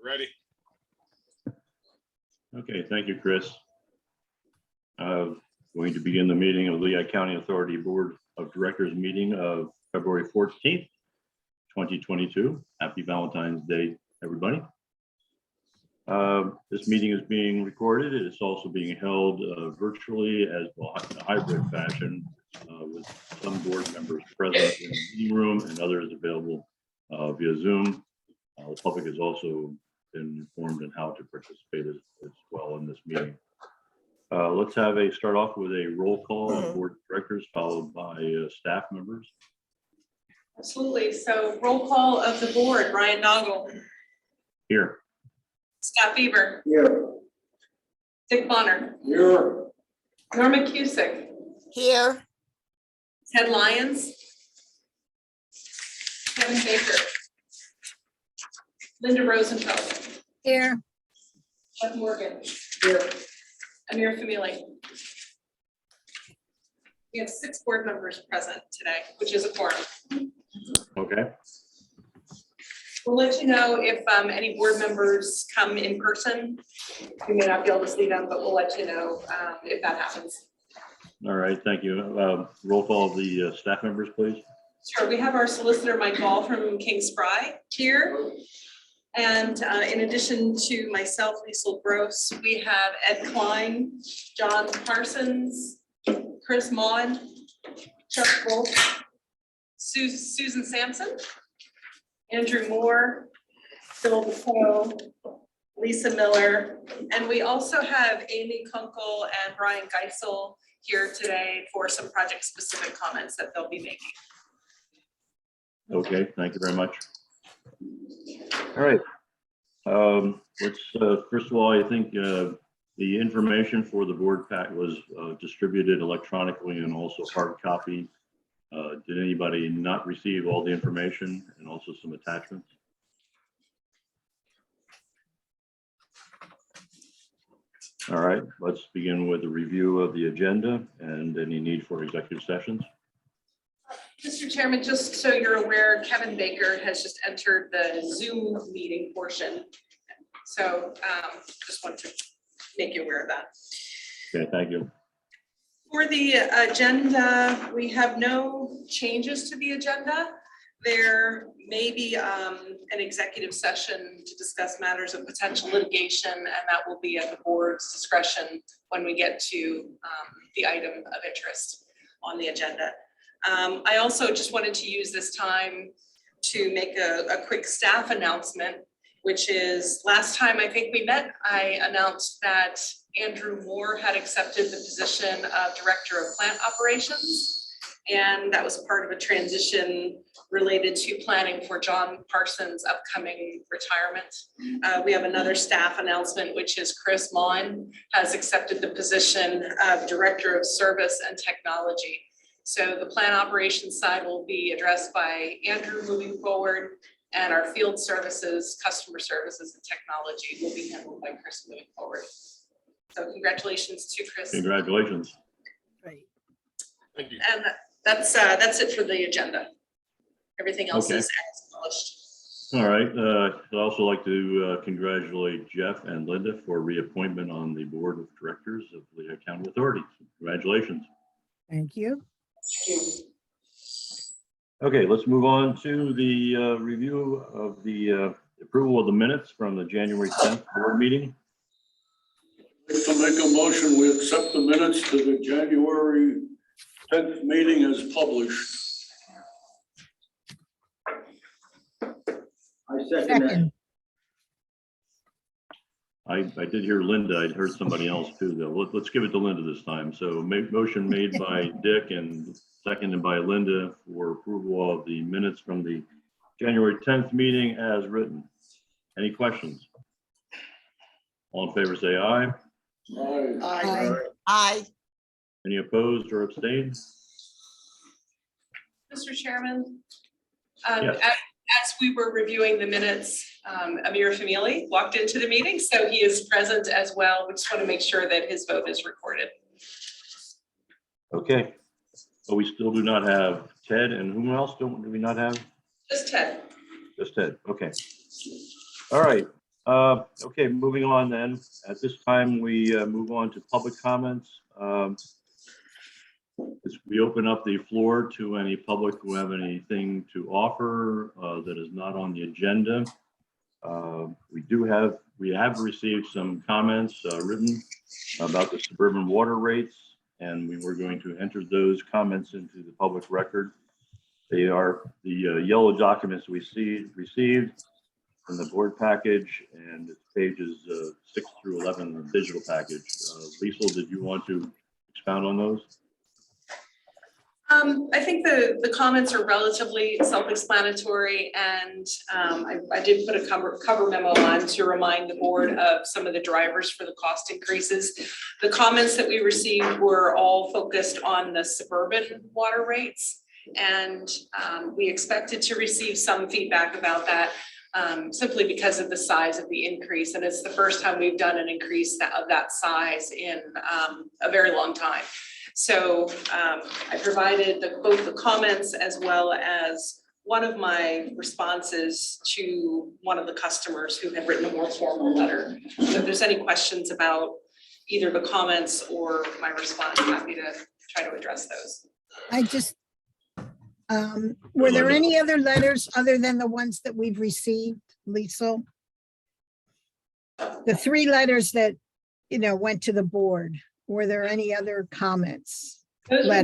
Ready. Okay, thank you, Chris. Going to begin the meeting of Lehigh County Authority Board of Directors meeting of February 14th, 2022. Happy Valentine's Day, everybody. This meeting is being recorded. It is also being held virtually as well in a hybrid fashion with some board members present in the meeting room and others available via Zoom. The public has also been informed on how to participate as well in this meeting. Let's start off with a roll call of board directors followed by staff members. Absolutely. So roll call of the board. Brian Noggle. Here. Scott Bieber. Here. Dick Bonner. Here. Norma Cusick. Here. Ted Lyons. Kevin Baker. Linda Rosenfeld. Here. Jeff Morgan. Here. Amir Famili. We have 6 board members present today, which is a quorum. Okay. We'll let you know if any board members come in person. We may not be able to see them, but we'll let you know if that happens. All right. Thank you. Roll call of the staff members, please. Sure. We have our solicitor, Mike Ball from King Spry here. And in addition to myself, Liesl Gross, we have Ed Klein, John Parsons, Chris Maud, Chuck Wolf, Susan Sampson, Andrew Moore, Phil DePoe, Lisa Miller, and we also have Amy Kunkel and Brian Geisel here today for some project-specific comments that they'll be making. Okay. Thank you very much. All right. Let's first of all, I think the information for the board pack was distributed electronically and also hard copy. Did anybody not receive all the information and also some attachments? All right, let's begin with a review of the agenda and any need for executive sessions. Mr. Chairman, just so you're aware, Kevin Baker has just entered the Zoom meeting portion. So just want to make you aware of that. Okay, thank you. For the agenda, we have no changes to the agenda. There may be an executive session to discuss matters of potential litigation, and that will be at the board's discretion when we get to the item of interest on the agenda. I also just wanted to use this time to make a quick staff announcement, which is last time I think we met, I announced that Andrew Moore had accepted the position of Director of Plant Operations. And that was part of a transition related to planning for John Parsons' upcoming retirement. We have another staff announcement, which is Chris Maughan has accepted the position of Director of Service and Technology. So the plant operations side will be addressed by Andrew moving forward, and our field services, customer services, and technology will be handled by Chris moving forward. So congratulations to Chris. Congratulations. Great. Thank you. And that's it for the agenda. Everything else is as published. All right. I'd also like to congratulate Jeff and Linda for reappointment on the board of directors of Lehigh County Authority. Congratulations. Thank you. Okay, let's move on to the review of the approval of the minutes from the January 10th board meeting. I'd like to make a motion, we accept the minutes to the January 10th meeting as published. I second that. I did hear Linda. I'd heard somebody else too, though. Let's give it to Linda this time. So motion made by Dick and seconded by Linda for approval of the minutes from the January 10th meeting as written. Any questions? All in favor, say aye. Aye. Aye. Aye. Any opposed or abstained? Mr. Chairman, Yes. as we were reviewing the minutes, Amir Famili walked into the meeting, so he is present as well. We just want to make sure that his vote is recorded. Okay. But we still do not have Ted, and whom else do we not have? Just Ted. Just Ted. Okay. All right. Okay, moving on then. At this time, we move on to public comments. We open up the floor to any public who have anything to offer that is not on the agenda. We have received some comments written about the suburban water rates, and we were going to enter those comments into the public record. They are the yellow documents we received from the board package, and it's pages 6 through 11 in the digital package. Liesl, did you want to expound on those? I think the comments are relatively self-explanatory, and I did put a cover memo on to remind the board of some of the drivers for the cost increases. The comments that we received were all focused on the suburban water rates, and we expected to receive some feedback about that simply because of the size of the increase, and it's the first time we've done an increase of that size in a very long time. So I provided both the comments as well as one of my responses to one of the customers who had written a more formal letter. So if there's any questions about either the comments or my response, I'm happy to try to address those. I just, were there any other letters other than the ones that we've received, Liesl? The 3 letters that, went to the board. Were there any other comments? Those are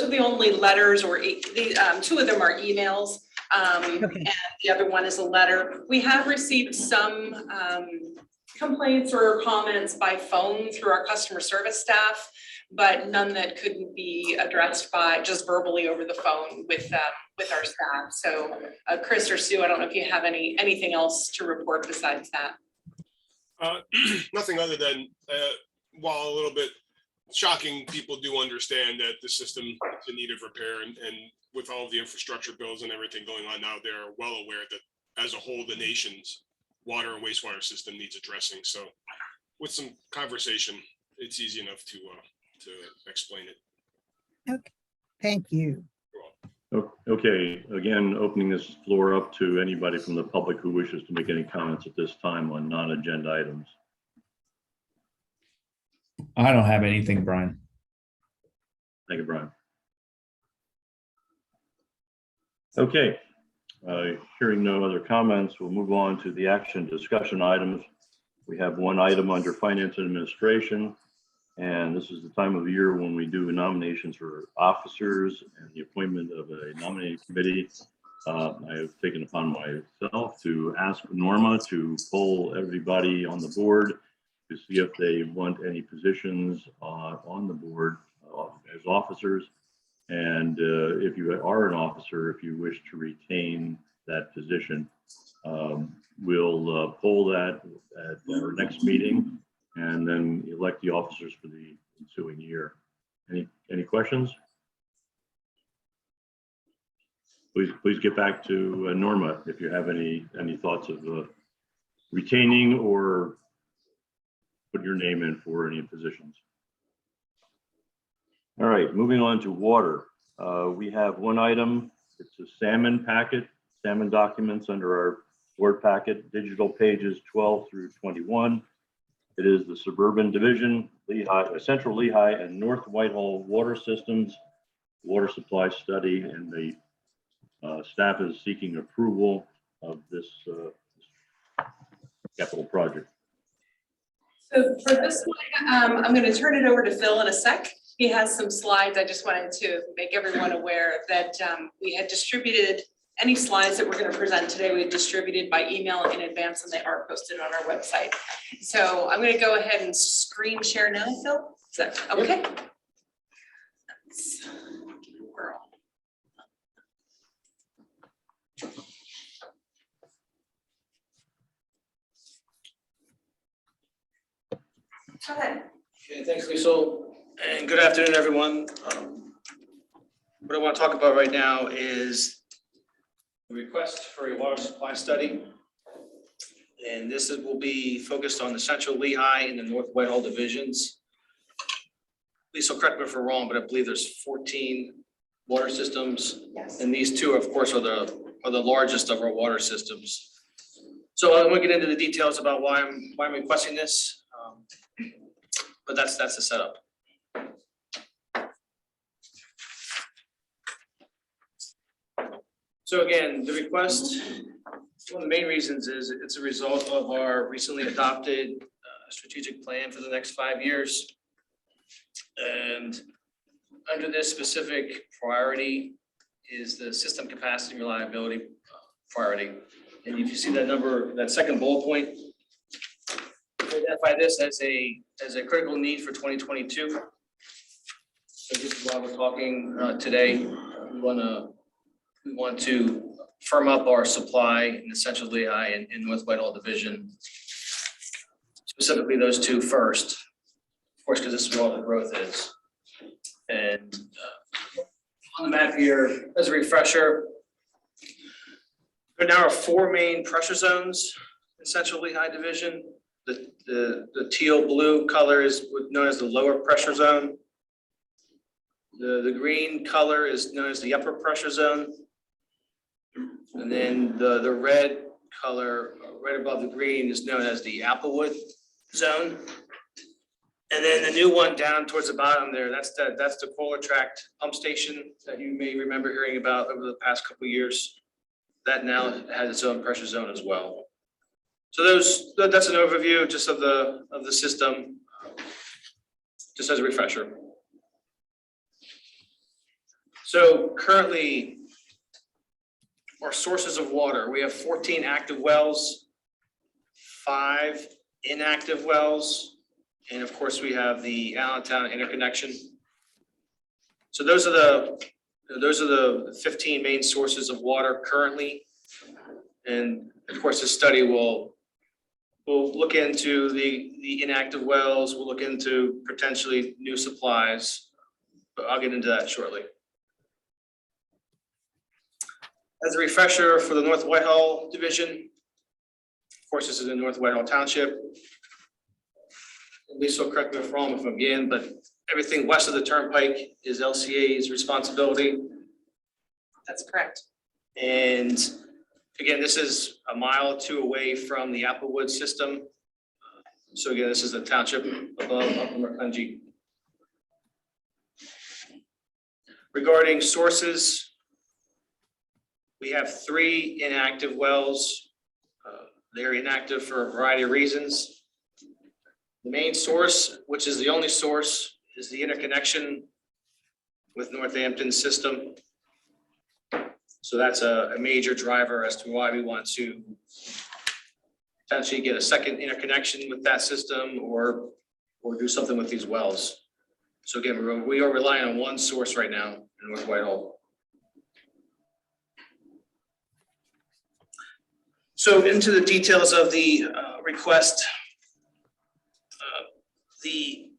the only letters, or 2 of them are emails, Okay. and the other one is a letter. We have received some complaints or comments by phone through our customer service staff, but none that couldn't be addressed by just verbally over the phone with our staff. So Chris or Sue, I don't know if you have anything else to report besides that. Nothing other than while a little bit shocking, people do understand that the system is in need of repair, and with all of the infrastructure bills and everything going on now, they're well aware that as a whole, the nation's water and wastewater system needs addressing. So with some conversation, it's easy enough to explain it. Okay. Thank you. Okay, again, opening this floor up to anybody from the public who wishes to make any comments at this time on non-agenda items. I don't have anything, Brian. Thank you, Brian. Okay, hearing no other comments, we'll move on to the action discussion items. We have one item under Finance and Administration, and this is the time of year when we do nominations for officers and the appointment of a nominating committee. I have taken upon myself to ask Norma to poll everybody on the board to see if they want any positions on the board as officers. And if you are an officer, if you wish to retain that position, we'll poll that at our next meeting and then elect the officers for the ensuing year. Any questions? Please get back to Norma if you have any thoughts of retaining or put your name in for any positions. All right, moving on to water. We have one item. It's a salmon packet, salmon documents under our board packet, digital pages 12 through 21. It is the Suburban Division, Lehigh, Central Lehigh and North Whitehall water systems, water supply study, and the staff is seeking approval of this capital project. So for this one, I'm going to turn it over to Phil in a sec. He has some slides. I just wanted to make everyone aware that we had distributed any slides that we're going to present today. We had distributed by email in advance, and they are posted on our website. So I'm going to go ahead and screen share now, Phil. Is that okay? Let's give it a whirl. Go ahead. Okay, thanks, Liesl, and good afternoon, everyone. What I want to talk about right now is the request for a water supply study. And this will be focused on the Central Lehigh and the North Whitehall divisions. Liesl, correct me if I'm wrong, but I believe there's 14 water systems. Yes. And these two, of course, are the largest of our water systems. So I won't get into the details about why I'm requesting this, but that's the setup. So again, the request, one of the main reasons is it's a result of our recently adopted strategic plan for the next 5 years. And under this specific priority is the system capacity and reliability priority. And if you see that number, that second bullet point, identify this as a critical need for 2022. So this is why we're talking today. We want to firm up our supply in the Central Lehigh and North Whitehall division, specifically those two first, of course, because this is where all the growth is. And on the map here, as a refresher, there now are 4 main pressure zones in Central Lehigh division. The teal blue color is known as the lower pressure zone. The green color is known as the upper pressure zone. And then the red color right above the green is known as the Applewood zone. And then the new one down towards the bottom there, that's the Kohler Tract pump station that you may remember hearing about over the past couple of years. That now has its own pressure zone as well. So that's an overview just of the system, just as a refresher. So currently, our sources of water, we have 14 active wells, 5 inactive wells, and of course we have the Allentown interconnection. So those are the 15 main sources of water currently. And of course, this study will look into the inactive wells, we'll look into potentially new supplies, but I'll get into that shortly. As a refresher for the North Whitehall division, of course, this is in North Whitehall Township. Lisa will correct me if I'm wrong again, but everything west of the turnpike is LCA's responsibility. That's correct. And again, this is a mile or 2 away from the Applewood system. So again, this is the township above Upper Macungie. Regarding sources, we have 3 inactive wells. They're inactive for a variety of reasons. The main source, which is the only source, is the interconnection with Northampton's system. So that's a major driver as to why we want to potentially get a second interconnection with that system or do something with these wells. So again, we are relying on one source right now in North Whitehall. So into the details of the request, the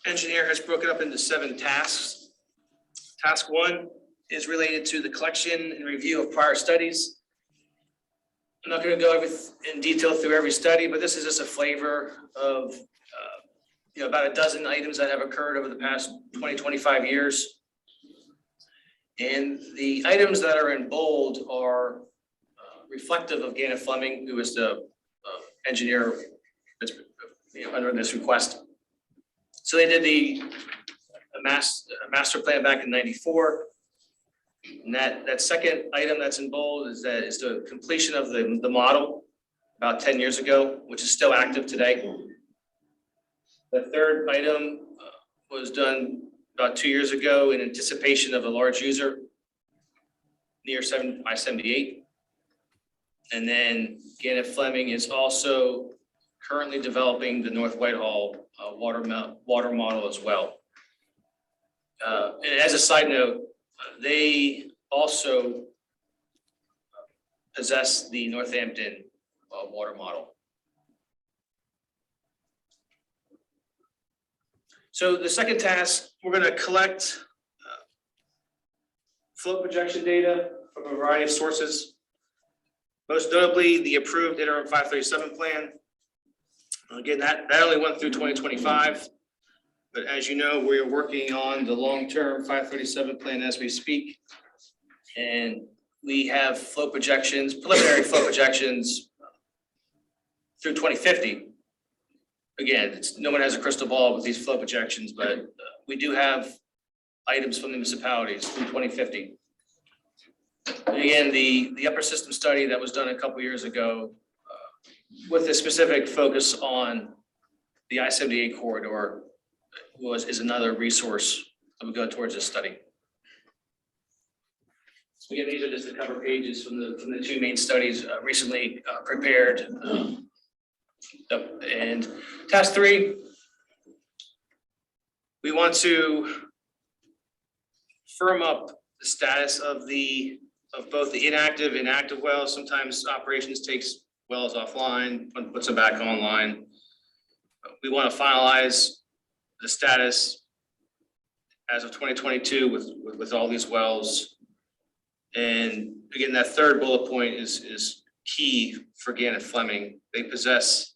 engineer has broken up into 7 tasks. Task 1 is related to the collection and review of prior studies. I'm not going to go in detail through every study, but this is just a flavor of about a dozen items that have occurred over the past 20, 25 years. And the items that are in bold are reflective of Gannett Fleming, who is the engineer that's under this request. So they did the master plan back in '94. And that second item that's in bold is the completion of the model about 10 years ago, which is still active today. The third item was done about 2 years ago in anticipation of a large user near I-78. And then Gannett Fleming is also currently developing the North Whitehall water model as well. And as a side note, they also possess the Northampton water model. So the second task, we're going to collect flow projection data from a variety of sources. Most notably, the approved interim 537 plan. Again, that only went through 2025. But as you know, we are working on the long-term 537 plan as we speak. And we have flow projections, preliminary flow projections through 2050. Again, no one has a crystal ball with these flow projections, but we do have items from the municipalities through 2050. Again, the upper system study that was done a couple years ago with a specific focus on the I-78 corridor is another resource that would go towards this study. So again, these are just the cover pages from the two main studies recently prepared. And task 3, we want to firm up the status of both the inactive and active wells. Sometimes operations takes wells offline, puts them back online. We want to finalize the status as of 2022 with all these wells. And again, that third bullet point is key for Gannett Fleming. They possess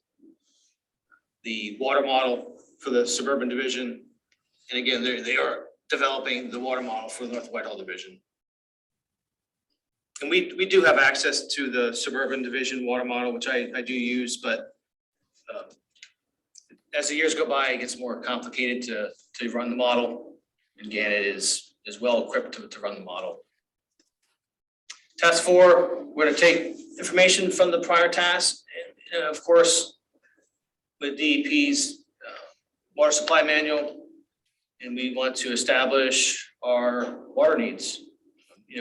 the water model for the suburban division. And again, they are developing the water model for the North Whitehall division. And we do have access to the suburban division water model, which I do use, but as the years go by, it gets more complicated to run the model. And Gannett is well equipped to run the model. Task 4, we're going to take information from the prior task, and of course, with DEP's water supply manual, and we want to establish our water needs,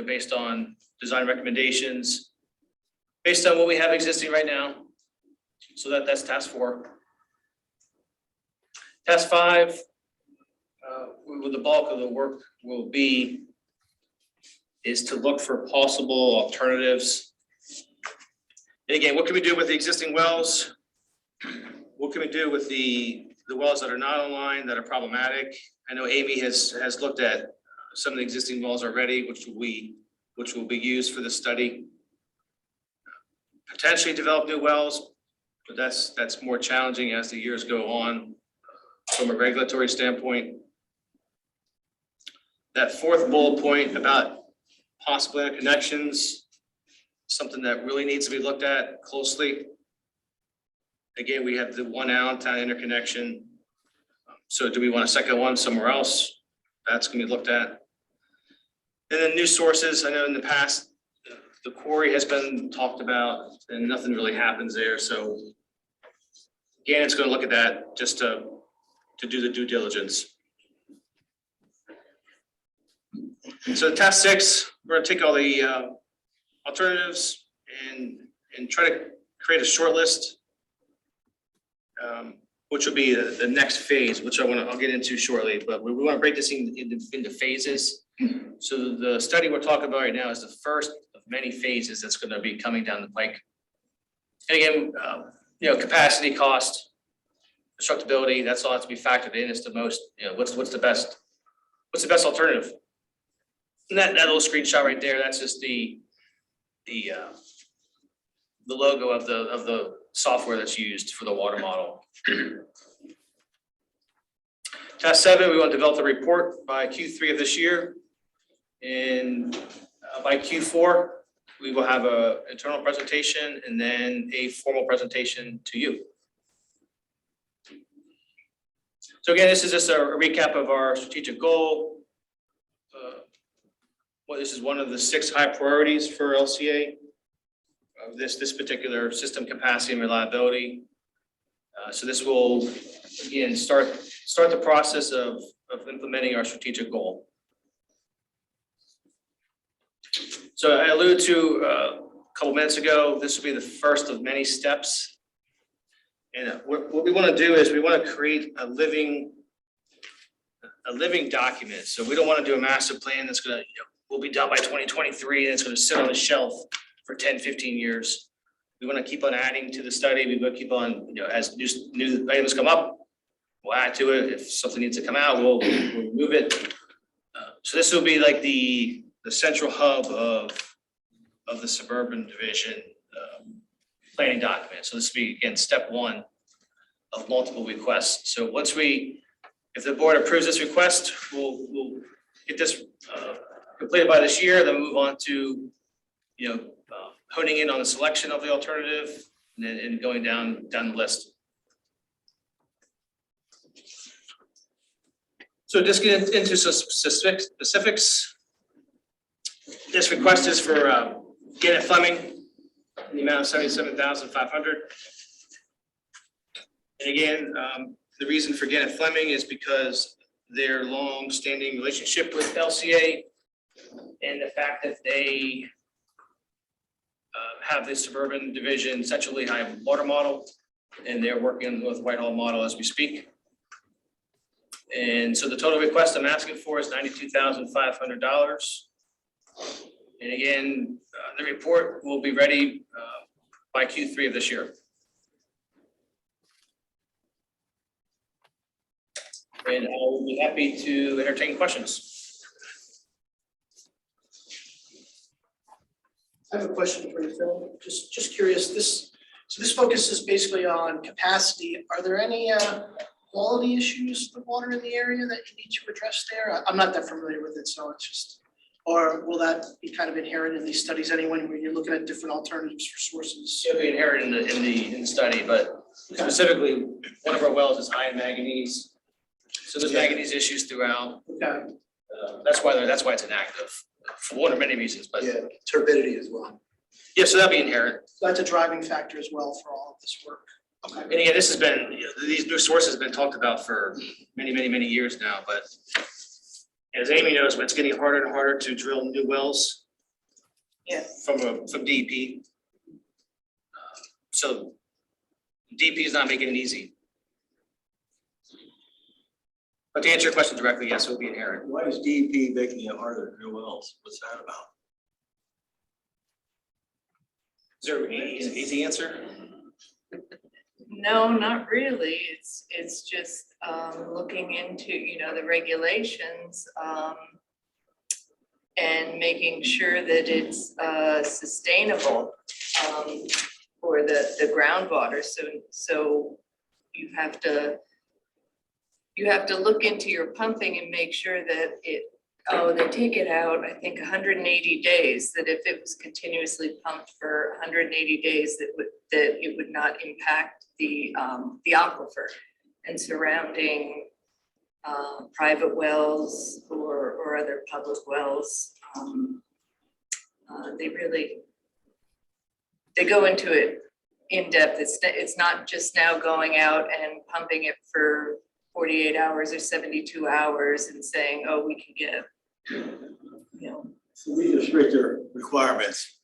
based on design recommendations, based on what we have existing right now. So that's task 4. Task 5, where the bulk of the work will be, is to look for possible alternatives. And again, what can we do with the existing wells? What can we do with the wells that are not online, that are problematic? I know Amy has looked at some of the existing wells already, which will be used for the study. Potentially develop new wells, but that's more challenging as the years go on from a regulatory standpoint. That 4th bullet point about possible interconnections, something that really needs to be looked at closely. Again, we have the one Allentown interconnection. So do we want a second one somewhere else? That's going to be looked at. And then new sources. I know in the past, the quarry has been talked about and nothing really happens there. So again, it's going to look at that just to do the due diligence. So task 6, we're going to take all the alternatives and try to create a short list, which will be the next phase, which I'll get into shortly. But we want to break this into phases. So the study we're talking about right now is the first of many phases that's going to be coming down the pike. And again, capacity, cost, constructability, that's all has to be factored in as to most. What's the best alternative? And that little screenshot right there, that's just the logo of the software that's used for the water model. Task 7, we want to develop the report by Q3 of this year. And by Q4, we will have an internal presentation and then a formal presentation to you. So again, this is just a recap of our strategic goal. This is one of the 6 high priorities for LCA. This particular system capacity and reliability. So this will again start the process of implementing our strategic goal. So I alluded to a couple minutes ago, this will be the first of many steps. And what we want to do is we want to create a living document. So we don't want to do a master plan that's going to will be done by 2023 and it's going to sit on the shelf for 10, 15 years. We want to keep on adding to the study. We want to keep on, as new items come up, we'll add to it. If something needs to come out, we'll remove it. So this will be like the central hub of the suburban division planning document. So this will be, again, step 1 of multiple requests. So if the board approves this request, we'll get this completed by this year, then move on to, honing in on the selection of the alternative, and going down the list. So just get into some specifics. This request is for Gannett Fleming in the amount of $77,500. And again, the reason for Gannett Fleming is because their long-standing relationship with LCA and the fact that they have this suburban division Central Lehigh water model, and they're working on the North Whitehall model as we speak. And so the total request I'm asking for is $92,500. And again, the report will be ready by Q3 of this year. And I will be happy to entertain questions. I have a question for you, Phil. Just curious, so this focuses basically on capacity. Are there any quality issues with water in the area that you need to address there? I'm not that familiar with it, so it's just, or will that be kind of inherent in these studies anyway, when you're looking at different alternatives for sources? It'll be inherent in the study, but specifically, one of our wells is high in manganese. So there's manganese issues throughout. Okay, That's why it's inactive for one of many reasons, but yeah, turbidity as well. yeah, so that'll be inherent. So that's a driving factor as well for all of this work. Okay. And again, this has been, these new sources have been talked about for many years now, but as Amy knows, it's getting harder and harder to drill new wells. Yeah. From DEP. So DEP is not making it easy. But to answer your question directly, yes, it will be inherent. Why is DEP making it harder to drill wells? What's that about? Is there an easy answer? No, not really. It's just looking into, the regulations and making sure that it's sustainable for the groundwater. So you have to look into your pumping and make sure that they take it out, I think 180 days, that if it was continuously pumped for 180 days, that it would not impact the aquifer and surrounding private wells or other public wells. They go into it in depth. It's not just now going out and pumping it for 48 hours or 72 hours and saying, oh, we can get, So these are stricter requirements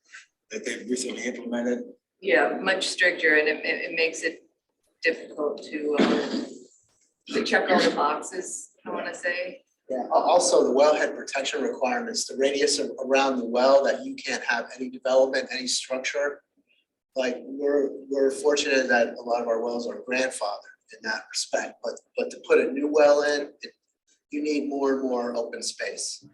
that they've recently implemented. yeah, much stricter, and it makes it difficult to check all the boxes, I want to say. Yeah, also the wellhead protection requirements, the radius around the well, that you can't have any development, any structure. Like we're fortunate that a lot of our wells are grandfathered in that respect, but to put a new well in, you need more and more open space.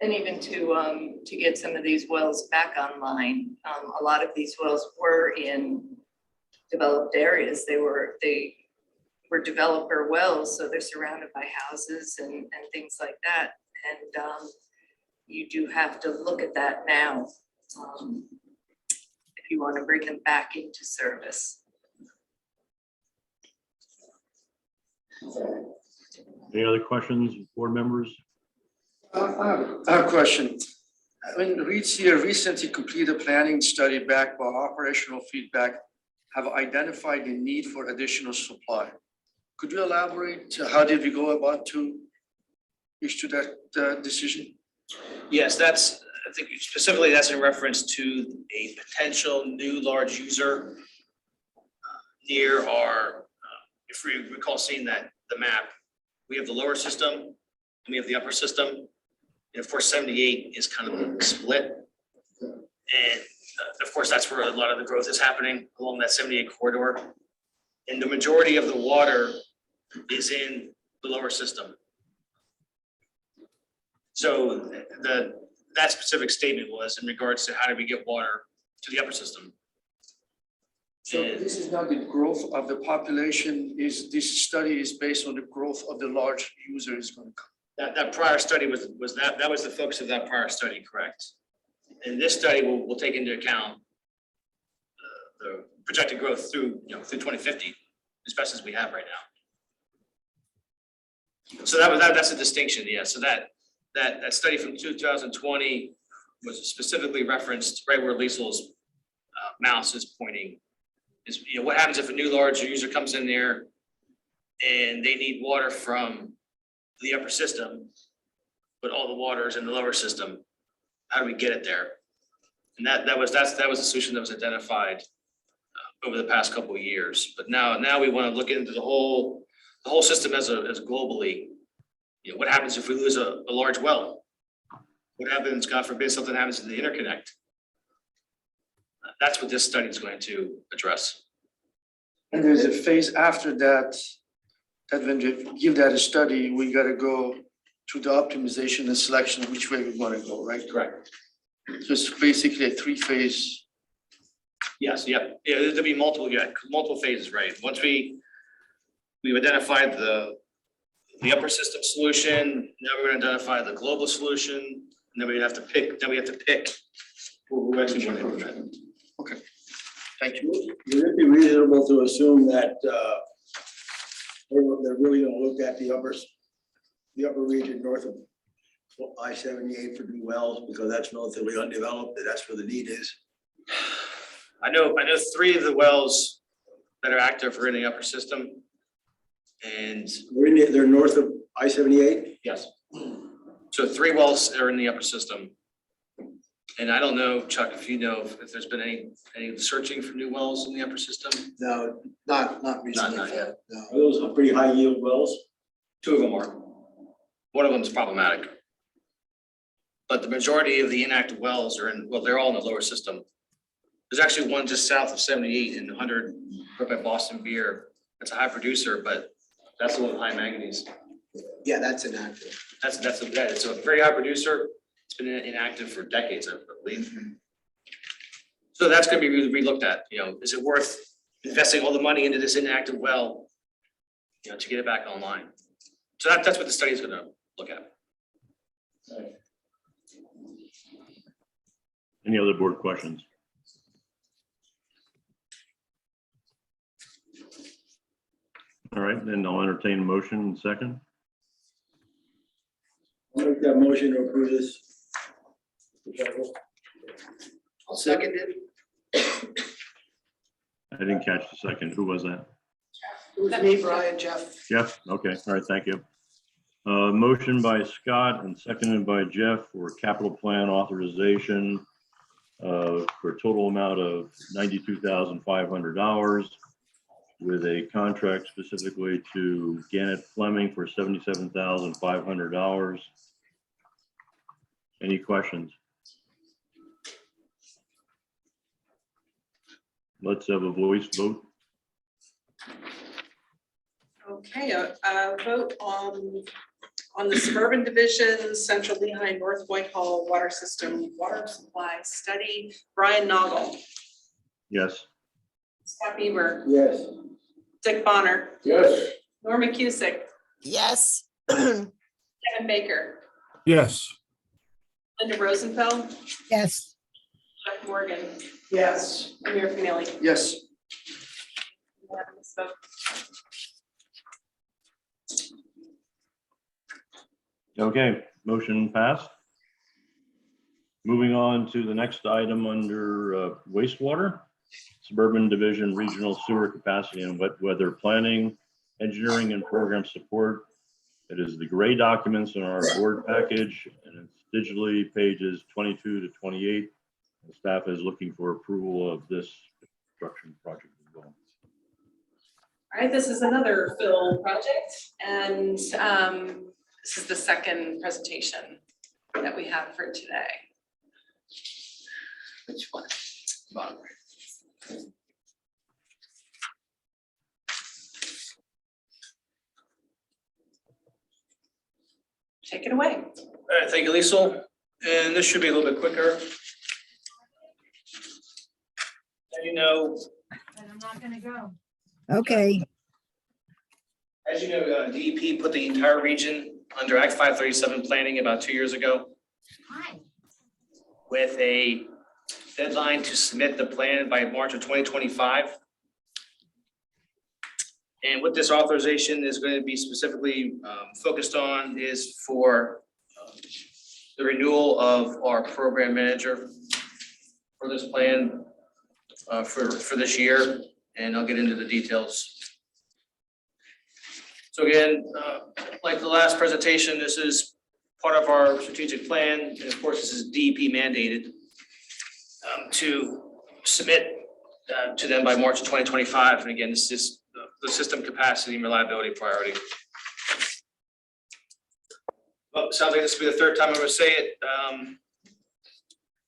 And even to get some of these wells back online, a lot of these wells were in developed areas. They were developer wells, so they're surrounded by houses and things like that. And you do have to look at that now if you want to bring them back into service. Any other questions, board members? I have a question. When REITs here recently completed a planning study backed by operational feedback, have identified the need for additional supply. Could you elaborate? How did we go about to issue that decision? Yes, I think specifically that's in reference to a potential new large user near our, if we recall seeing that, the map, we have the lower system and we have the upper system. And of course, 78 is kind of split. And of course, that's where a lot of the growth is happening along that 78 corridor. And the majority of the water is in the lower system. So that specific statement was in regards to how do we get water to the upper system. So this is not the growth of the population, this study is based on the growth of the large user is going to come. That prior study was the focus of that prior study, correct? And this study will take into account the projected growth through, through 2050, as best as we have right now. So that's a distinction, yeah. So that study from 2020 was specifically referenced right where Liesel's mouse is pointing. Is what happens if a new large user comes in there and they need water from the upper system, but all the water is in the lower system. How do we get it there? And that was a solution that was identified over the past couple of years. But now we want to look into the whole system as globally. What happens if we lose a large well? What happens, God forbid, something happens to the interconnect? That's what this study is going to address. And there's a phase after that, that when we give that a study, we gotta go to the optimization and selection of which way we wanna go, right? Correct. So it's basically a 3-phase. Yes, yeah, there'll be multiple phases, right? Once we've identified the upper system solution, now we're gonna identify the global solution, and then we have to pick who we actually want to implement. Okay, thank you. Would it be reasonable to assume that they're really gonna look at the upper region north of I-78 for new wells, because that's relatively undeveloped, and that's where the need is? I know 3 of the wells that are active are in the upper system. And They're north of I-78? yes, so 3 wells are in the upper system. And I don't know, Chuck, if you know if there's been any searching for new wells in the upper system? No, not recently. Not yet. No. Are those pretty high yield wells? 2 of them are. One of them is problematic. But the majority of the inactive wells are they're all in the lower system. There's actually one just south of 78 and 100 right by Boston Beer. That's a high producer, but that's the one with high manganese. Yeah, that's inactive. It's a very high producer. It's been inactive for decades, I believe. So that's going to be re-looked at. Is it worth investing all the money into this inactive well, to get it back online? So that's what the study is going to look at. Any other board questions? All right, then I'll entertain a motion in a second. I'll make that motion to approve this. I'll second it. I didn't catch the second. Who was that? It was me, Brian, Jeff. Jeff? Okay, all right, thank you. Motion by Scott and seconded by Jeff for capital plan authorization for a total amount of $92,500 with a contract specifically to Gannett Fleming for $77,500. Any questions? Let's have a voice vote. Okay, a vote on the suburban division, Central Lehigh, North Whitehall water system, water supply study. Brian Noggle, Yes. Scott Bieber, Yes. Dick Bonner, Yes. Norma Cusick, Yes. Kevin Baker, Yes. Linda Rosenfeld, Yes. Jeff Morgan, Yes. Amir Finelli. Yes, Unanimous vote. Okay, motion passed. Moving on to the next item under wastewater, suburban division, regional sewer capacity and wet weather planning, engineering and program support. It is the gray documents in our board package and it's digitally pages 22 to 28. The staff is looking for approval of this construction project as well. All right, this is another Phil project, and this is the second presentation that we have for today. Which one? Bottom right. Take it away. All right, thank you, Liesel. And this should be a little bit quicker. As you know, I'm not gonna go. Okay, As you know, DEP put the entire region under Act 537 planning about 2 years ago. Hi. With a deadline to submit the plan by March of 2025. And what this authorization is going to be specifically focused on is for the renewal of our program manager for this plan for this year, and I'll get into the details. So again, like the last presentation, this is part of our strategic plan, and of course, this is DEP mandated to submit to them by March of 2025. And again, this is the system capacity and reliability priority. Well, it sounds like this will be the third time I'm going to say it.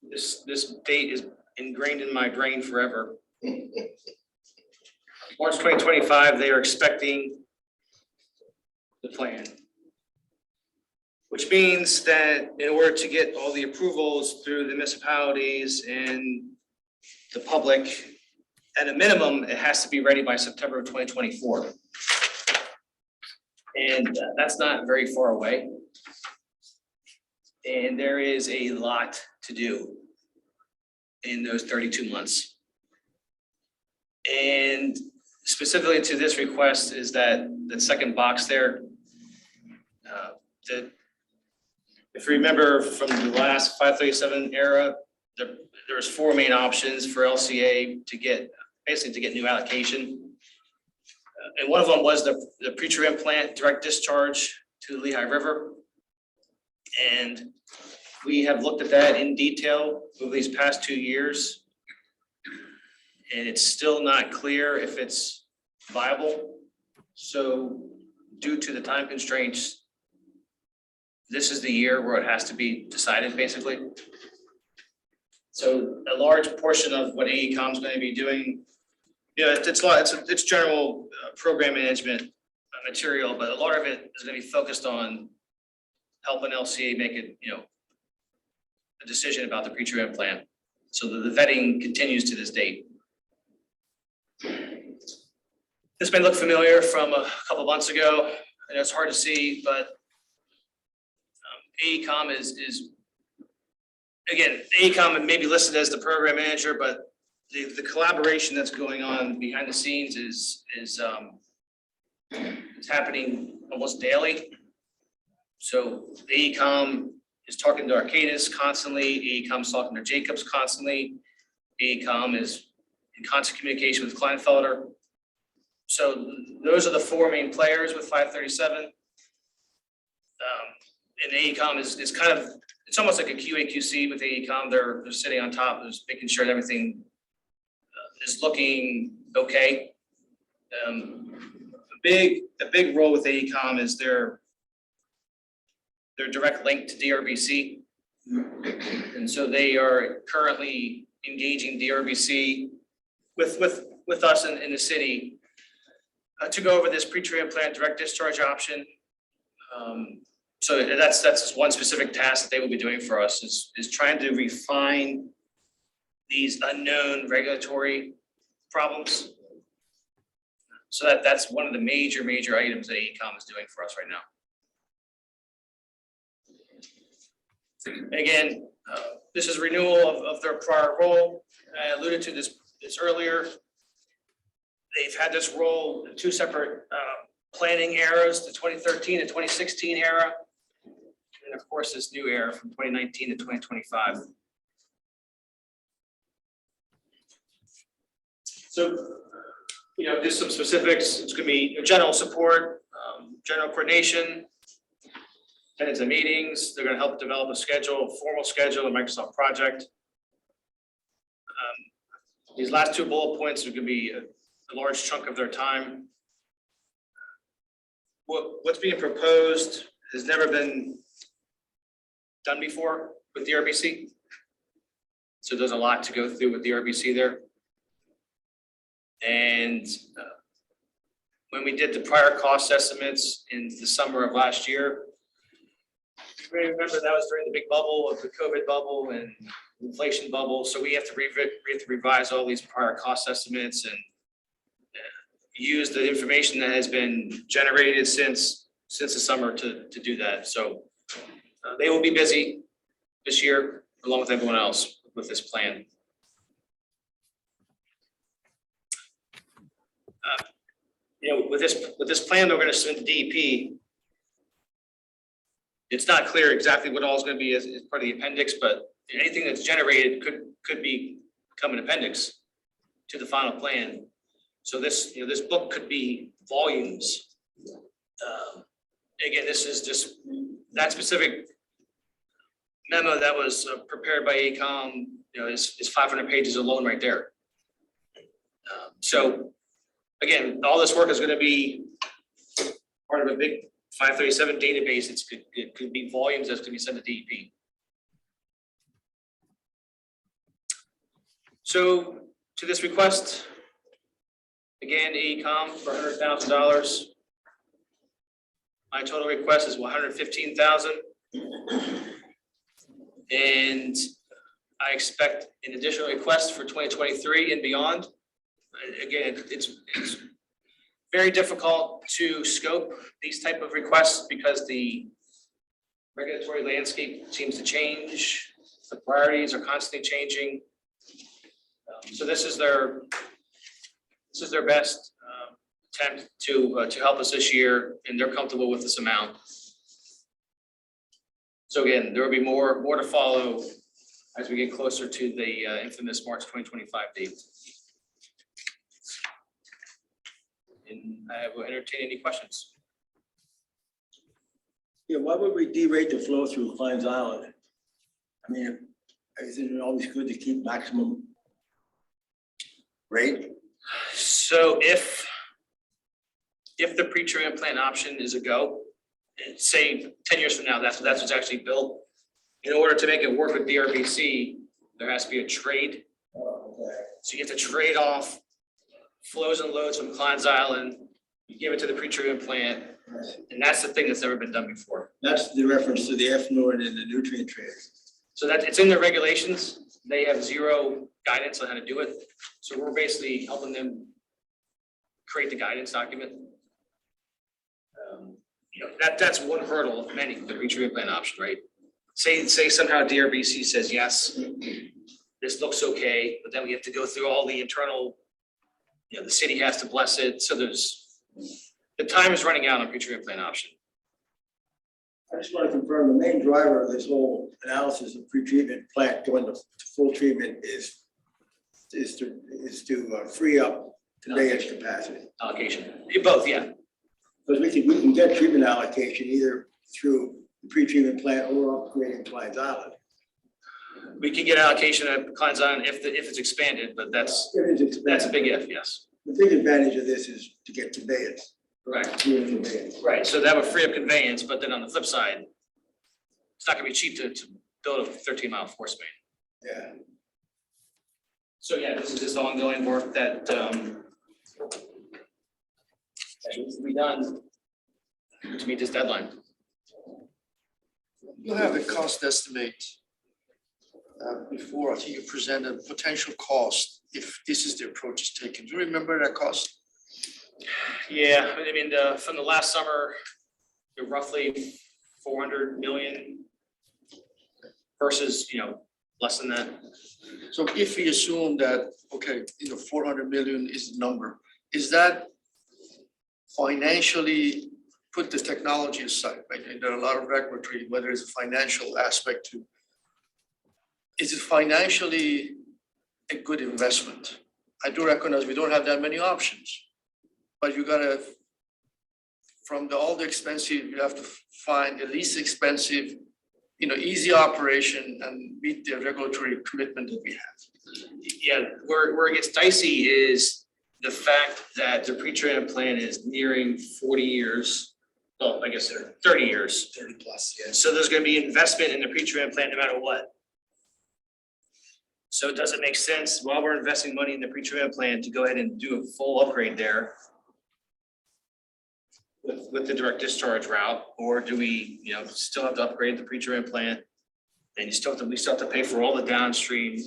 This date is ingrained in my brain forever. March 2025, they are expecting the plan, which means that in order to get all the approvals through the municipalities and the public, at a minimum, it has to be ready by September of 2024. And that's not very far away. And there is a lot to do in those 32 months. And specifically to this request is that the second box there, that if you remember from the last 537 era, there's four main options for LCA to get, basically to get new allocation. And one of them was the pre-treatment plant direct discharge to the Lehigh River. And we have looked at that in detail over these past 2 years. And it's still not clear if it's viable. So due to the time constraints, this is the year where it has to be decided, basically. So a large portion of what AECOM is going to be doing, it's general program management material, but a lot of it is going to be focused on helping LCA make it, a decision about the pre-treatment plan. So the vetting continues to this date. This may look familiar from a couple months ago, and it's hard to see, but AECOM is again, AECOM may be listed as the program manager, but the collaboration that's going on behind the scenes is it's happening almost daily. So AECOM is talking to Arcadis constantly. AECOM is talking to Jacobs constantly. AECOM is in constant communication with Kleinfelder. So those are the four main players with 537. And AECOM is kind of, it's almost like a QA/QC with AECOM. They're sitting on top, just making sure that everything is looking okay. A big role with AECOM is their direct link to DRBC. And so they are currently engaging DRBC with us in the city to go over this pre-treatment plant direct discharge option. So that's just one specific task that they will be doing for us is trying to refine these unknown regulatory problems. So that's one of the major items that AECOM is doing for us right now. Again, this is renewal of their prior role. I alluded to this earlier. They've had this role in two separate planning eras, the 2013 and 2016 era. And of course, this new era from 2019 to 2025. So, just some specifics. It's going to be general support, general coordination, attendance of meetings. They're going to help develop a schedule, formal schedule, a Microsoft project. These last two bullet points are going to be a large chunk of their time. What's being proposed has never been done before with the RBC. So there's a lot to go through with the RBC there. And when we did the prior cost estimates in the summer of last year, you may remember that was during the big bubble of the COVID bubble and inflation bubble. So we have to revise all these prior cost estimates and use the information that has been generated since the summer to do that. So they will be busy this year along with everyone else with this plan. with this plan, we're gonna submit to DEP. It's not clear exactly what all is gonna be as part of the appendix, but anything that's generated could become an appendix to the final plan. So this book could be volumes. Again, this is just that specific memo that was prepared by AECOM, is 500 pages alone right there. So again, all this work is going to be part of a big 537 database. It could be volumes that's going to be sent to DEP. So to this request, again, AECOM for $100,000. My total request is $115,000. And I expect an additional request for 2023 and beyond. Again, it's very difficult to scope these type of requests because the regulatory landscape seems to change. The priorities are constantly changing. So this is their best attempt to help us this year, and they're comfortable with this amount. So again, there will be more to follow as we get closer to the infamous March 2025 date. And I will entertain any questions. Yeah, why would we derate the flow through Klein's Island? I mean, isn't it always good to keep maximum rate? So if the pre-treatment plant option is a go, and say 10 years from now, that's what's actually built. In order to make it work with DRBC, there has to be a trade. So you have to trade off flows and loads from Klein's Island, you give it to the pre-treatment plant, and that's the thing that's never been done before. That's the reference to the effluent and the nutrient trade. So that it's in their regulations. They have zero guidance on how to do it. So we're basically helping them create the guidance document. That's one hurdle of many for the retreatment plan option, right? Say somehow DRBC says, yes, this looks okay, but then we have to go through all the internal, the city has to bless it. So the time is running out on retreatment plan option. I just want to confirm the main driver of this whole analysis of pre-treatment plant going to full treatment is to free up conveyance capacity. Allocation, both, yeah. Because we can get treatment allocation either through the pre-treatment plant or upgrading Klein's Island. We can get allocation at Klein's Island if it's expanded, but that's a big if, yes. The big advantage of this is to get conveyance. Correct. Conveyance. Right, so that would free up conveyance, but then on the flip side, it's not gonna be cheap to build a 13-mile force main. Yeah. So yeah, this is just ongoing work that needs to be done to meet this deadline. You have a cost estimate before. I think you presented a potential cost if this is the approach is taken. Do you remember that cost? Yeah, I mean, from the last summer, roughly 400 million versus, less than that. So if we assume that, okay, 400 million is the number, is that financially, put the technology aside, right? And there are a lot of regulatory, whether it's a financial aspect to, is it financially a good investment? I do recognize we don't have that many options, but you gotta, from all the expensive, you have to find the least expensive, easy operation and meet the regulatory commitment that we have. Yeah, where it gets dicey is the fact that the pre-treatment plan is nearing 40 years. Well, I guess they're 30 years. 30 plus, yeah. So there's going to be investment in the pre-treatment plant no matter what. So does it make sense while we're investing money in the pre-treatment plant to go ahead and do a full upgrade there with the direct discharge route, or do we, still have to upgrade the pre-treatment plant? And we still have to pay for all the downstream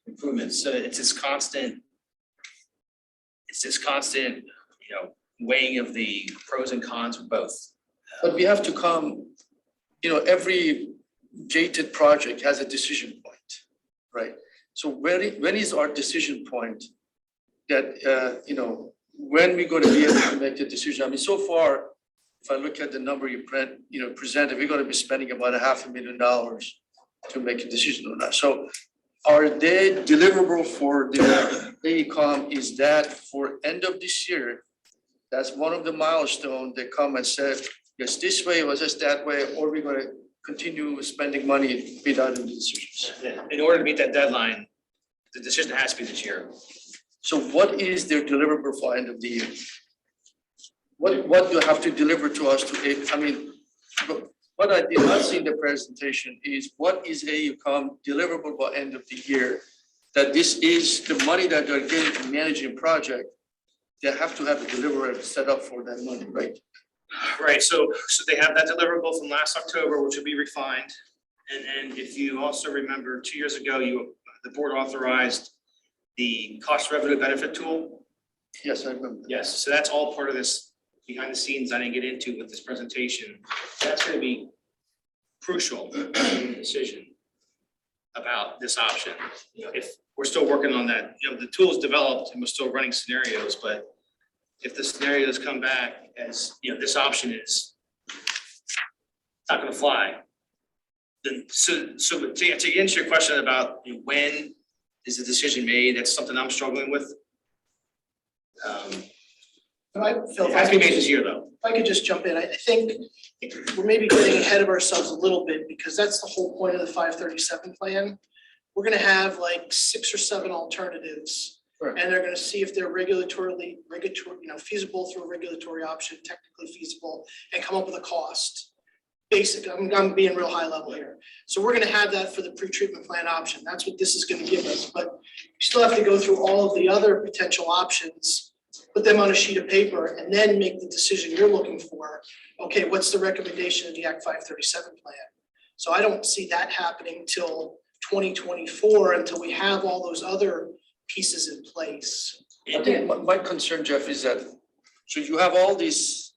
improvements. So it's this constant, weighing of the pros and cons of both. But we have to come, every gated project has a decision point, right? So when is our decision point that, when we're gonna be able to make the decision. I mean, so far, if I look at the number presented, we're gonna be spending about $500,000 to make a decision on that. So are they deliverable for the AECom? Is that for end of this year? That's one of the milestones. They come and say, yes, this way, or just that way, or we're gonna continue spending money without any decisions. In order to meet that deadline, the decision has to be this year. So what is their deliverable for end of the year? What do you have to deliver to us I mean, what I did not see in the presentation is what is AECom deliverable by end of the year? That this is the money that they're getting to managing project, they have to have a deliverable set up for that money, right? Right, so they have that deliverable from last October, which will be refined. And if you also remember, 2 years ago, the board authorized the cost revenue benefit tool. Yes, I remember. Yes, so that's all part of this behind the scenes I didn't get into with this presentation. That's gonna be crucial in the decision about this option. You know, if we're still working on that, the tool is developed and we're still running scenarios, but if the scenarios come back as, this option is not gonna fly, then so to answer your question about when is the decision made, that's something I'm struggling with. Phil, It has to be made this year, though. If I could just jump in, I think we're maybe getting ahead of ourselves a little bit because that's the whole point of the 537 plan. We're gonna have like 6 or 7 alternatives. Right. And they're gonna see if they're regulatory, feasible through a regulatory option, technically feasible, and come up with a cost. Basic, I'm being real high level here. So we're gonna have that for the pretreatment plan option. That's what this is gonna give us, but you still have to go through all of the other potential options, put them on a sheet of paper, and then make the decision you're looking for. Okay, what's the recommendation of the Act 537 plan? So I don't see that happening till 2024 until we have all those other pieces in place. I think my concern, Jeff, is that, so you have all these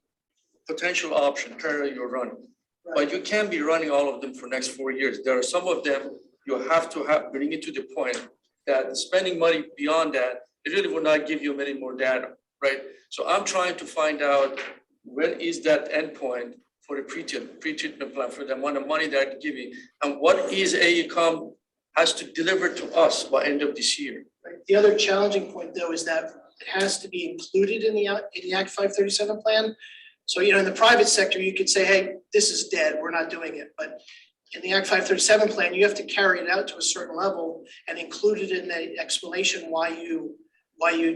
potential options currently you're running, but you can't be running all of them for next 4 years. There are some of them you have to bring it to the point that spending money beyond that, it really will not give you many more data, right? So I'm trying to find out when is that endpoint for the pre-treatment plan for the amount of money they're giving, and what is AECom has to deliver to us by end of this year. Right. The other challenging point, though, is that it has to be included in the Act 537 plan. So, in the private sector, you could say, hey, this is dead, we're not doing it. But in the Act 537 plan, you have to carry it out to a certain level and include it in the explanation why you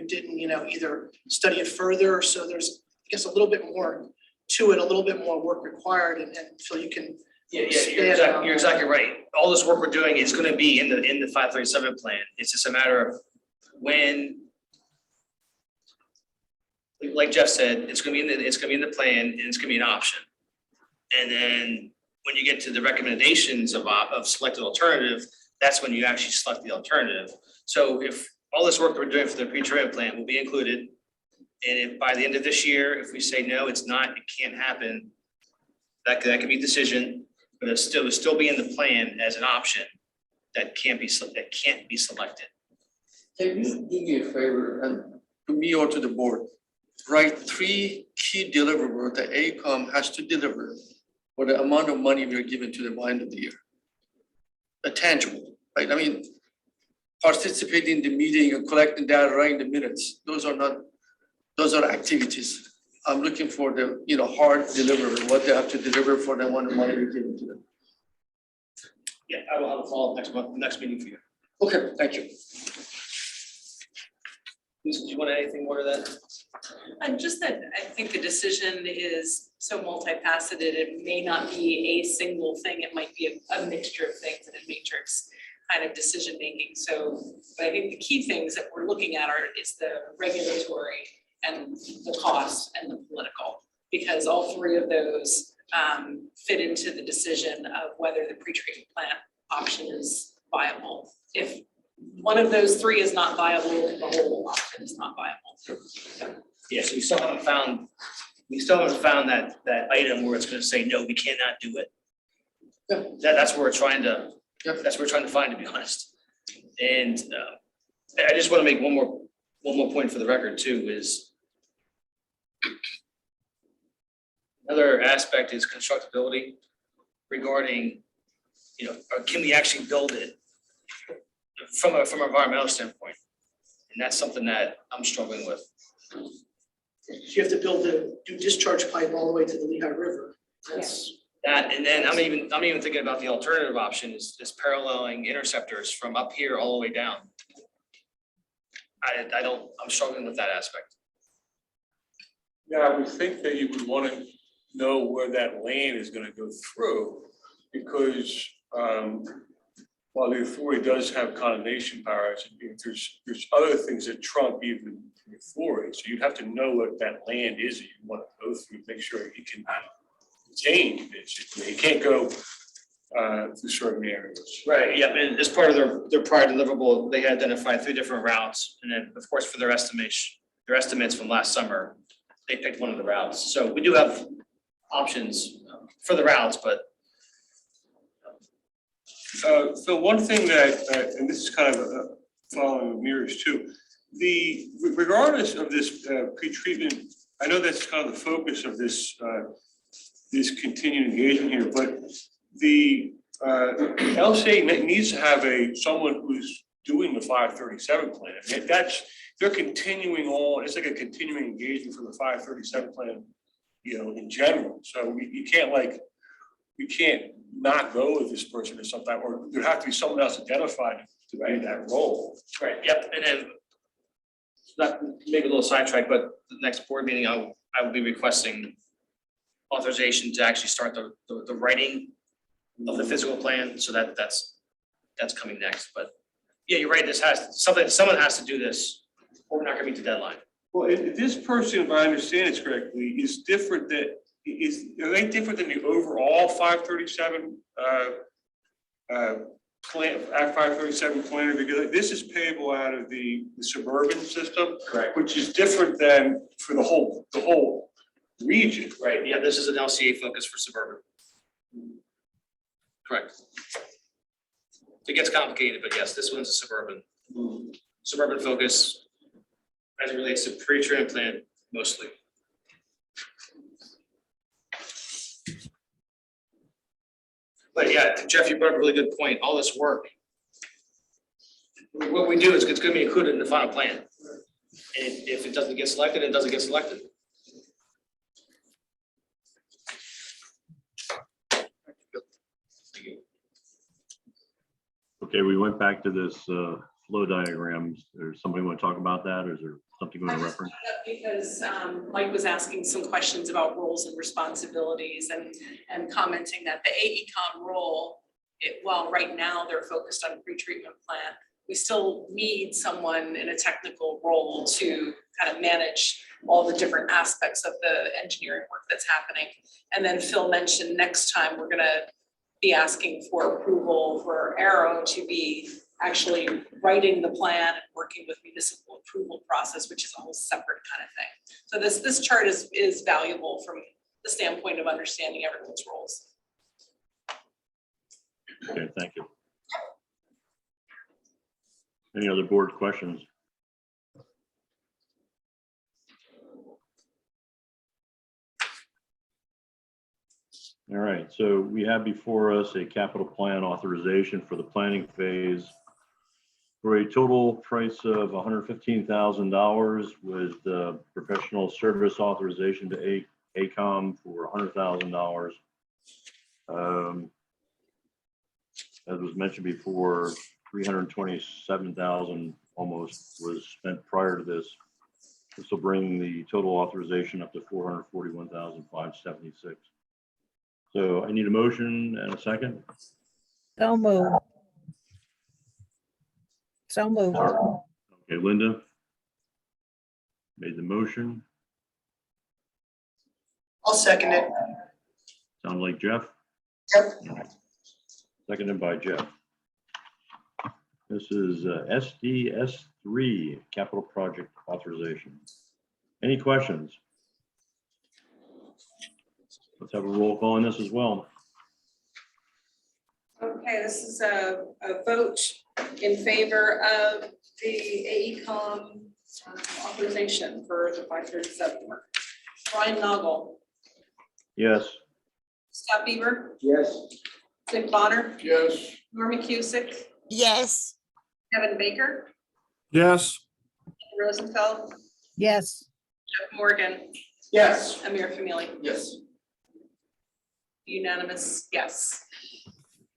didn't, either study it further. So there's, I guess, a little bit more to it, a little bit more work required, and so you can. Yeah, you're exactly right. All this work we're doing is gonna be in the 537 plan. It's just a matter of when, like Jeff said, it's gonna be in the plan, and it's gonna be an option. And then when you get to the recommendations of selected alternative, that's when you actually select the alternative. So if all this work that we're doing for the pre-treatment plan will be included, and if by the end of this year, if we say no, it's not, it can't happen, that could be a decision. But it'll still be in the plan as an option that can't be selected. Can you do me a favor, and to me or to the board, write 3 key deliverables that AECom has to deliver for the amount of money we're giving to them by end of the year? A tangible, right? I mean, participating in the meeting and collecting data, writing the minutes, those are activities. I'm looking for the, hard deliverable, what they have to deliver for the amount of money we're giving to them. Yeah, I will have a follow-up next meeting for you. Okay, thank you. Lisa, do you want to add anything more to that? And just that I think the decision is so multifaceted, it may not be a single thing, it might be a mixture of things and a matrix kind of decision making. So, but I think the key things that we're looking at is the regulatory and the cost and the political, because all 3 of those fit into the decision of whether the pre-treatment plant option is viable. If one of those 3 is not viable, the whole option is not viable. Yeah, so we still haven't found that item where it's going to say, no, we cannot do it. Yeah. That's where we're trying to, find, to be honest. And I just want to make one more point for the record too, is Another aspect is constructability regarding, or can we actually build it from an environmental standpoint? And that's something that I'm struggling with. You have to do discharge pipe all the way to the Lehigh River. That's, That, and then I'm even thinking about the alternative option is paralleling interceptors from up here all the way down. I'm struggling with that aspect. Yeah, I would think that you would want to know where that land is going to go through, because while the authority does have condemnation powers, there's other things that trump even the authority. So you'd have to know what that land is that you want to go through, make sure it can change. Basically, it can't go through certain areas. Right, yeah, and as part of their prior deliverable, they had identified 3 different routes, and then, of course, for their estimates from last summer, they picked one of the routes. So we do have options for the routes, but So one thing that, and this is kind of following mirrors too, regardless of this pretreatment, I know that's kind of the focus of this this continued engagement here, but the LCA needs to have someone who's doing the 537 plan. And they're continuing on. It's like a continuing engagement for the 537 plan, in general. So you can't not go with this person or something, or there have to be someone else identified to do that role. right, yep, and then not maybe a little sidetrack, but the next board meeting, I will be requesting authorization to actually start the writing of the physical plan, so that's coming next. But yeah, you're right, someone has to do this, or we're not gonna meet the deadline. Well, this person, if I understand it correctly, is different are they different than the overall 537 plan, Act 537 planner? Because this is payable out of the suburban system, Correct. which is different than for the whole region. Right, yeah, this is an LCA focus for suburban. Correct. It gets complicated, but yes, this one's a suburban focus as it relates to pre-treatment plant mostly. But yeah, Jeff, you brought up a really good point. All this work, what we do is it's going to be included in the final plan. And if it doesn't get selected, it doesn't get selected. Okay, we went back to this flow diagrams. There's somebody want to talk about that, or is there something you want to reference? Because Mike was asking some questions about roles and responsibilities and commenting that the AECom role, while right now they're focused on pretreatment plant, we still need someone in a technical role to kind of manage all the different aspects of the engineering work that's happening. And then Phil mentioned next time we're gonna be asking for approval for Arrow to be actually writing the plan and working with municipal approval process, which is a whole separate kind of thing. So this chart is valuable from the standpoint of understanding everyone's roles. Okay, thank you. Any other board questions? All right, so we have before us a capital plan authorization for the planning phase for a total price of $115,000 with professional service authorization to AECom for $100,000. As was mentioned before, $327,000 almost was spent prior to this. This will bring the total authorization up to $441,576. So I need a motion and a second. So moved. So moved. Okay, Linda made the motion. I'll second it. Sound like Jeff? Yep. Seconded by Jeff. This is SDS 3 capital project authorization. Any questions? Let's have a roll call on this as well. Okay, this is a vote in favor of the AECom authorization for the 537 work. Brian Noggle, Yes. Scott Beaver, Yes. Dick Bonner, Yes. Norma Cusick, Yes. Kevin Baker, Yes. Rosenfeld, Yes. Jeff Morgan, Yes. Amir Famili. Yes. Unanimous, yes.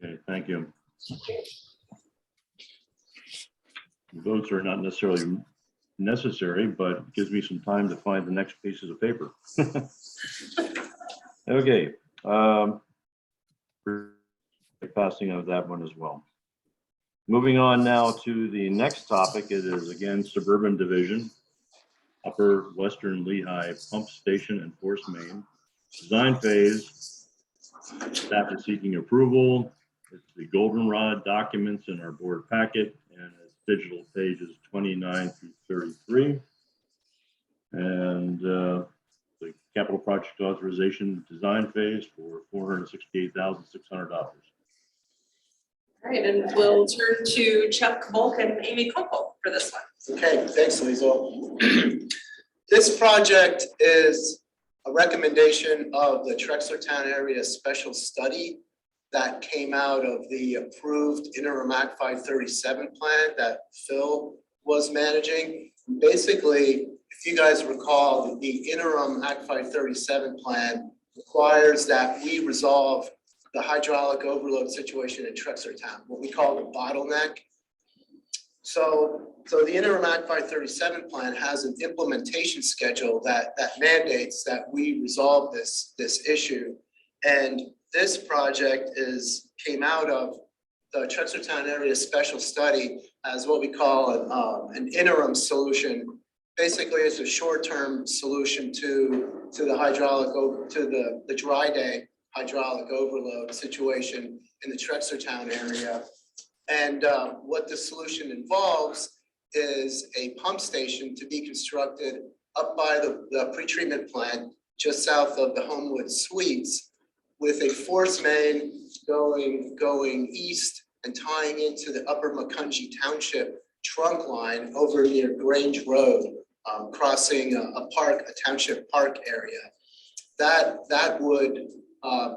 Okay, thank you. Votes are not necessarily necessary, but it gives me some time to find the next pieces of paper. Okay. Passing of that one as well. Moving on now to the next topic. It is again Suburban Division, Upper Western Lehigh Pump Station and Force Main. Design phase. Staff is seeking approval. It's the goldenrod documents in our board packet, and it's digital pages 29 through 33. And the capital project authorization design phase for $468,600. All right, and we'll turn to Chuck Volk and Amy Kunkel for this one. Okay, thanks, Liesl. This project is a recommendation of the Trexlertown Area Special Study that came out of the approved interim Act 537 plan that Phil was managing. Basically, if you guys recall, the interim Act 537 plan requires that we resolve the hydraulic overload situation in Trexlertown, what we call the bottleneck. So the interim Act 537 plan has an implementation schedule that mandates that we resolve this issue. And this project came out of the Trexlertown Area Special Study as what we call an interim solution. Basically, it's a short-term solution to the dry day hydraulic overload situation in the Trexlertown area. And what the solution involves is a pump station to be constructed up by the pretreatment plant just south of the Homewood Suites, with a force main going east and tying into the Upper Macungie Township trunk line over near Grange Road, crossing a township park area. That would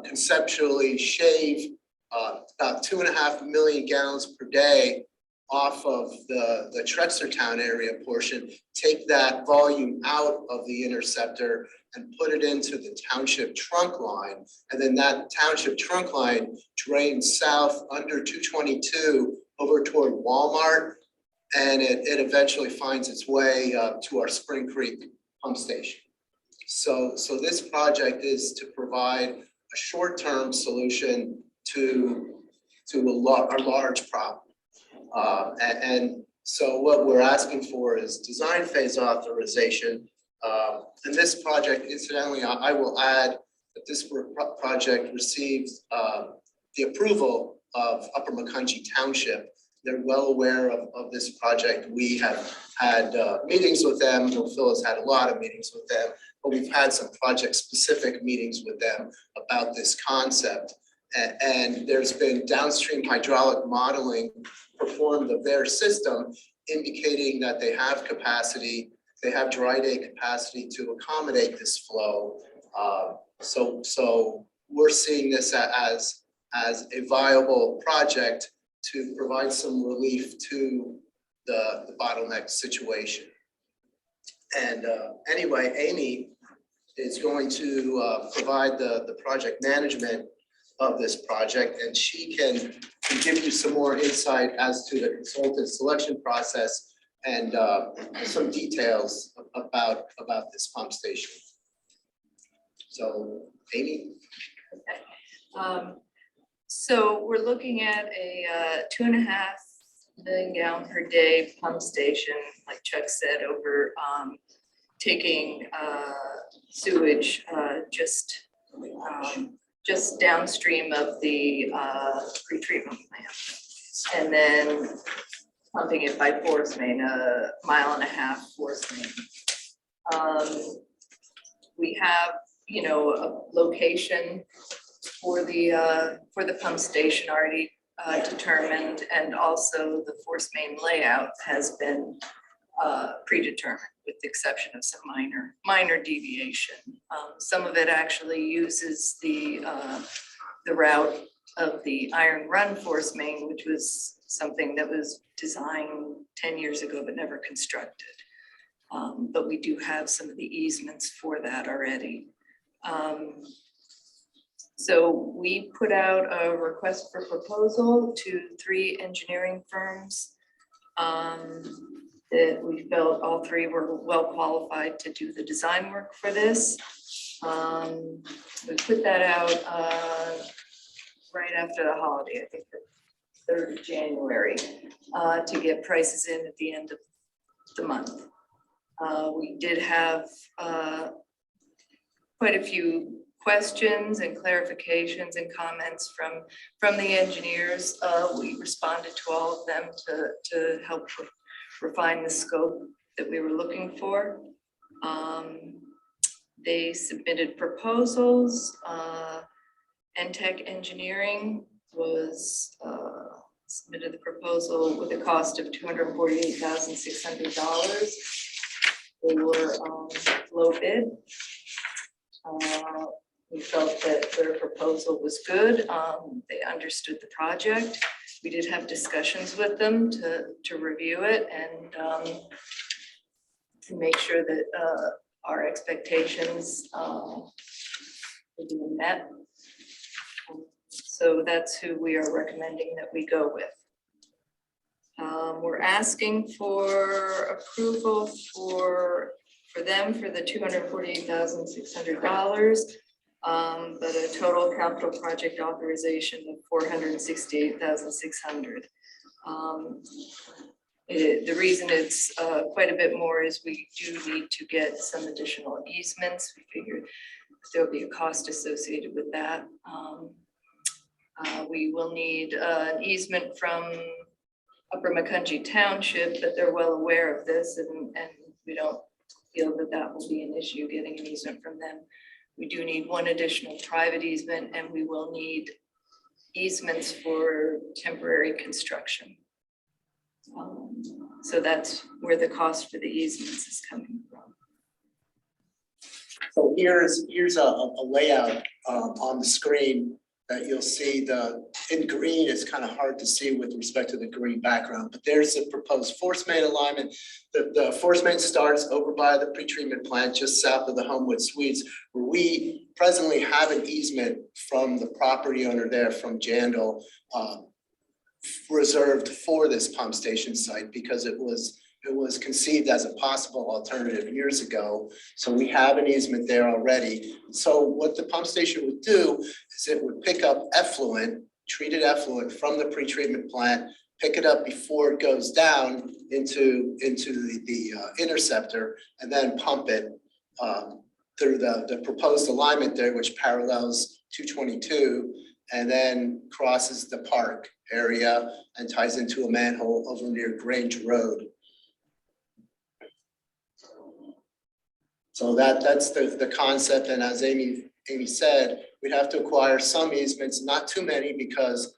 conceptually shave about 2.5 million gallons per day off of the Trexlertown area portion, take that volume out of the interceptor and put it into the township trunk line. And then that township trunk line drains south under 222 over toward Walmart. And it eventually finds its way to our Spring Creek pump station. So this project is to provide a short-term solution to a large problem. And so what we're asking for is design phase authorization. And this project, incidentally, I will add that this project received the approval of Upper Macungie Township. They're well aware of this project. We have had meetings with them. Phil has had a lot of meetings with them, but we've had some project-specific meetings with them about this concept. And there's been downstream hydraulic modeling performed of their system, indicating that they have capacity, they have dry day capacity to accommodate this flow. So we're seeing this as a viable project to provide some relief to the bottleneck situation. And anyway, Amy is going to provide the project management of this project, and she can give you some more insight as to the consultant selection process and some details about this pump station. So, Amy? Okay. So we're looking at a 2.5 million gallon per day pump station, like Chuck said, over taking sewage just downstream of the pretreatment plant, and then pumping it by force main, 1.5 mile force main. We have, a location for the pump station already determined, and also the force main layout has been predetermined. with the exception of some minor deviation. Some of it actually uses the route of the Iron Run force main, which was something that was designed 10 years ago but never constructed. But we do have some of the easements for that already. So we put out a request for proposal to 3 engineering firms that we felt all 3 were well qualified to do the design work for this. We put that out right after the holiday, I think the 3rd of January, to get prices in at the end of the month. We did have quite a few questions and clarifications and comments from the engineers. We responded to all of them to help refine the scope that we were looking for. They submitted proposals. NTech Engineering was submitted the proposal with a cost of $248,600. They were low bid. We felt that their proposal was good. They understood the project. We did have discussions with them to review it and to make sure that our expectations were being met. So that's who we are recommending that we go with. We're asking for approval for them for the $248,600, but a total capital project authorization of $468,600. The reason it's quite a bit more is we do need to get some additional easements. We figured there'll be a cost associated with that. We will need an easement from Upper Macungie Township, but they're well aware of this and we don't feel that that will be an issue getting an easement from them. We do need one additional private easement and we will need easements for temporary construction. So that's where the cost for the easements is coming from. So here's a layout on the screen that you'll see. In green, it's kind of hard to see with respect to the green background, but there's the proposed force main alignment. The force main starts over by the pretreatment plant just south of the Homewood Suites, where we presently have an easement from the property owner there from Jandal reserved for this pump station site because it was conceived as a possible alternative years ago. So we have an easement there already. So what the pump station would do is it would pick up effluent, treated effluent from the pretreatment plant, pick it up before it goes down into the interceptor, and then pump it through the proposed alignment there, which parallels 222, and then crosses the park area and ties into a manhole over near Grange Road. So that's the concept, and as Amy said, we'd have to acquire some easements, not too many, because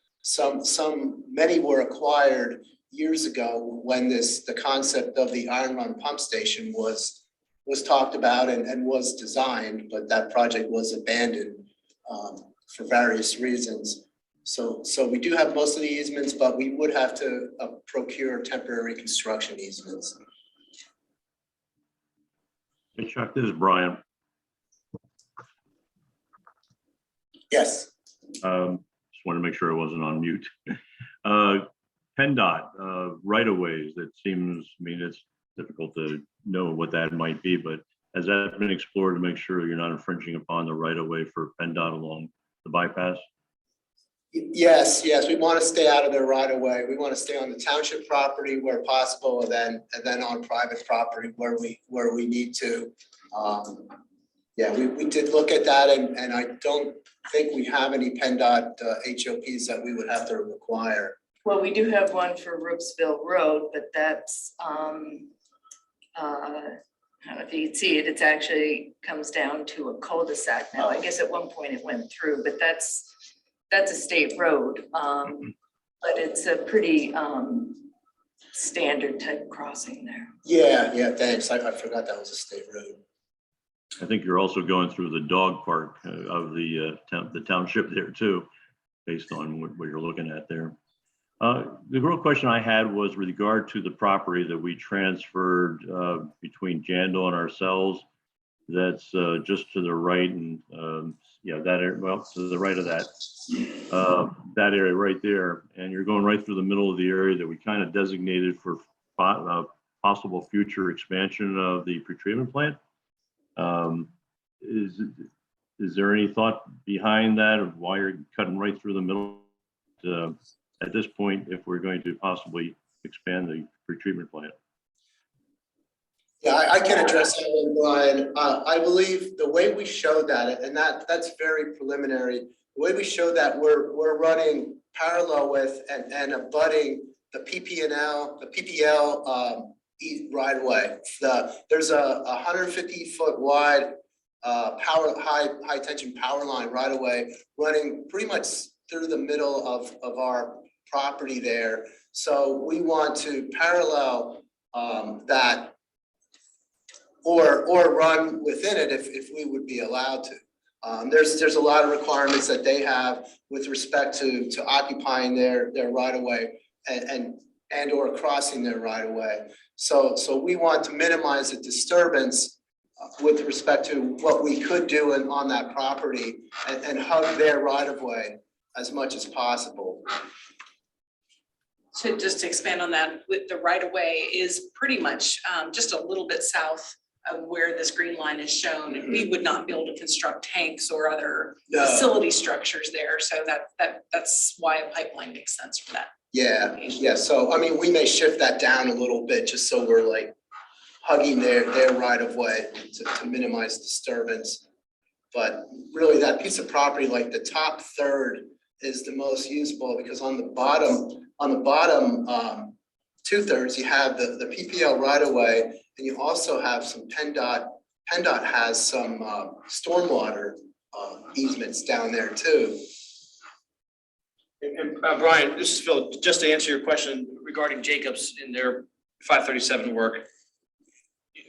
many were acquired years ago when the concept of the Iron Run pump station was talked about and was designed, but that project was abandoned for various reasons. So we do have most of the easements, but we would have to procure temporary construction easements. Hey Chuck, this is Brian. Yes. Just wanted to make sure I wasn't on mute. PennDOT right-of-ways, that seems, I mean, it's difficult to know what that might be, but has that been explored to make sure you're not infringing upon the right-of-way for PennDOT along the bypass? Yes, we want to stay out of their right of way. We want to stay on the township property where possible, and then on private property where we need to. Yeah, we did look at that, and I don't think we have any PennDOT HOPs that we would have to require. Well, we do have one for Roopsville Road, but that's, I don't know if you can see it, it's actually comes down to a cul-de-sac now. I guess at one point it went through, but that's a state road. But it's a pretty standard type crossing there. Yeah, thanks. I forgot that was a state road. I think you're also going through the dog park of the township there too, based on what you're looking at there. The real question I had was with regard to the property that we transferred between Jandal and ourselves. That's just to the right, and that area, well, to the right of that area right there, and you're going right through the middle of the area that we kind of designated for possible future expansion of the pretreatment plant. Is there any thought behind that of why you're cutting right through the middle at this point, if we're going to possibly expand the pretreatment plant? Yeah, I can address that one, Brian. I believe the way we showed that, and that's very preliminary, the way we showed that we're running parallel with and abutting the PPL right of way. There's a 150-foot wide high tension power line right away running pretty much through the middle of our property there. So we want to parallel that or run within it if we would be allowed to. There's a lot of requirements that they have with respect to occupying their right of way and or crossing their right of way. So we want to minimize the disturbance with respect to what we could do on that property and hug their right of way as much as possible. To just expand on that, with the right of way is pretty much just a little bit south of where this green line is shown. And we would not be able to construct tanks or other facility structures there. So that's why a pipeline makes sense for that. Yeah. So, I mean, we may shift that down a little bit just so we're like hugging their right of way to minimize disturbance. But really that piece of property, like the top third is the most usable because on the bottom 2/3, you have the PPL right of way, and you also have some PennDOT. PennDOT has some stormwater easements down there too. And Brian, this is Phil, just to answer your question regarding Jacobs in their 537 work.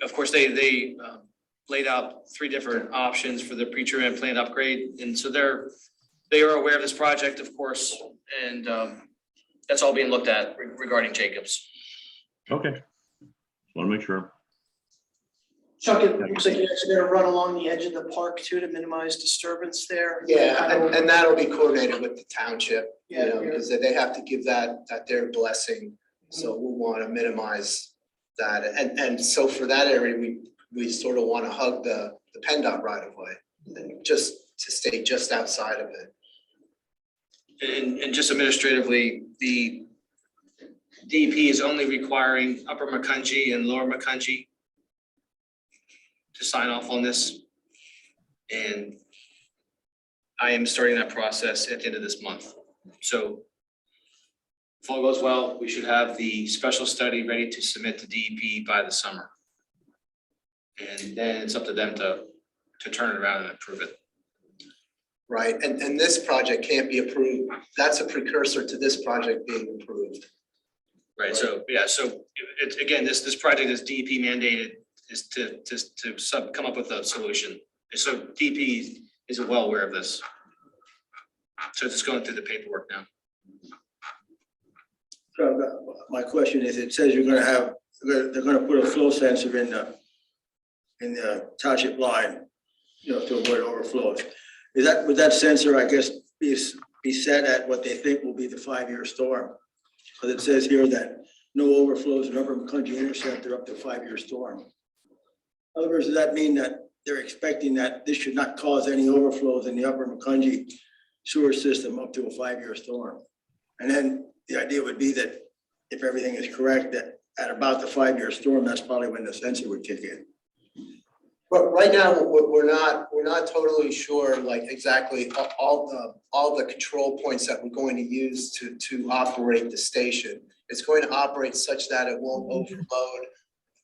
Of course, they laid out 3 different options for the pre-treatment plant upgrade. And so they are aware of this project, of course, and that's all being looked at regarding Jacobs. Okay, just want to make sure. Chuck, it looks like you're actually gonna run along the edge of the park too to minimize disturbance there. Yeah, and that'll be coordinated with the township, Yeah, because they have to give that their blessing. So we'll want to minimize that. And so for that area, we sort of want to hug the PennDOT right of way and just to stay just outside of it. And just administratively, the DEP is only requiring Upper Macungie and Lower Macungie to sign off on this. And I am starting that process at the end of this month. So if all goes well, we should have the special study ready to submit to DEP by the summer. And then it's up to them to turn it around and approve it. Right, and this project can't be approved. That's a precursor to this project being approved. Right, so, yeah, so it's, again, this project is DEP mandated is to come up with a solution. So DEP is well aware of this. So it's going through the paperwork now. So my question is, it says they're gonna put a flow sensor in the township line, to avoid overflows. Would that sensor, I guess, be set at what they think will be the 5-year storm? Because it says here that no overflows in Upper Macungie Interceptor up to 5-year storm. In other words, does that mean that they're expecting that this should not cause any overflows in the Upper Macungie sewer system up to a 5-year storm? And then the idea would be that if everything is correct, that at about the 5-year storm, that's probably when the sensor would kick in. But right now, we're not totally sure, like exactly all the control points that we're going to use to operate the station. It's going to operate such that it won't overload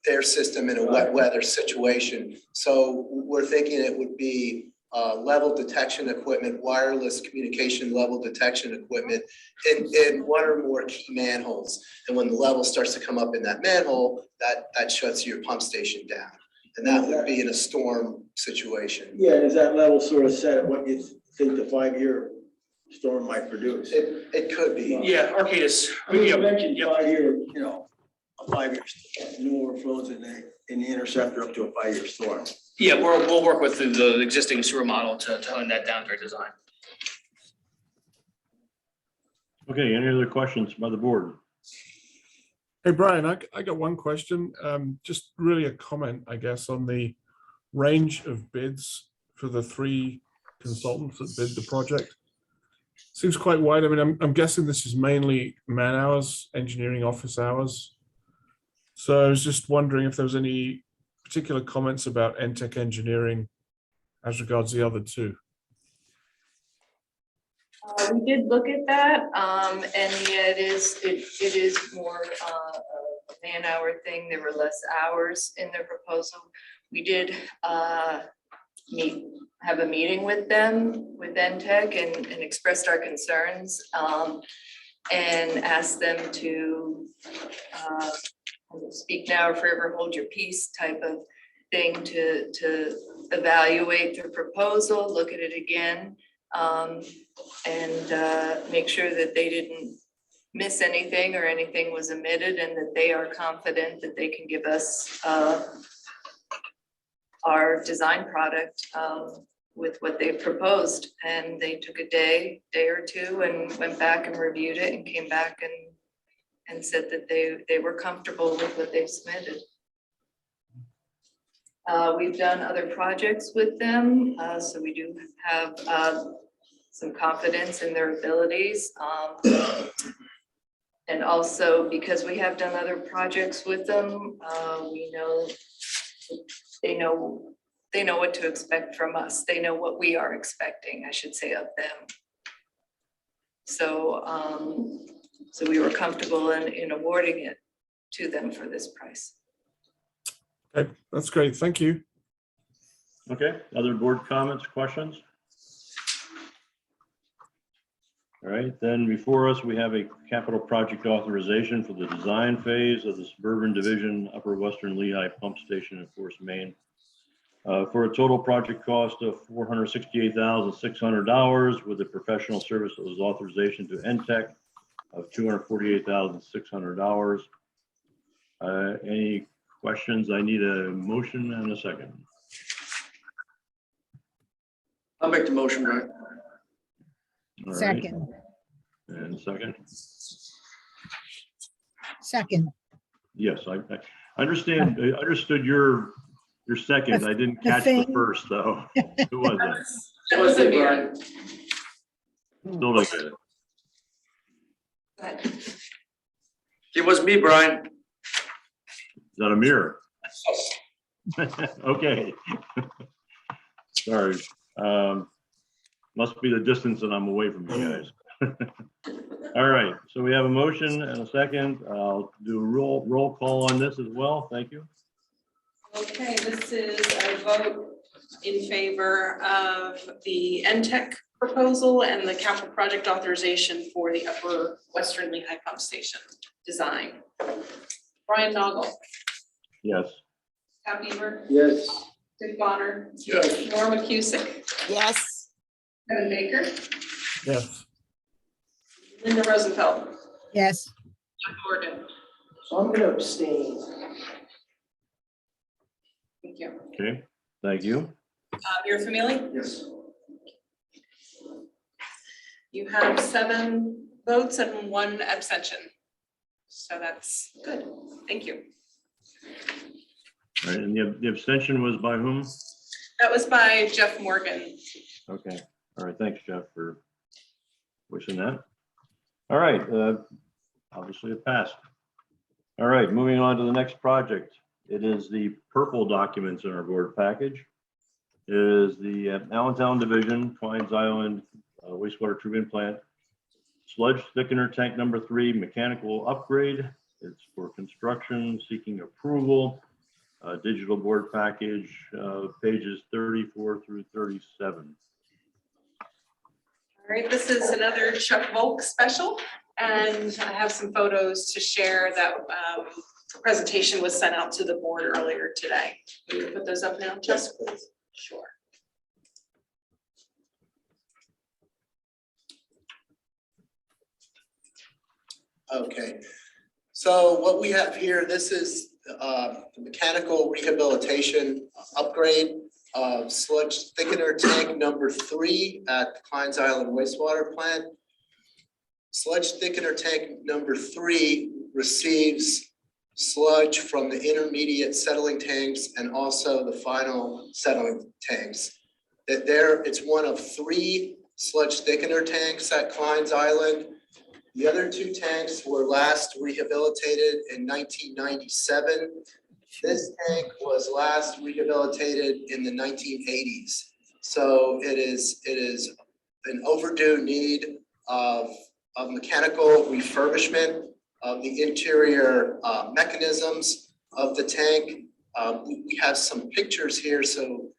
their system in a wet weather situation. So we're thinking it would be level detection equipment, wireless communication level detection equipment in one or more key manholes. And when the level starts to come up in that manhole, that shuts your pump station down. And that would be in a storm situation. Yeah, is that level sort of set at what you think the 5-year storm might produce? It could be. Yeah, Arcadis. I mean, you mentioned 5-year, you know, a 5-year, no overflows in the interceptor up to a 5-year storm. Yeah, we'll work with the existing sewer model to hone that down to our design. Okay, any other questions by the board? Hey, Brian, I got one question. Just really a comment, I guess, on the range of bids for the 3 consultants that bid the project. Seems quite wide. I mean, I'm guessing this is mainly man hours, engineering office hours. So I was just wondering if there was any particular comments about NTech engineering as regards the other 2. We did look at that, and yeah, it is more a man-hour thing. There were less hours in their proposal. We did have a meeting with them, with NTech, and expressed our concerns, and asked them to speak now or forever hold your peace type of thing to evaluate their proposal, look at it again, and make sure that they didn't miss anything or anything was omitted, and that they are confident that they can give us our design product with what they proposed. And they took a day or two and went back and reviewed it and came back and said that they were comfortable with what they've submitted. We've done other projects with them, so we do have some confidence in their abilities. And also because we have done other projects with them, we know they know what to expect from us. They know what we are expecting, I should say, of them. So so we were comfortable in awarding it to them for this price. Okay, that's great. Thank you. Okay, other board comments, questions? All right, then before us, we have a capital project authorization for the design phase of the Suburban Division Upper Western Lehigh Pump Station in Forest, Maine, for a total project cost of $468,600 with a professional services authorization to NTech of $248,600. Any questions? I need a motion and a second. I'll make the motion, Brian. All right. Second. And second? Second. Yes, I understand. I understood your second. I didn't the catch the thing. first, though. Who was it? That was a mirror. Still don't get it. It was me, Brian. Is that a mirror? Okay. Sorry. Must be the distance that I'm away from you guys. All right, so we have a motion and a second. I'll do a roll call on this as well. Thank you. Okay, this is a vote in favor of the NTech proposal and the capital project authorization for the Upper Western Lehigh Pump Station design. Brian Noggle, Yes. Scott Beaver, Yes. Dick Bonner, Yes. Norma Cusick, Yes. Kevin Baker, Yes. Linda Rosenfeld, Yes. Jeff Morgan. So I'm gonna abstain. Thank you. Okay, thank you. Mayor Family? Yes. You have 7 votes and 1 abstention. So that's good. Thank you. All right, and the abstention was by whom? That was by Jeff Morgan. Okay, all right, thanks, Jeff, for wishing that. All right, obviously it passed. All right, moving on to the next project. It is the purple documents in our board package. It is the Allentown Division, Twines Island wastewater treatment plant, sludge thickener tank number 3 mechanical upgrade. It's for construction, seeking approval. digital board package, pages 34 through 37. All right, this is another Chuck Volk special, and I have some photos to share. That presentation was sent out to the board earlier today. Can you put those up now, Chuck? Yes, please. Sure. Okay, so what we have here, this is the mechanical rehabilitation upgrade of sludge thickener tank number 3 at the Kleins Island wastewater plant. Sludge thickener tank number 3 receives sludge from the intermediate settling tanks and also the final settling tanks. It's one of 3 sludge thickener tanks at Kleins Island. The other 2 tanks were last rehabilitated in 1997. This tank was last rehabilitated in the 1980s. So it is an overdue need of mechanical refurbishment of the interior mechanisms of the tank. We have some pictures here so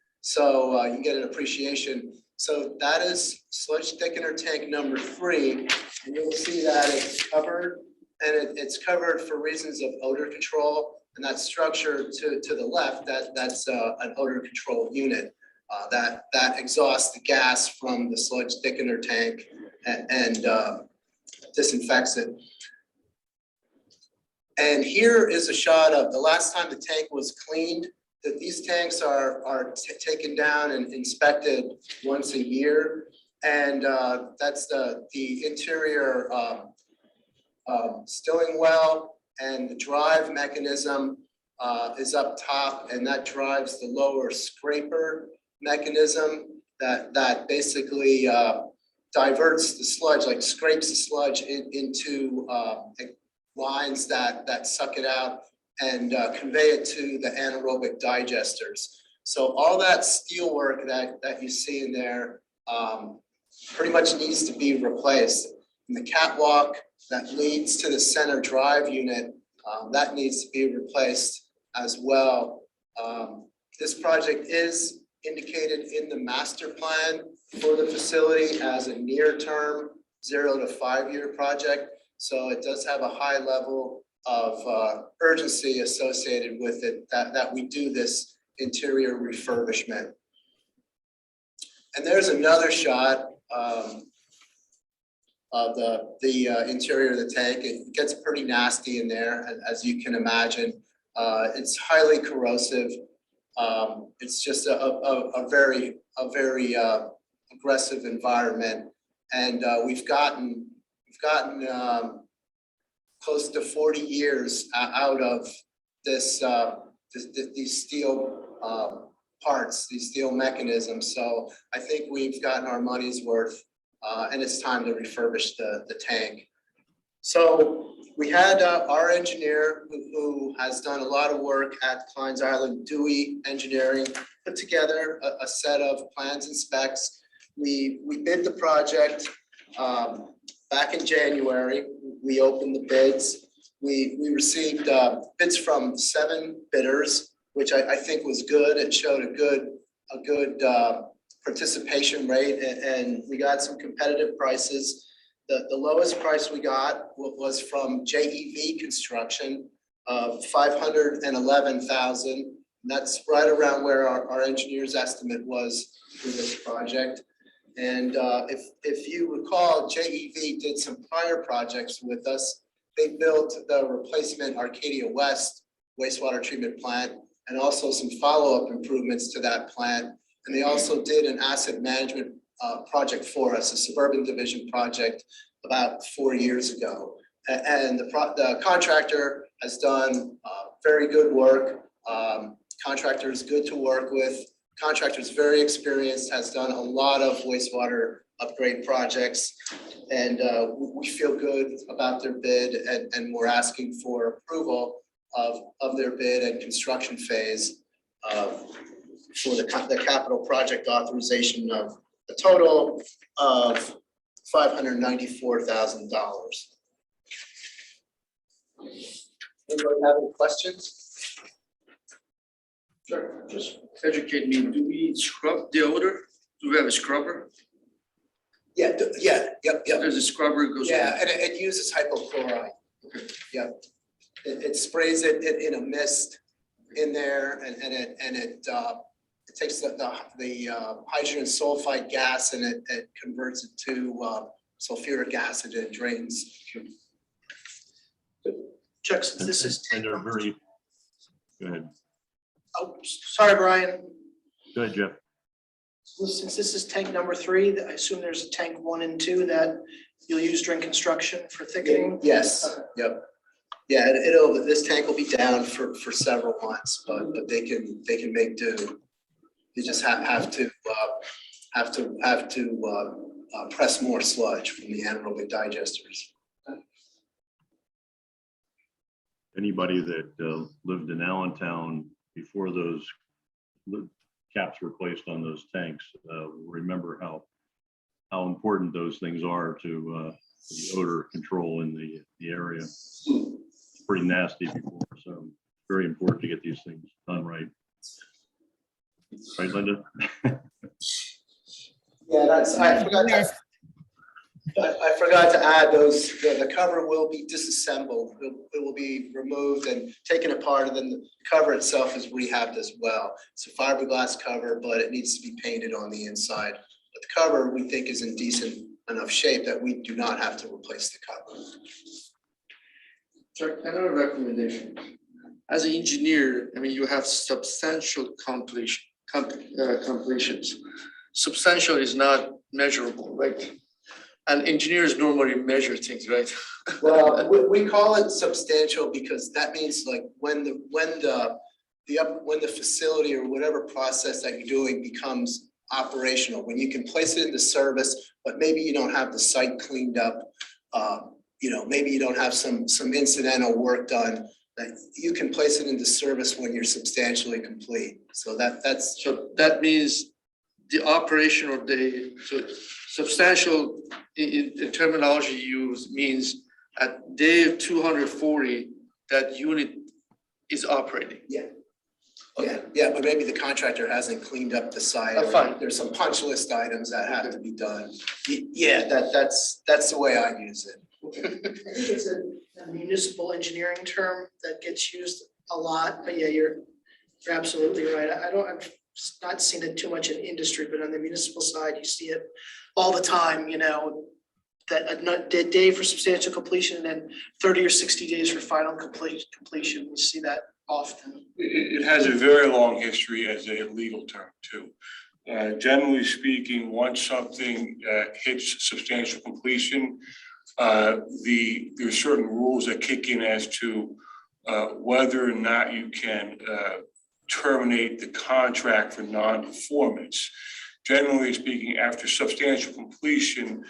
you can get an appreciation. So that is sludge thickener tank number 3, and you'll see that it's covered, and it's covered for reasons of odor control. And that structure to the left, that's an odor control unit that exhausts the gas from the sludge thickener tank and disinfects it. And here is a shot of the last time the tank was cleaned. That these tanks are taken down and inspected once a year, and that's the interior stilling well, and the drive mechanism is up top, and that drives the lower scraper mechanism that basically diverts the sludge, like scrapes the sludge into lines that suck it out and convey it to the anaerobic digesters. So all that steel work that you see in there pretty much needs to be replaced. And the catwalk that leads to the center drive unit, that needs to be replaced as well. This project is indicated in the master plan for the facility as a near-term 0 to 5 year project. So it does have a high level of urgency associated with it, that we do this interior refurbishment. And there's another shot of the interior of the tank. It gets pretty nasty in there, as you can imagine. It's highly corrosive. It's just a very aggressive environment, and we've gotten close to 40 years out of this, these steel parts, these steel mechanisms. So I think we've gotten our money's worth, and it's time to refurbish the tank. So we had our engineer who has done a lot of work at Kleins Island, Dewey Engineering, put together a set of plans and specs. We bid the project back in January. We opened the bids. We received bids from 7 bidders, which I think was good. It showed a good participation rate, and we got some competitive prices. The lowest price we got was from JEV Construction of $511,000. That's right around where our engineer's estimate was for this project. And if you recall, JEV did some prior projects with us. They built the replacement Arcadia West wastewater treatment plant and also some follow-up improvements to that plant. And they also did an asset management project for us, a suburban division project about 4 years ago. And the contractor has done very good work. Contractor is good to work with. Contractor is very experienced, has done a lot of wastewater upgrade projects. And we feel good about their bid, and we're asking for approval of their bid and construction phase for the capital project authorization of a total of $594,000. Anybody have any questions? just educate me, do we scrub the odor? Do we have a scrubber? Yep. There's a scrubber that goes. Yeah, and it uses hypochlorite. Yep. It sprays it in a mist in there and it takes the hydrogen sulfide gas and it converts it to sulfuric acid and it drains. Chuck, since this is And tank they're number, very, go ahead, oh, sorry, Brian. go ahead, Jeff. Well, since this is tank number 3, I assume there's a tank 1 and 2 that you'll use during construction for thickening? Yes, yep. Yeah, this tank will be down for several months, but they can make do. You just have to press more sludge from the anaerobic digesters. Anybody that lived in Allentown before those caps were placed on those tanks, remember how important those things are to the odor control in the area. It's pretty nasty before, so very important to get these things done right. Right, Linda? Yeah, I forgot to add those, the cover will be disassembled. It will be removed and taken apart, and then the cover itself is rehabbed as well. It's a fiberglass cover, but it needs to be painted on the inside. But the cover, we think, is in decent enough shape that we do not have to replace the cover. Chuck, another recommendation. As an engineer, I mean, you have substantial completions. Substantial is not measurable, right? And engineers normally measure things, right? Well, we call it substantial because that means like when the facility or whatever process that you're doing becomes operational, when you can place it into service, but maybe you don't have the site cleaned up, maybe you don't have some incidental work done, that you can place it into service when you're substantially complete. So that means the operation or substantial in terminology used means at day 240, that unit is operating. Yeah, but maybe the contractor hasn't cleaned up the site. That's fine. There's some punch list items that have to be done. Yeah, that's the way I use it. I think it's a municipal engineering term that gets used a lot, but yeah, you're absolutely right. I've not seen it too much in industry, but on the municipal side, you see it all the time, that a day for substantial completion and then 30 or 60 days for final completion. We see that often. It has a very long history as a legal term too. Generally speaking, once something hits substantial completion, there's certain rules that kick in as to whether or not you can terminate the contract for non-performance. Generally speaking, after substantial completion,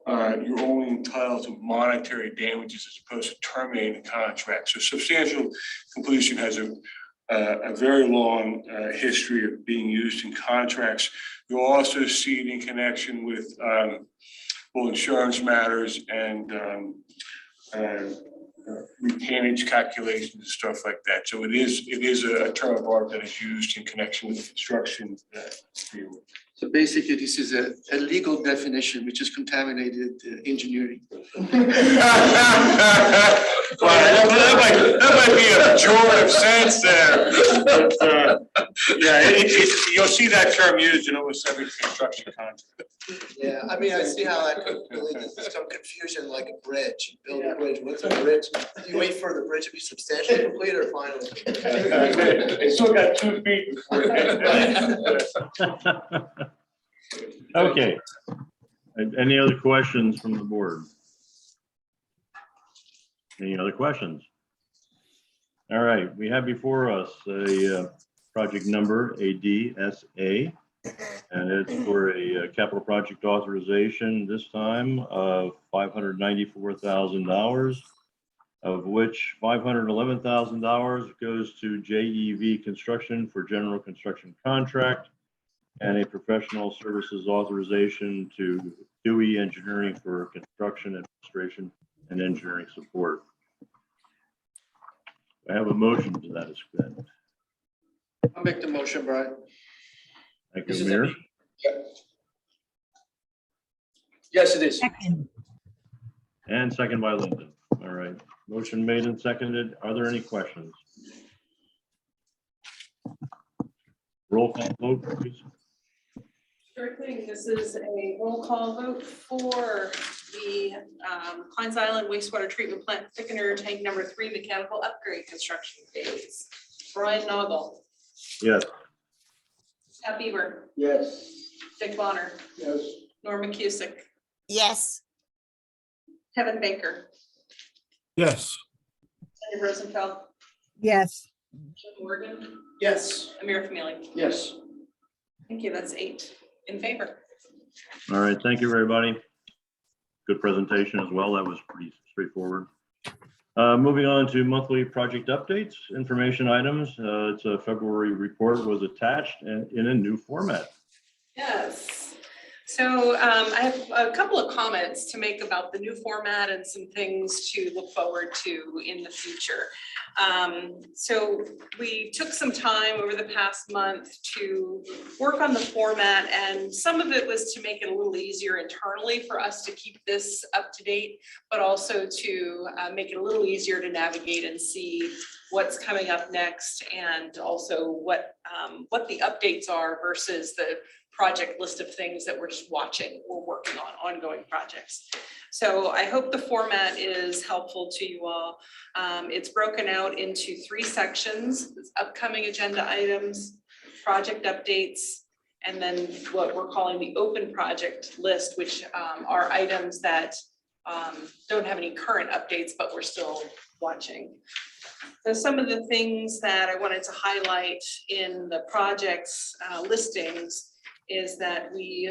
you're only entitled to monetary damages as opposed to terminating the contract. So substantial completion has a very long history of being used in contracts. You'll also see it in connection with insurance matters and retainage calculations and stuff like that. So it is a term of art that is used in connection with construction field. So basically, this is a legal definition which is contaminated engineering. Well, that might be a pejorative sense there. But, you'll see that term used in almost every construction contract. Yeah, I mean, I see how that could lead to some confusion, like a bridge. You build a bridge. What's a bridge? Do you wait for the bridge to be substantially complete or finally? It's still got 2 feet before it Okay. Any other questions from the board? Any other questions? All right, we have before us a project number ADSA, and it's for a capital project authorization this time of $594,000, of which $511,000 goes to JEV Construction for general construction contract, and a professional services authorization to Dewey Engineering for construction administration and engineering support. I have a motion to that effect. I'll make the motion, Brian. Thank This you, is a Amir. me. Yes, it is. Second, And second by Linda. All right, motion made and seconded. Are there any questions? Roll call vote, please. Sure thing. This is a roll call vote for the Kleins Island wastewater treatment plant thickener tank number 3 mechanical upgrade construction phase. Brian Noggle, Yes. Pat Beaver, Yes. Dick Bonner, Yes. Norma Cusick, yes. Kevin Baker, Yes. Sandy Rosenfeld, Yes. Jim Morgan, Yes. Amir Famili. Yes. Thank you. That's 8 in favor. All right, thank you, everybody. Good presentation as well. That was pretty straightforward. Moving on to monthly project updates, information items. It's a February report was attached and in a new format. Yes. So I have a couple of comments to make about the new format and some things to look forward to in the future. So we took some time over the past month to work on the format, and some of it was to make it a little easier internally for us to keep this up to date, but also to make it a little easier to navigate and see what's coming up next, and also what the updates are versus the project list of things that we're just watching or working on, ongoing projects. So I hope the format is helpful to you all. It's broken out into 3 sections: upcoming agenda items, project updates, and then what we're calling the open project list, which are items that don't have any current updates, but we're still watching. So some of the things that I wanted to highlight in the projects listings is that we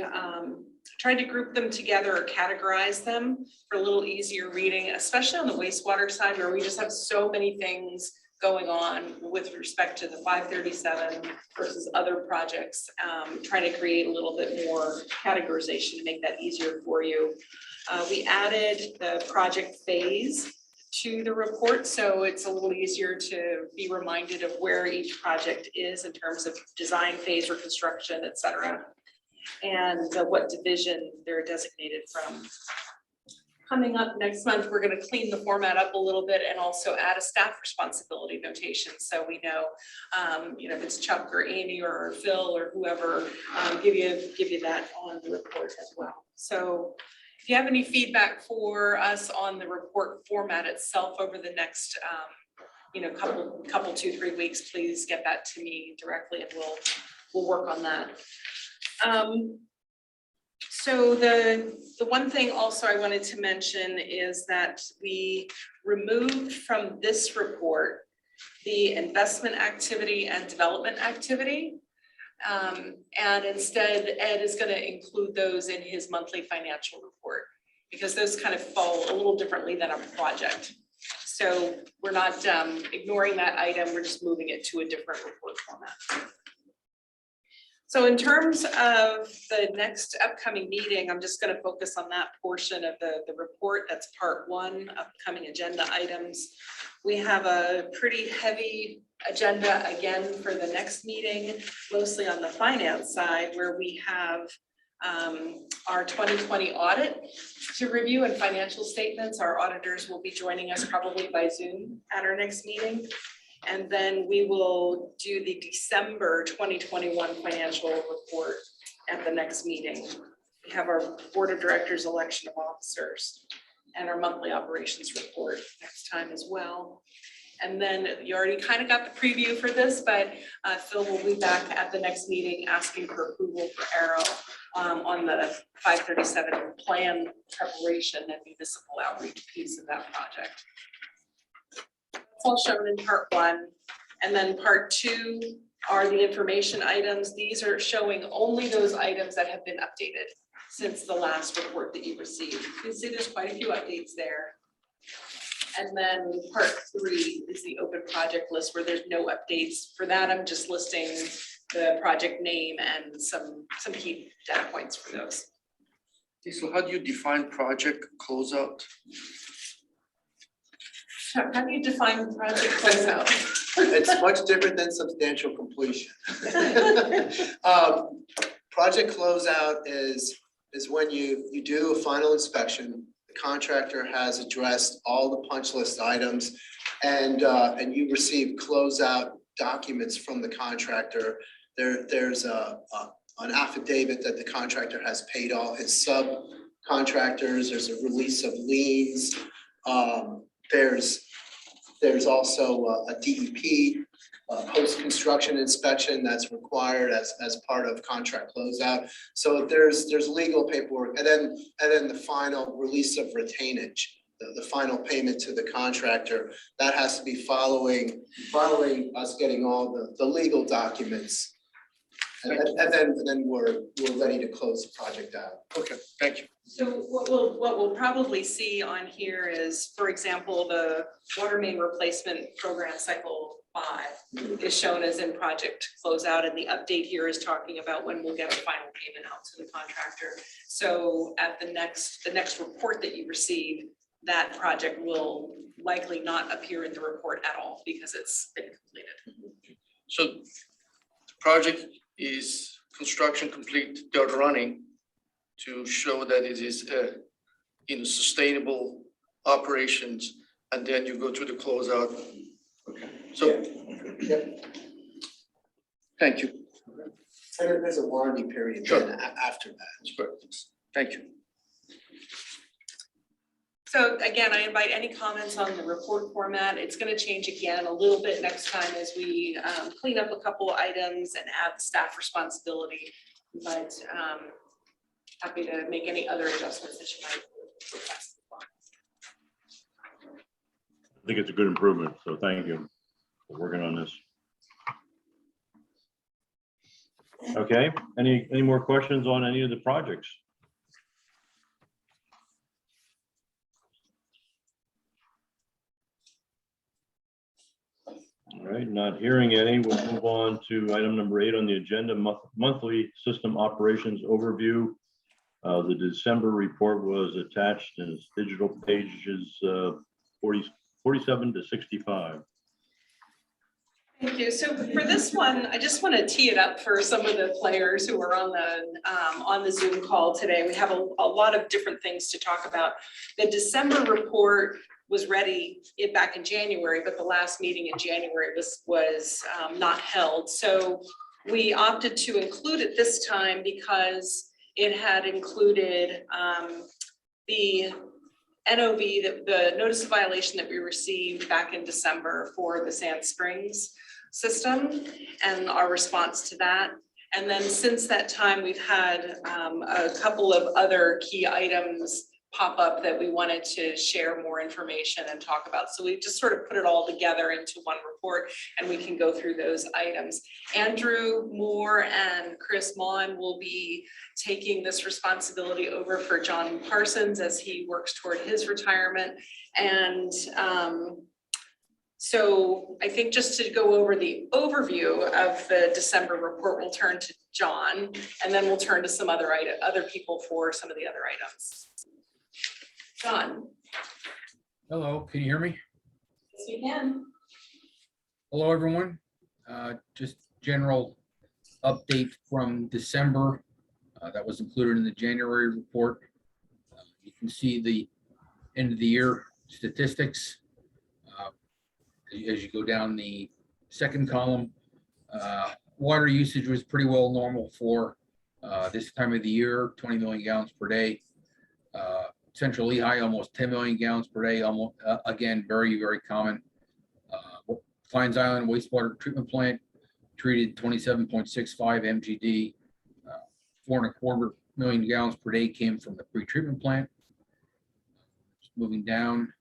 tried to group them together or categorize them for a little easier reading, especially on the wastewater side, where we just have so many things going on with respect to the 537 versus other projects, trying to create a little bit more categorization to make that easier for you. We added the project phase to the report, so it's a little easier to be reminded of where each project is in terms of design phase or construction, et cetera, and what division they're designated from. Coming up next month, we're going to clean the format up a little bit and also add a staff responsibility notation, so we know, if it's Chuck or Amy or Phil or whoever, give you that on the report as well. So if you have any feedback for us on the report format itself over the next, couple 2-3 weeks, please get that to me directly, and we'll work on that. So the one thing also I wanted to mention is that we removed from this report the investment activity and development activity. And instead, Ed is going to include those in his monthly financial report, because those kind of fall a little differently than a project. So we're not ignoring that item, we're just moving it to a different report format. So in terms of the next upcoming meeting, I'm just going to focus on that portion of the report. That's part 1, upcoming agenda items. We have a pretty heavy agenda again for the next meeting, mostly on the finance side, where we have our 2020 audit to review and financial statements. Our auditors will be joining us probably by Zoom at our next meeting. And then we will do the December 2021 financial report at the next meeting. We have our board of directors election of officers and our monthly operations report next time as well. And then you already kind of got the preview for this, but Phil will be back at the next meeting asking for approval for Arrow on the 537 plan preparation and municipal outreach piece of that project. All shown in part 1, and then part 2 are the information items. These are showing only those items that have been updated since the last report that you received. You can see there's quite a few updates there. And then part 3 is the open project list, where there's no updates. For that, I'm just listing the project name and some key data points for those. Okay, so how do you define project closeout? Chuck, how do you define project closeout? It's much different than substantial completion. Project closeout is when you do a final inspection, the contractor has addressed all the punch list items, and you receive closeout documents from the contractor. There's an affidavit that the contractor has paid all his subcontractors. There's a release of liens. There's also a DEP post-construction inspection that's required as part of contract closeout. So there's legal paperwork, and then the final release of retainage, the final payment to the contractor, that has to be following us getting all the legal documents. And then we're ready to close the project out. Okay, thank you. So what we'll probably see on here is, for example, the water main replacement program cycle 5 is shown as in project closeout, and the update here is talking about when we'll get a final payment out to the contractor. So at the next report that you receive, that project will likely not appear in the report at all because it's been completed. So the project is construction complete, they're running to show that it is in sustainable operations, and then you go through the closeout. Okay, so thank you. And there's a warranty period Sure. then after that. That's great. Thank you. So again, I invite any comments on the report format. It's going to change again a little bit next time as we clean up a couple items and add staff responsibility. But happy to make any other adjustments that you might request. I think it's a good improvement, so thank you for working on this. Okay, any more questions on any of the projects? All right, not hearing any, we'll move on to item number 8 on the agenda, monthly system operations overview. The December report was attached in its digital pages 47 to 65. Thank you. So for this one, I just want to tee it up for some of the players who are on the Zoom call today. We have a lot of different things to talk about. The December report was ready back in January, but the last meeting in January was not held. So we opted to include it this time because it had included the NOV, the notice of violation that we received back in December for the Sand Springs system and our response to that. And then since that time, we've had a couple of other key items pop up that we wanted to share more information and talk about. So we just sort of put it all together into one report and we can go through those items. Andrew Moore and Chris Maughan will be taking this responsibility over for John Parsons as he works toward his retirement. And so I think just to go over the overview of the December report, we'll turn to John, and then we'll turn to some other people for some of the other items. John. Hello, can you hear me? Yes, we can. Hello, everyone. Just general update from December that was included in the January report. You can see the end of the year statistics. As you go down the second column, water usage was pretty well normal for this time of the year, 20 million gallons per day. Central Lehigh, almost 10 million gallons per day, almost, again, very, very common. Fines Island wastewater treatment plant treated 27.65 MGD. 4.25 million gallons per day came from the pre-treatment plant. Moving down,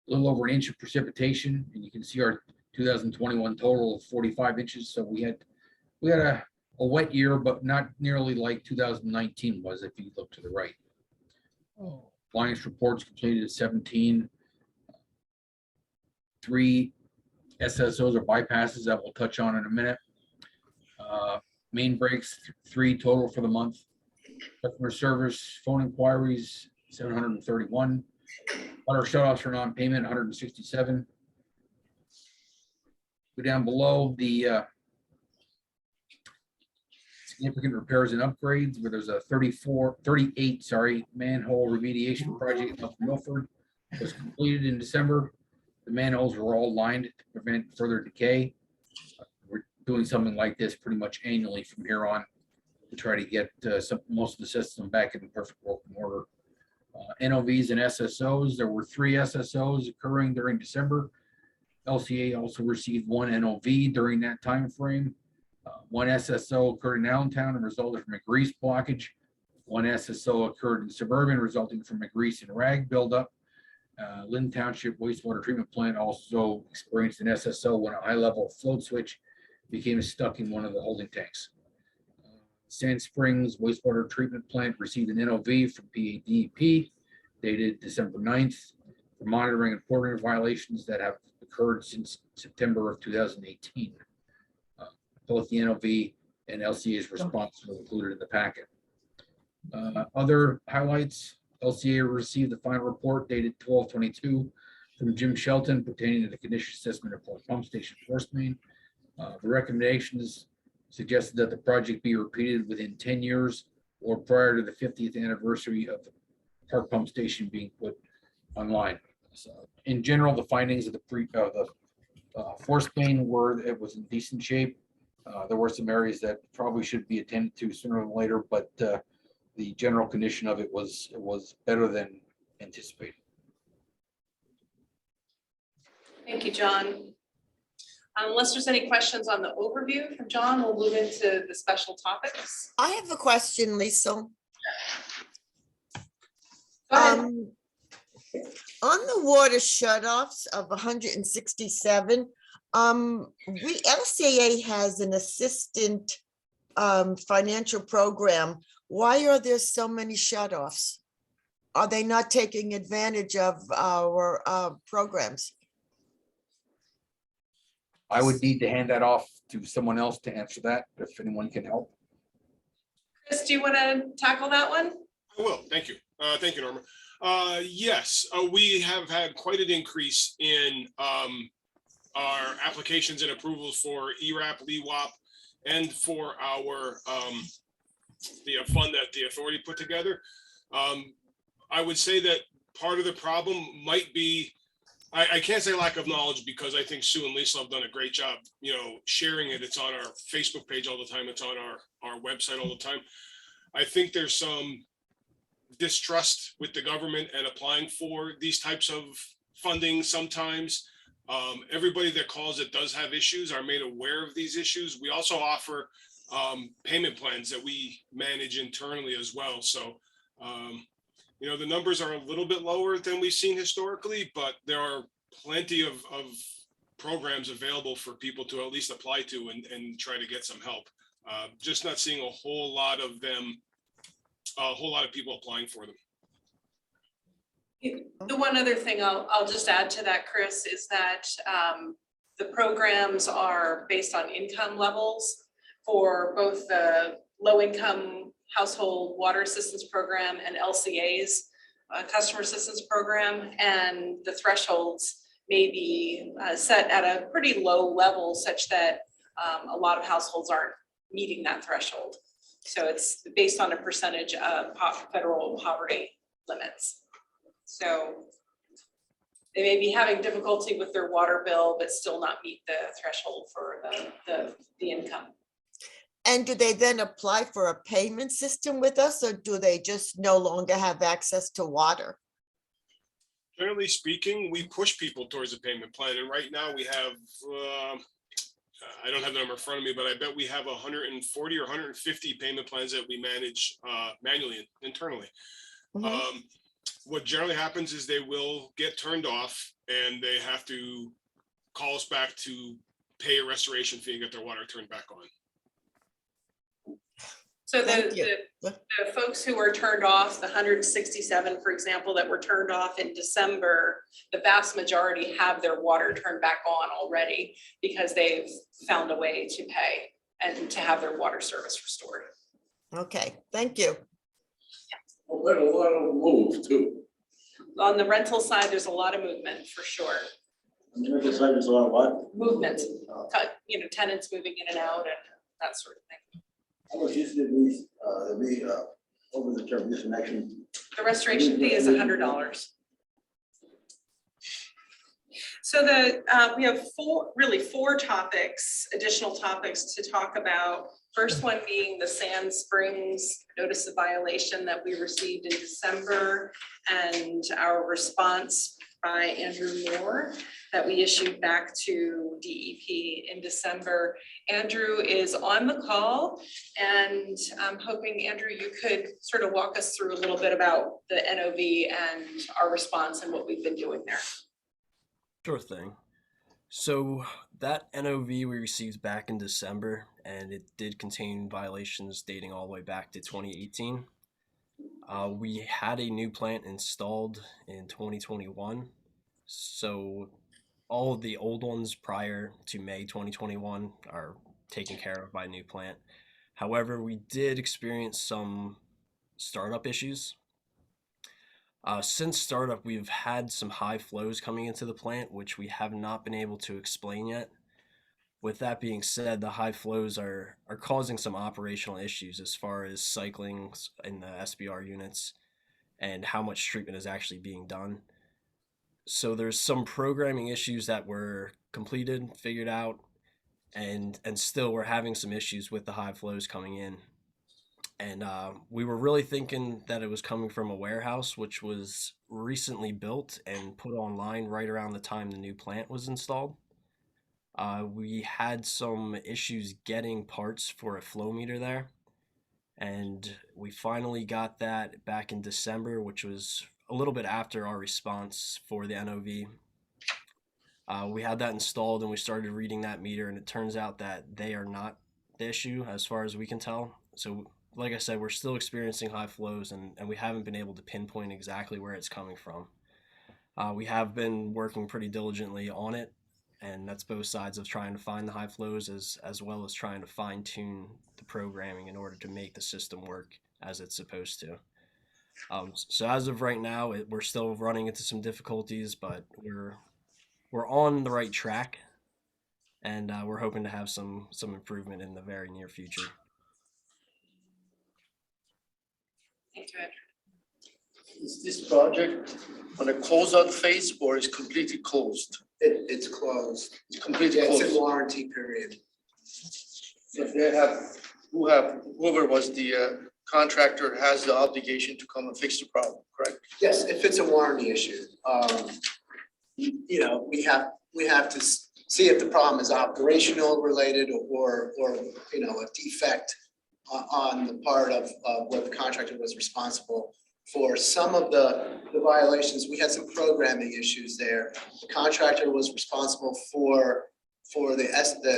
a little over an inch of precipitation, and you can see our 2021 total of 45 inches. So we had a wet year, but not nearly like 2019 was if you look to the right. Compliance reports completed at 17. 3 SSOs or bypasses that we'll touch on in a minute. Main breaks, 3 total for the month. Customer service phone inquiries, 731. Water shutoffs for non-payment, 167. Go down below the significant repairs and upgrades, where there's a 38 manhole remediation project in North Milford was completed in December. The manholes were all lined to prevent further decay. We're doing something like this pretty much annually from here on to try to get most of the system back in perfect working order. NOVs and SSOs, there were 3 SSOs occurring during December. LCA also received 1 NOV during that time frame. 1 SSO occurred in Allentown and resulted from a grease blockage. 1 SSO occurred in Suburban, resulting from a grease and rag buildup. Lynn Township wastewater treatment plant also experienced an SSO when a high-level float switch became stuck in one of the holding tanks. Sand Springs wastewater treatment plant received an NOV from PADP dated December 9th for monitoring and reporting violations that have occurred since September of 2018. Both the NOV and LCA's response were included in the packet. Other highlights, LCA received the final report dated 12/22 from Jim Shelton pertaining to the condition assessment of Park Pump Station force main. The recommendations suggested that the project be repeated within 10 years or prior to the 50th anniversary of the Park Pump Station being put online. So in general, the findings of the force main were it was in decent shape. There were some areas that probably should be attended to sooner than later, but the general condition of it was better than anticipated. Thank you, John. Unless there's any questions on the overview from John, we'll move into the special topics. I have a question, Lisa. Go ahead. On the water shutoffs of 167, LCA has an assistant financial program. Why are there so many shutoffs? Are they not taking advantage of our programs? I would need to hand that off to someone else to answer that, if anyone can help. Chris, do you want to tackle that one? I will. Thank you. Thank you, Norma. Yes, we have had quite an increase in our applications and approvals for ERAP, LEWAP, and for our the fund that the authority put together. I would say that part of the problem might be, I can't say lack of knowledge, because I think Sue and Lisa have done a great job, sharing it. It's on our Facebook page all the time. It's on our website all the time. I think there's some distrust with the government and applying for these types of funding sometimes. Everybody that calls that does have issues are made aware of these issues. We also offer payment plans that we manage internally as well. So, the numbers are a little bit lower than we've seen historically, but there are plenty of programs available for people to at least apply to and try to get some help. Just not seeing a whole lot of them, a whole lot of people applying for them. The one other thing I'll just add to that, Chris, is that the programs are based on income levels for both the low-income household water assistance program and LCA's customer assistance program, and the thresholds may be set at a pretty low level such that a lot of households aren't meeting that threshold. So it's based on a percentage of federal poverty limits. So they may be having difficulty with their water bill, but still not meet the threshold for the income. And do they then apply for a payment system with us, or do they just no longer have access to water? Generally speaking, we push people towards a payment plan. And right now we have, I don't have the number in front of me, but I bet we have 140 or 150 payment plans that we manage manually internally. Mm-hmm. What generally happens is they will get turned off and they have to call us back to pay a restoration fee and get their water turned back on. So the folks who were turned off, the 167, for example, that were turned off in December, the vast majority have their water turned back on already because they've found a way to pay and to have their water service restored. Okay, thank you. Well, let a lot of them move too. On the rental side, there's a lot of movement for sure. On the rental side, there's a lot of what? Movement, tenants moving in and out and that sort of thing. How much is the over the term disconnection? The restoration fee is $100. So we have four topics, additional topics to talk about. First one being the Sand Springs notice of violation that we received in December and our response by Andrew Moore that we issued back to DEP in December. Andrew is on the call, and I'm hoping, Andrew, you could sort of walk us through a little bit about the NOV and our response and what we've been doing there. Sure thing. So that NOV we received back in December, and it did contain violations dating all the way back to 2018. We had a new plant installed in 2021. So all of the old ones prior to May 2021 are taken care of by a new plant. However, we did experience some startup issues. Since startup, we've had some high flows coming into the plant, which we have not been able to explain yet. With that being said, the high flows are causing some operational issues as far as cycling in the SBR units and how much treatment is actually being done. So there's some programming issues that were completed, figured out, and still we're having some issues with the high flows coming in. And we were really thinking that it was coming from a warehouse, which was recently built and put online right around the time the new plant was installed. We had some issues getting parts for a flow meter there, and we finally got that back in December, which was a little bit after our response for the NOV. We had that installed and we started reading that meter, and it turns out that they are not the issue as far as we can tell. So like I said, we're still experiencing high flows, and we haven't been able to pinpoint exactly where it's coming from. We have been working pretty diligently on it, and that's both sides of trying to find the high flows as well as trying to fine tune the programming in order to make the system work as it's supposed to. So as of right now, we're still running into some difficulties, but we're on the right track, and we're hoping to have some improvement in the very near future. Thank you, Andrew. Is this project on a closeout phase or is completely closed? It's closed. It's completely Yeah, it's closed. in warranty period. If they whoever was the contractor has the obligation to come and fix the problem, correct? Yes, if it's a warranty issue, we have to see if the problem is operational related or a defect on the part of what the contractor was responsible for. Some of the violations, we had some programming issues there. The contractor was responsible for the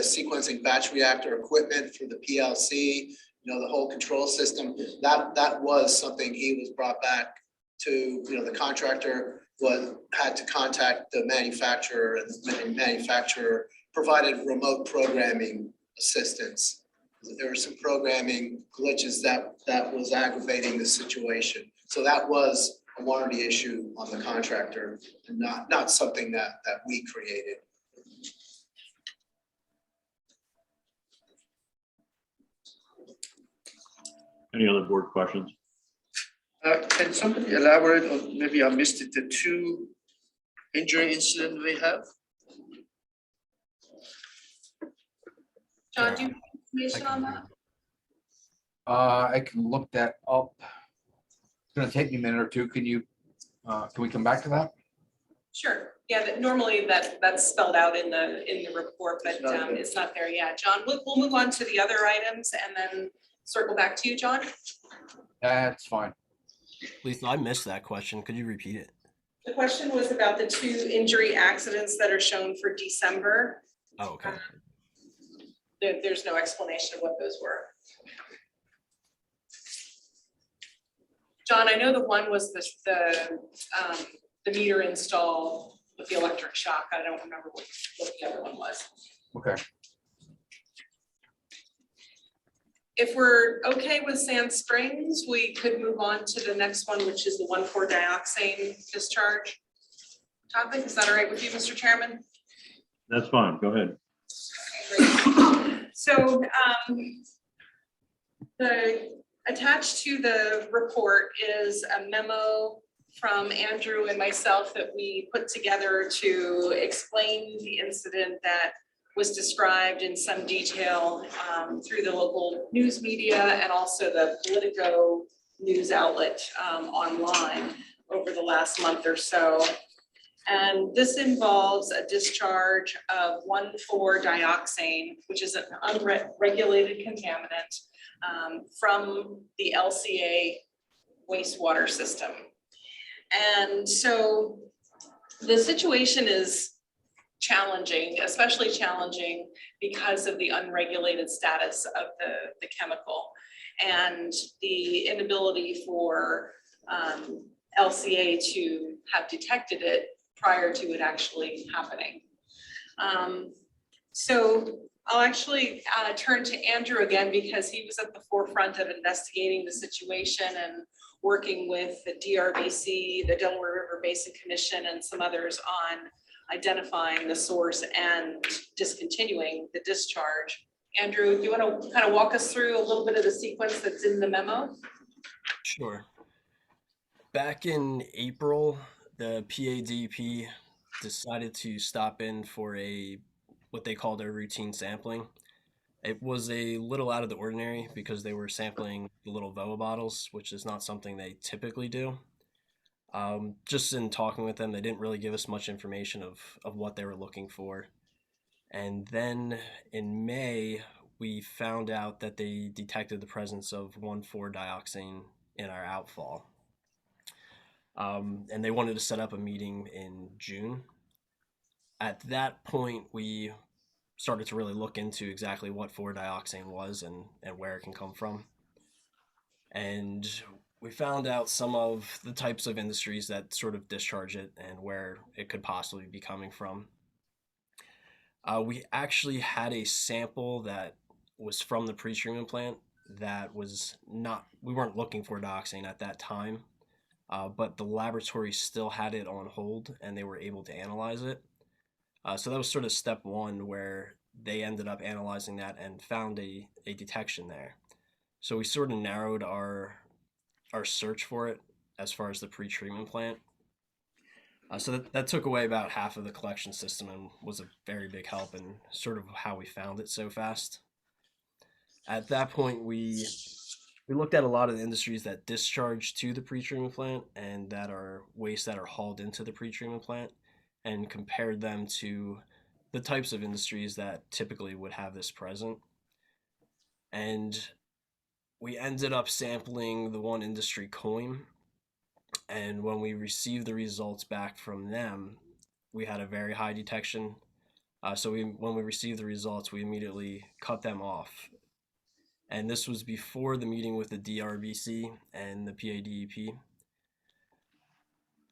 sequencing batch reactor equipment for the PLC, the whole control system. That was something he was brought back to, the contractor had to contact the manufacturer, and the manufacturer provided remote programming assistance. There were some programming glitches that was aggravating the situation. So that was a warranty issue on the contractor and not something that we created. Any other board questions? Can somebody elaborate on, maybe I missed it, the two injury incident we have? John, do you have information on that? I can look that up. It's gonna take me a minute or two. Can we come back to that? Sure. Yeah, normally that's spelled out in the report, but it's not there yet. John, we'll move on to the other items and then circle back to you, John. That's fine. Lisa, I missed that question. Could you repeat it? The question was about the two injury accidents that are shown for December. Oh, okay. There's no explanation of what those were. John, I know the one was the meter install with the electric shock. I don't remember what the other one was. Okay. if we're okay with Sand Springs, we could move on to the next one, which is the 1,4-dioxane discharge. Topic, is that all right with you, Mr. Chairman? That's fine. Go ahead. So attached to the report is a memo from Andrew and myself that we put together to explain the incident that was described in some detail through the local news media and also the Politico news outlet online over the last month or so. And this involves a discharge of 1,4-dioxane, which is an unregulated contaminant from the LCA wastewater system. And so the situation is challenging, especially challenging because of the unregulated status of the chemical and the inability for LCA to have detected it prior to it actually happening. So I'll actually turn to Andrew again because he was at the forefront of investigating the situation and working with the DRBC, the Delaware River Basin Commission, and some others on identifying the source and discontinuing the discharge. Andrew, do you want to kind of walk us through a little bit of the sequence that's in the memo? Sure. Back in April, the PADP decided to stop in for what they called a routine sampling. It was a little out of the ordinary because they were sampling the little VOA bottles, which is not something they typically do. Just in talking with them, they didn't really give us much information of what they were looking for. And then in May, we found out that they detected the presence of 1,4-dioxane in our outfall. And they wanted to set up a meeting in June. At that point, we started to really look into exactly what 4-dioxane was and where it can come from. And we found out some of the types of industries that sort of discharge it and where it could possibly be coming from. We actually had a sample that was from the pretreatment plant that was not, we weren't looking for dioxane at that time, but the laboratory still had it on hold and they were able to analyze it. So that was sort of step one where they ended up analyzing that and found a detection there. So we sort of narrowed our search for it as far as the pretreatment plant. So that took away about half of the collection system and was a very big help in sort of how we found it so fast. At that point, we looked at a lot of the industries that discharge to the pretreatment plant and that are waste that are hauled into the pretreatment plant and compared them to the types of industries that typically would have this present. And we ended up sampling the one industry, coin. And when we received the results back from them, we had a very high detection. So when we received the results, we immediately cut them off. And this was before the meeting with the DRBC and the PADEP.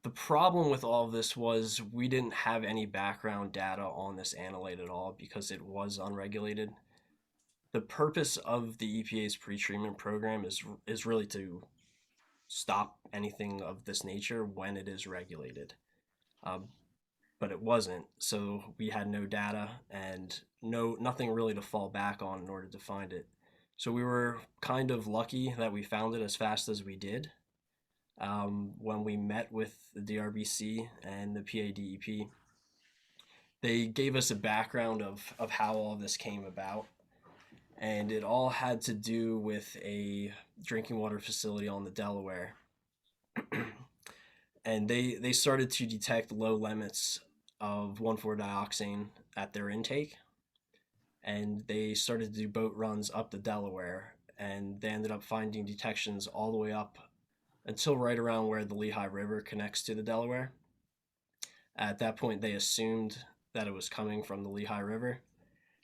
The problem with all of this was we didn't have any background data on this analyte at all because it was unregulated. The purpose of the EPA's pretreatment program is really to stop anything of this nature when it is regulated. But it wasn't, so we had no data and nothing really to fall back on in order to find it. So we were kind of lucky that we found it as fast as we did. When we met with the DRBC and the PADEP, they gave us a background of how all this came about. And it all had to do with a drinking water facility on the Delaware. And they started to detect low limits of 1,4-dioxane at their intake. And they started to do boat runs up the Delaware. And they ended up finding detections all the way up until right around where the Lehigh River connects to the Delaware. At that point, they assumed that it was coming from the Lehigh River.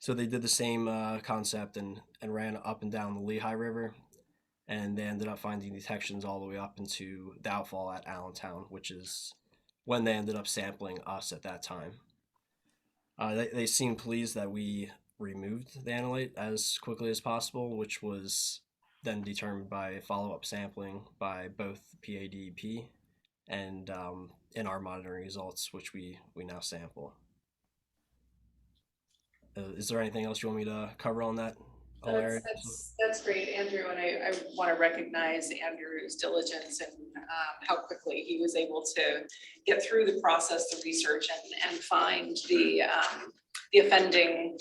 So they did the same concept and ran up and down the Lehigh River, and they ended up finding detections all the way up into the outfall at Allentown, which is when they ended up sampling us at that time. They seemed pleased that we removed the analyte as quickly as possible, which was then determined by follow-up sampling by both PADEP and in our monitoring results, which we now sample. Is there anything else you want me to cover on that whole area? That's great, Andrew, and I want to recognize Andrew's diligence and how quickly he was able to get through the process, the research, and find the offending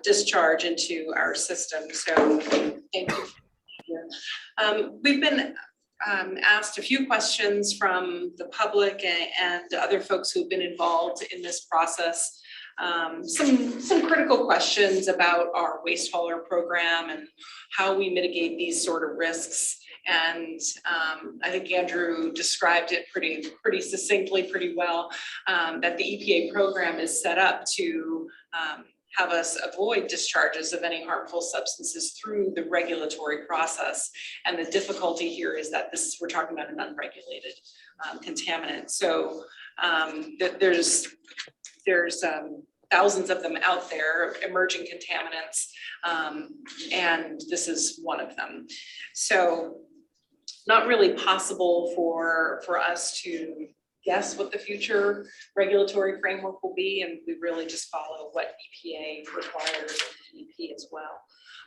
discharge into our system. So thank you. We've been asked a few questions from the public and other folks who've been involved in this process. Some critical questions about our waste hauler program and how we mitigate these sort of risks. And I think Andrew described it pretty succinctly, pretty well, that the EPA program is set up to have us avoid discharges of any harmful substances through the regulatory process. And the difficulty here is that we're talking about an unregulated contaminant. So there's thousands of them out there, emerging contaminants, and this is one of them. So not really possible for us to guess what the future regulatory framework will be, and we really just follow what EPA requires and DEP as well.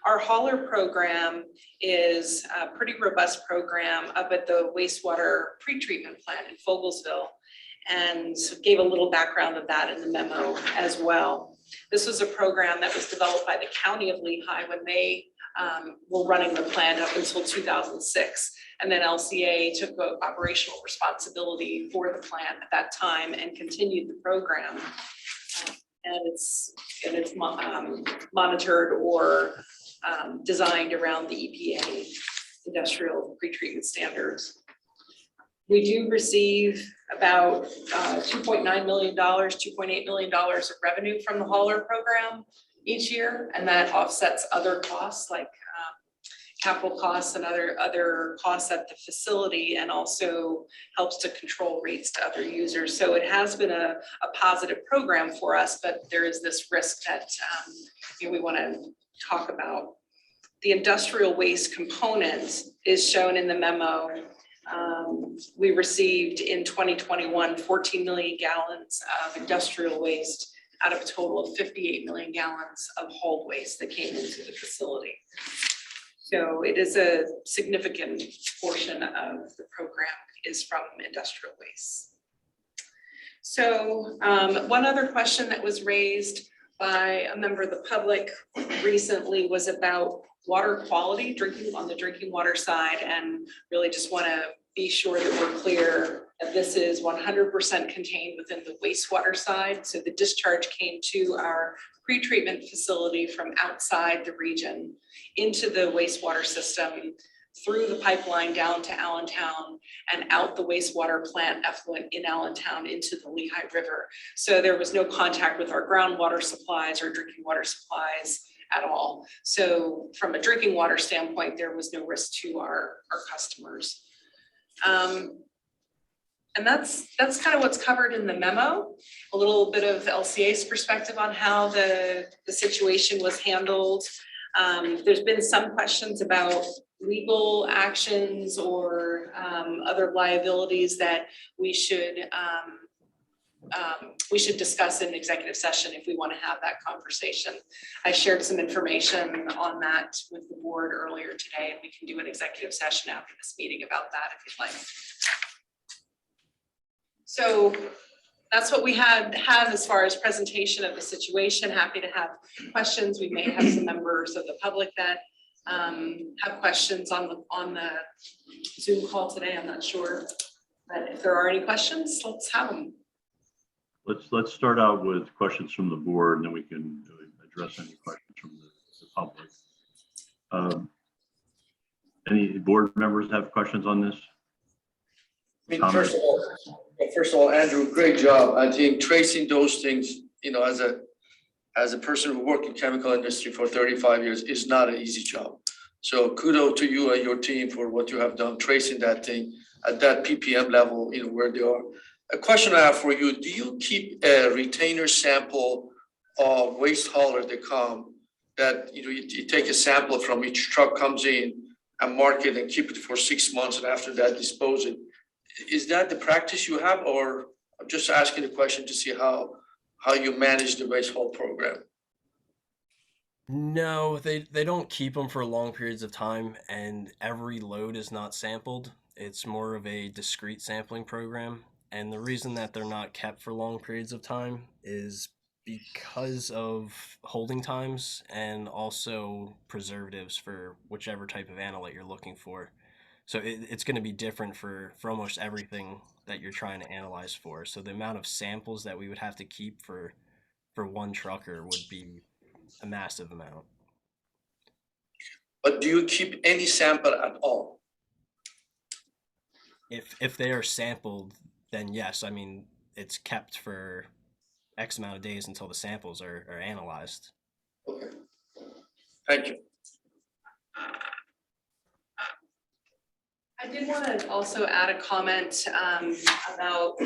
Our hauler program is a pretty robust program up at the wastewater pretreatment plant in Fogelsville, and gave a little background of that in the memo as well. This was a program that was developed by the County of Lehigh when they were running the plant up until 2006. And then LCA took operational responsibility for the plant at that time and continued the program. And it's monitored or designed around the EPA industrial pretreatment standards. We do receive about $2.9 million, $2.8 million of revenue from the hauler program each year, and that offsets other costs like capital costs and other costs at the facility, and also helps to control rates to other users. So it has been a positive program for us, but there is this risk that we want to talk about. The industrial waste component is shown in the memo. We received in 2021 14 million gallons of industrial waste out of a total of 58 million gallons of hauled waste that came into the facility. So it is a significant portion of the program is from industrial waste. So one other question that was raised by a member of the public recently was about water quality, on the drinking water side, and really just want to be sure that we're clear that this is 100% contained within the wastewater side. So the discharge came to our pretreatment facility from outside the region into the wastewater system, through the pipeline down to Allentown, and out the wastewater plant effluent in Allentown into the Lehigh River. So there was no contact with our groundwater supplies or drinking water supplies at all. So from a drinking water standpoint, there was no risk to our customers. And that's kind of what's covered in the memo. A little bit of LCA's perspective on how the situation was handled. There's been some questions about legal actions or other liabilities that we should discuss in executive session if we want to have that conversation. I shared some information on that with the board earlier today, and we can do an executive session after this meeting about that if you'd like. So that's what we had as far as presentation of the situation. Happy to have questions. We may have some members of the public that have questions on the Zoom call today. I'm not sure, but if there are any questions, let's have them. Let's start out with questions from the board, and then we can address any questions from the public. Any board members have questions on this? I mean, first of all, Andrew, great job. I think tracing those things, as a person who worked in chemical industry for 35 years is not an easy job. So kudos to you and your team for what you have done, tracing that thing at that ppm level, where they are. A question I have for you, do you keep a retainer sample of waste haulers that come that, you take a sample from each truck comes in and mark it and keep it for 6 months and after that dispose it. Is that the practice you have, or I'm just asking the question to see how you manage the waste haul program? No, they don't keep them for long periods of time, and every load is not sampled. It's more of a discrete sampling program. And the reason that they're not kept for long periods of time is because of holding times and also preservatives for whichever type of analyte you're looking for. So it's going to be different for almost everything that you're trying to analyze for. So the amount of samples that we would have to keep for one trucker would be a massive amount. But do you keep any sample at all? If they are sampled, then yes. I mean, it's kept for X amount of days until the samples are analyzed. Okay. Thank you. I did want to also add a comment about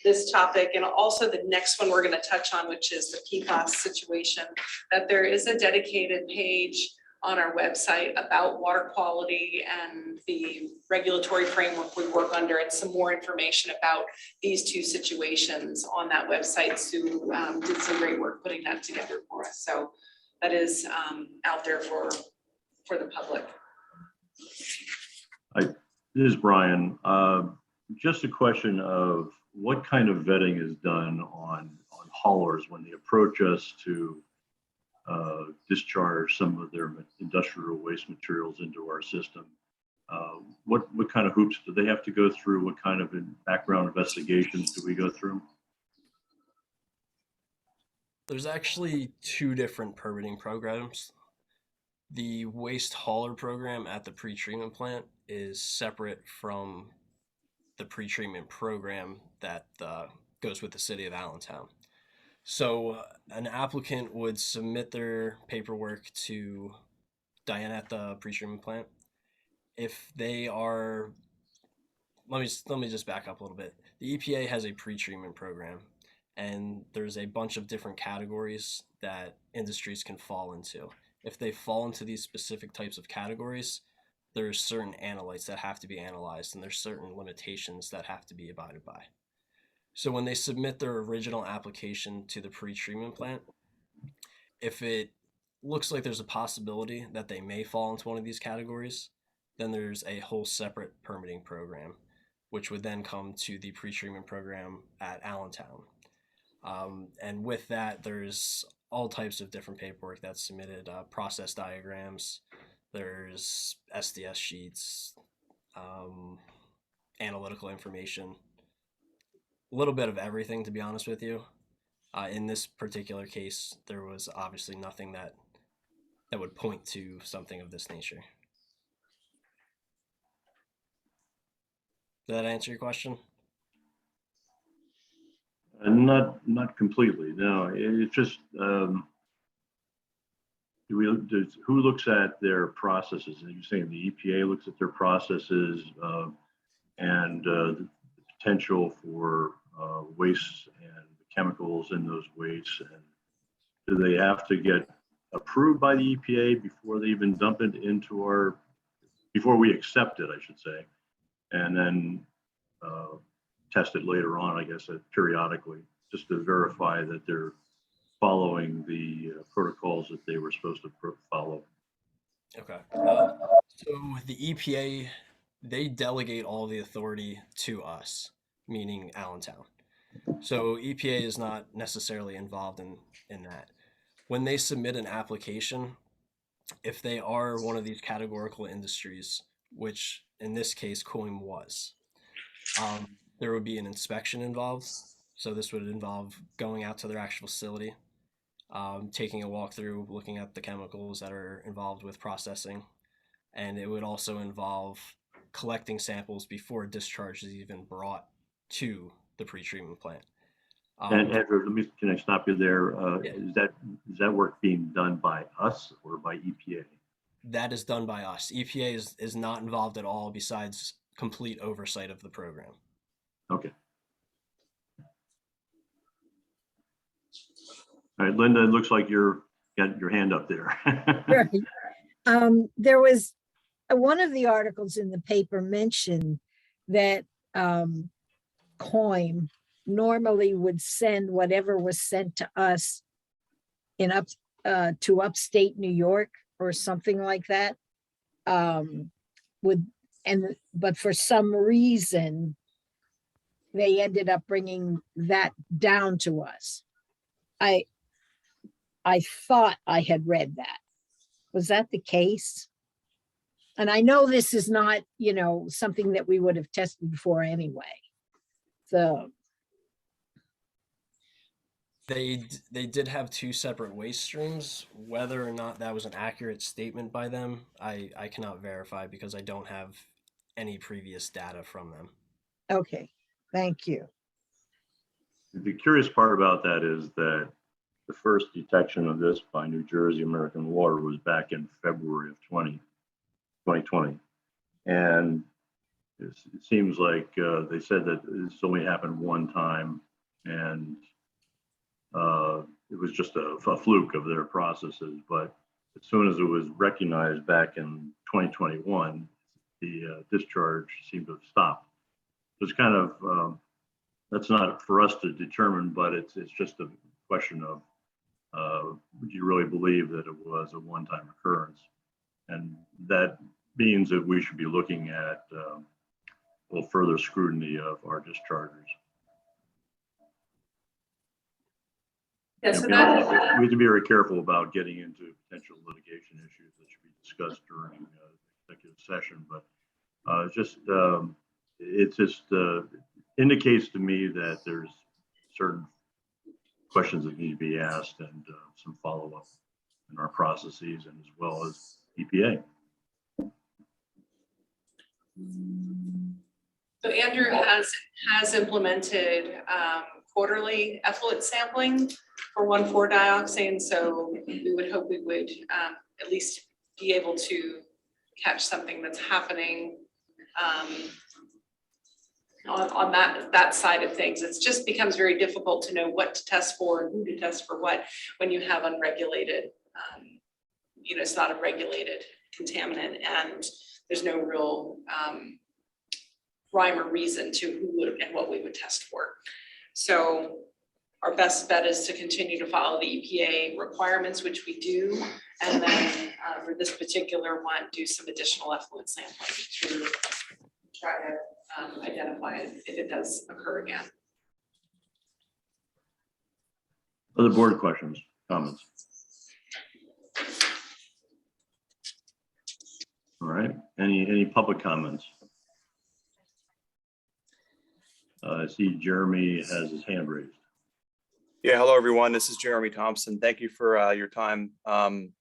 this topic and also the next one we're going to touch on, which is the PFAS situation, that there is a dedicated page on our website about water quality and the regulatory framework we work under, and some more information about these two situations on that website. Sue did some great work putting that together for us. So that is out there for the public. This is Brian. Just a question of what kind of vetting is done on haulers when they approach us to discharge some of their industrial waste materials into our system. What kind of hoops do they have to go through? What kind of background investigations do we go through? There's actually two different permitting programs. The waste hauler program at the pretreatment plant is separate from the pretreatment program that goes with the city of Allentown. So an applicant would submit their paperwork to Diana at the pretreatment plant. If they are, let me just back up a little bit. The EPA has a pretreatment program, and there's a bunch of different categories that industries can fall into. If they fall into these specific types of categories, there's certain analytes that have to be analyzed, and there's certain limitations that have to be abided by. So when they submit their original application to the pretreatment plant, if it looks like there's a possibility that they may fall into one of these categories, then there's a whole separate permitting program, which would then come to the pretreatment program at Allentown. And with that, there's all types of different paperwork that's submitted, process diagrams, there's SDS sheets, analytical information, a little bit of everything, to be honest with you. In this particular case, there was obviously nothing that would point to something of this nature. Did that answer your question? Not completely. No, it's just who looks at their processes? Are you saying the EPA looks at their processes and the potential for wastes and chemicals in those wastes? And do they have to get approved by the EPA before they even dump it into before we accept it, I should say, and then test it later on, I guess, periodically, just to verify that they're following the protocols that they were supposed to follow? Okay. So the EPA, they delegate all the authority to us, meaning Allentown. So EPA is not necessarily involved in that. When they submit an application, if they are one of these categorical industries, which in this case cooling was, there would be an inspection involved. So this would involve going out to their actual facility, taking a walk through, looking at the chemicals that are involved with processing. And it would also involve collecting samples before discharge is even brought to the pretreatment plant. And Andrew, can I stop you there? Yeah. Is that work being done by us or by EPA? That is done by us. EPA is not involved at all, besides complete oversight of the program. Okay. All right, Linda, it looks like you're got your hand up there. Right. There was one of the articles in the paper mentioned that COIM normally would send whatever was sent to us to upstate New York or something like that. But for some reason, they ended up bringing that down to us. I thought I had read that. Was that the case? And I know this is not, something that we would have tested before anyway. So. They did have two separate waste streams. Whether or not that was an accurate statement by them, I cannot verify because I don't have any previous data from them. Okay, thank you. The curious part about that is that the first detection of this by New Jersey American Water was back in February of 2020. And it seems like they said that this only happened one time, and it was just a fluke of their processes. But as soon as it was recognized back in 2021, the discharge seemed to have stopped. It's kind of, that's not for us to determine, but it's just a question of, would you really believe that it was a one-time occurrence? And that means that we should be looking at further scrutiny of our dischargers. Yeah, so we have to be very careful about getting into potential litigation issues that should be discussed during executive session. But it just indicates to me that there's certain questions that need to be asked and some follow-up in our processes, and as well as EPA. So Andrew has implemented quarterly effluent sampling for 1,4-dioxane. So we would hope we would at least be able to catch something that's happening on that side of things. It just becomes very difficult to know what to test for and who to test for what when you have unregulated, it's not a regulated contaminant, and there's no real rhyme or reason to who would and what we would test for. So our best bet is to continue to follow the EPA requirements, which we do, and then for this particular one, do some additional effluent sampling to try to identify it if it does occur again. Other board questions, comments? All right, any public comments? I see Jeremy has his hand raised. Yeah, hello everyone. This is Jeremy Thompson. Thank you for your time. I'm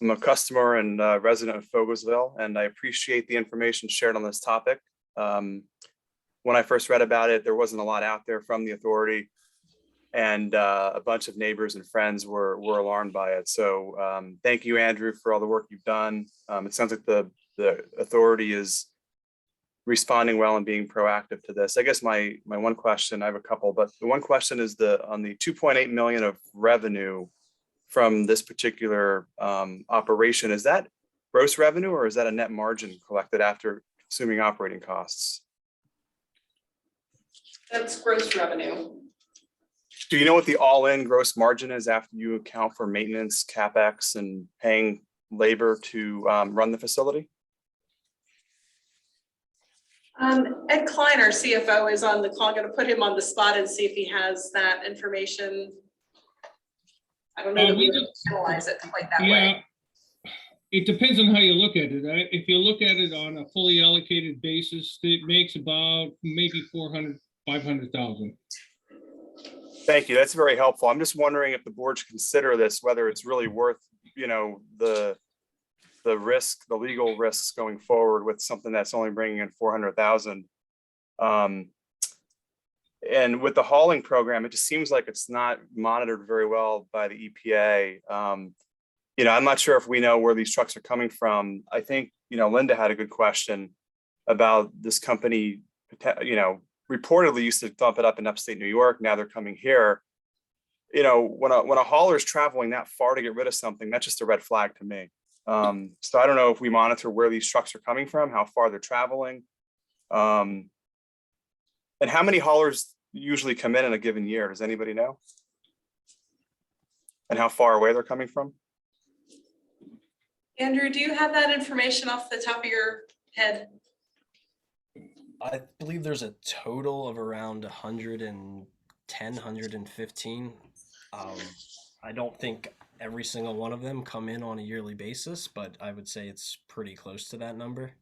a customer and resident of Fogelsville, and I appreciate the information shared on this topic. When I first read about it, there wasn't a lot out there from the authority, and a bunch of neighbors and friends were alarmed by it. So thank you, Andrew, for all the work you've done. It sounds like the authority is responding well and being proactive to this. I guess my one question, I have a couple, but the one question is on the 2.8 million of revenue from this particular operation, is that gross revenue or is that a net margin collected after assuming operating costs? That's gross revenue. Do you know what the all-in gross margin is after you account for maintenance, CapEx, and paying labor to run the facility? Ed Klein, our CFO, is on the call. I'm going to put him on the spot and see if he has that information. I don't know that we analyze it quite that way. It depends on how you look at it. If you look at it on a fully allocated basis, it makes about maybe 500,000. Thank you. That's very helpful. I'm just wondering if the board should consider this, whether it's really worth, the risk, the legal risks going forward with something that's only bringing in 400,000. And with the hauling program, it just seems like it's not monitored very well by the EPA. I'm not sure if we know where these trucks are coming from. I think, Linda had a good question about this company, reportedly used to dump it up in upstate New York. Now they're coming here. you know, when a hauler is traveling that far to get rid of something, that's just a red flag to me. So I don't know if we monitor where these trucks are coming from, how far they're traveling. And how many haulers usually come in a given year? Does anybody know? And how far away they're coming from? Andrew, do you have that information off the top of your head? I believe there's a total of around 110, 115. I don't think every single one of them come in on a yearly basis, but I would say it's pretty close to that number.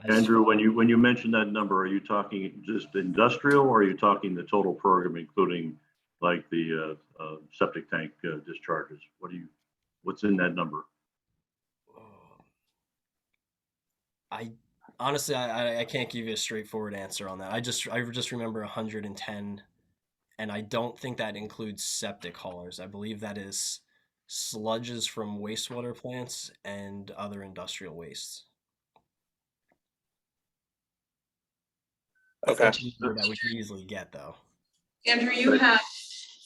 Andrew, when you mention that number, are you talking just industrial, or are you talking the total program, including like the septic tank discharges? What's in that number? I honestly, I can't give you a straightforward answer on that. I just remember 110, and I don't think that includes septic haulers. I believe that is sludges from wastewater plants and other industrial wastes. Okay. That's a number that we can easily get, though. Andrew, you have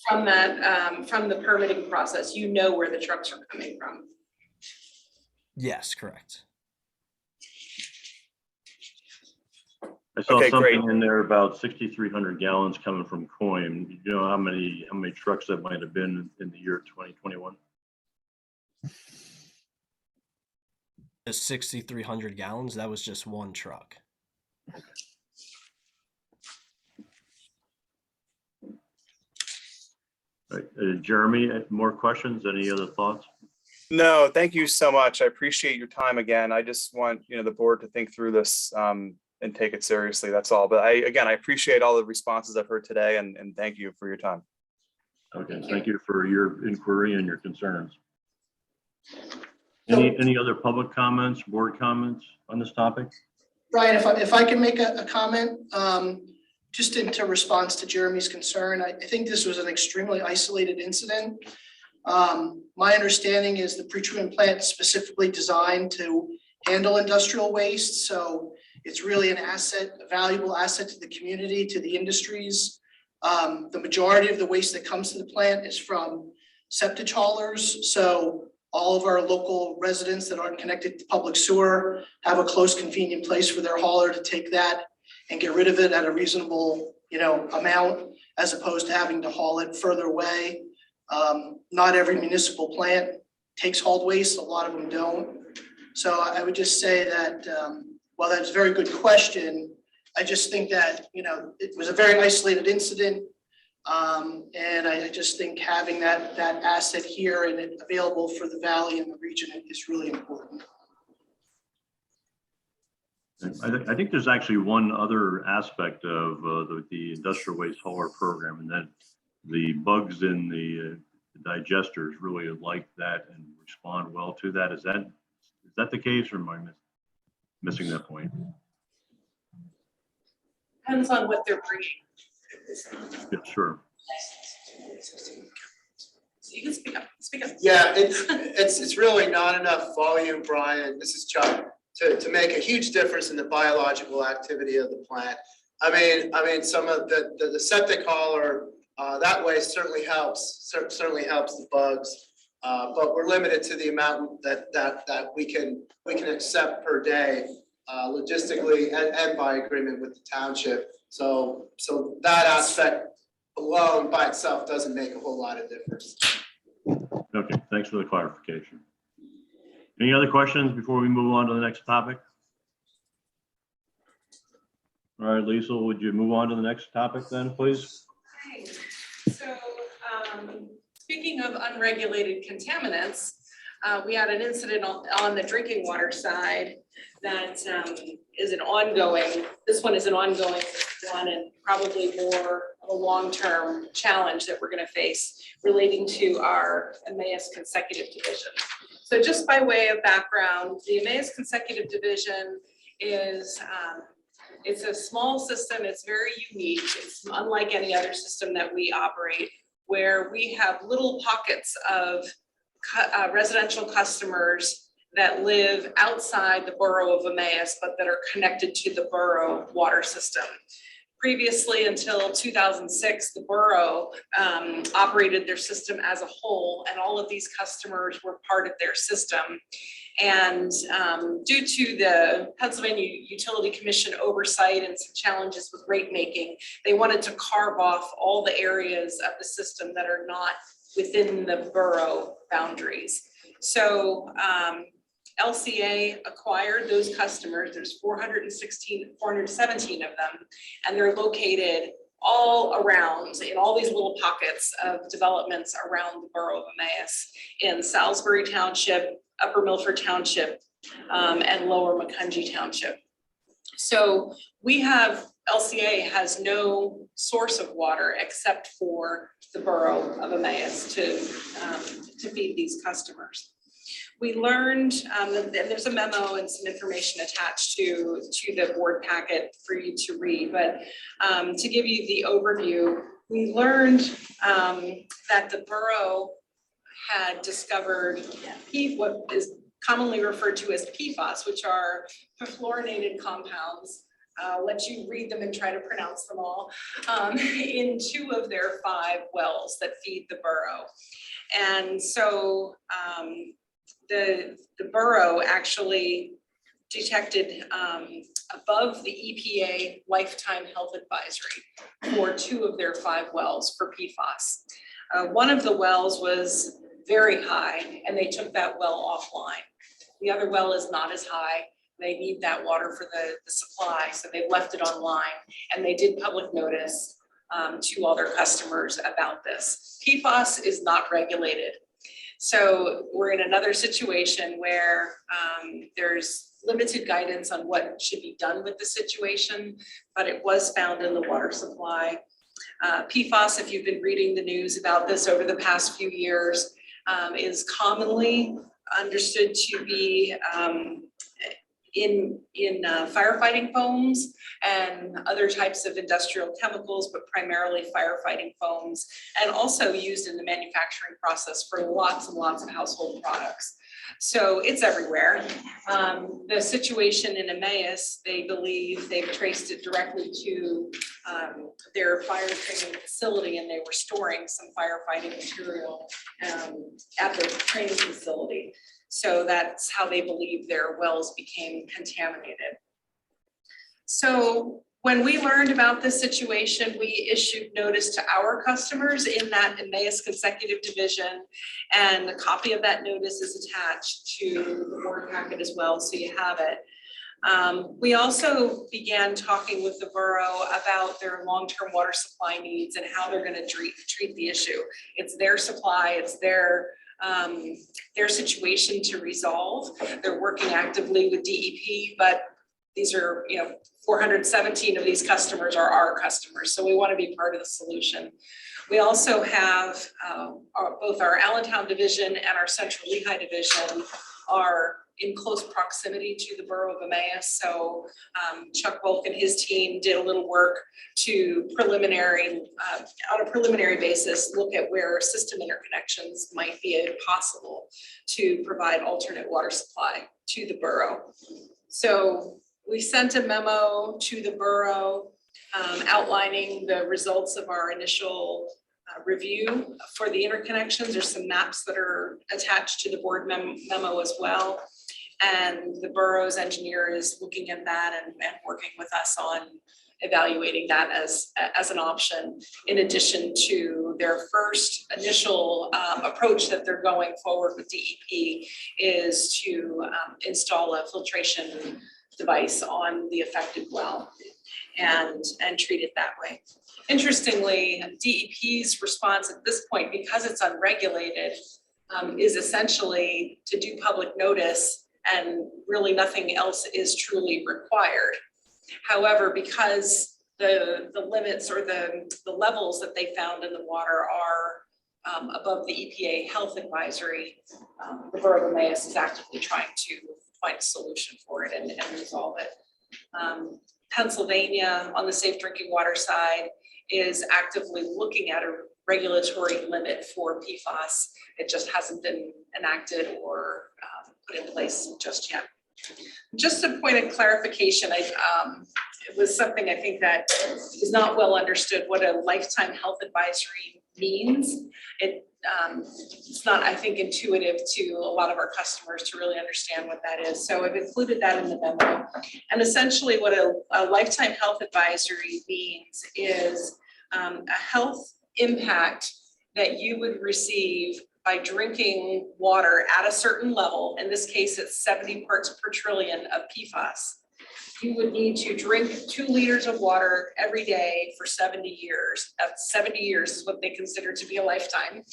from that, from the permitting process, you know where the trucks are coming from. Yes, correct. I saw Okay, something great. in there about 6,300 gallons coming from Coim. You know how many trucks that might have been in the year 2021? The 6,300 gallons, that was just one truck. Right. Jeremy, more questions? Any other thoughts? No, thank you so much. I appreciate your time again. I just want, you know, the board to think through this and take it seriously. That's all. But I appreciate all the responses I've heard today, and thank you for your time. Okay, thank you for your inquiry and your concerns. Any other public comments, board comments on this topic? Brian, if I can make a comment, just into response to Jeremy's concern, I think this was an extremely isolated incident. My understanding is the pretreatment plant is specifically designed to handle industrial waste. So it's really an asset, a valuable asset to the community, to the industries. The majority of the waste that comes to the plant is from septic haulers. So all of our local residents that aren't connected to public sewer have a close, convenient place for their hauler to take that and get rid of it at a reasonable, amount, as opposed to having to haul it further away. Not every municipal plant takes hauled waste, a lot of them don't. So I would just say that, while that's a very good question, I just think that, it was a very isolated incident. And I just think having that asset here and it available for the valley and the region is really important. I think there's actually one other aspect of the industrial waste hauler program, and that the bugs in the digesters really like that and respond well to that. Is that the case, or am I missing that point? Depends on what they're bringing. Yeah, sure. So you can speak up. Yeah, it's really not enough volume, Brian. This is Chuck, to make a huge difference in the biological activity of the plant. I mean, some of the septic hauler, that way certainly helps the bugs. But we're limited to the amount that we can accept per day, logistically and by agreement with the township. So that aspect alone by itself doesn't make a whole lot of difference. Okay, thanks for the clarification. Any other questions before we move on to the next topic? All right, Lisa, would you move on to the next topic then, please? Okay. So speaking of unregulated contaminants, we had an incident on the drinking water side that is an ongoing, this one is an ongoing one and probably more of a long-term challenge that we're going to face relating to our Emmaus Consecutive Division. So just by way of background, the Emmaus Consecutive Division is it's a small system. It's very unique. It's unlike any other system that we operate, where we have little pockets of residential customers that live outside the borough of Emmaus, but that are connected to the borough water system. Previously, until 2006, the borough operated their system as a whole, and all of these customers were part of their system. And due to the Pennsylvania Utility Commission oversight and some challenges with rate making, they wanted to carve off all the areas of the system that are not within the borough boundaries. So LCA acquired those customers. There's 417 of them, and they're located all around in all these little pockets of developments around the borough of Emmaus in Salisbury Township, Upper Milford Township, and Lower Macungie Township. So LCA has no source of water except for the borough of Emmaus to feed these customers. We learned, and there's a memo and some information attached to the board packet for you to read, but to give you the overview, we learned that the borough had discovered what is commonly referred to as PFAS, which are perfluorinated compounds. I'll let you read them and try to pronounce them all, in 2 of their 5 wells that feed the borough. And so the borough actually detected above the EPA lifetime health advisory for 2 of their 5 wells for PFAS. One of the wells was very high, and they took that well offline. The other well is not as high. They need that water for the supply, so they've left it online, and they did public notice to all their customers about this. PFAS is not regulated. So we're in another situation where there's limited guidance on what should be done with the situation, but it was found in the water supply. PFAS, if you've been reading the news about this over the past few years, is commonly understood to be in firefighting foams and other types of industrial chemicals, but primarily firefighting foams, and also used in the manufacturing process for lots and lots of household products. So it's everywhere. The situation in Emmaus, they believe they've traced it directly to their fire training facility, and they were storing some firefighting material at their training facility. So that's how they believe their wells became contaminated. So when we learned about this situation, we issued notice to our customers in that Emmaus Consecutive Division, and a copy of that notice is attached to the board packet as well, so you have it. We also began talking with the borough about their long-term water supply needs and how they're going to treat the issue. It's their supply, it's their situation to resolve. They're working actively with DEP, but these are, 417 of these customers are our customers, so we want to be part of the solution. We also have both our Allentown division and our Central Lehigh division are in close proximity to the borough of Emmaus. So Chuck Wolf and his team did a little work to on a preliminary basis, look at where system interconnections might be possible to provide alternate water supply to the borough. So we sent a memo to the borough outlining the results of our initial review for the interconnections. There's some maps that are attached to the board memo as well. And the borough's engineer is looking at that and working with us on evaluating that as an option, in addition to their first initial approach that they're going forward with DEP is to install a filtration device on the affected well and treat it that way. Interestingly, DEP's response at this point, because it's unregulated, is essentially to do public notice, and really nothing else is truly required. However, because the limits or the levels that they found in the water are above the EPA health advisory, the borough of Emmaus is actively trying to find a solution for it and resolve it. Pennsylvania, on the safe drinking water side, is actively looking at a regulatory limit for PFAS. It just hasn't been enacted or put in place just yet. Just a point of clarification, it was something I think that is not well understood, what a lifetime health advisory means. It's not, I think, intuitive to a lot of our customers to really understand what that is. So I've included that in the memo. And essentially what a lifetime health advisory means is a health impact that you would receive by drinking water at a certain level. In this case, it's 70 parts per trillion of PFAS. You would need to drink 2 liters of water every day for 70 years. That's 70 years is what they consider to be a lifetime,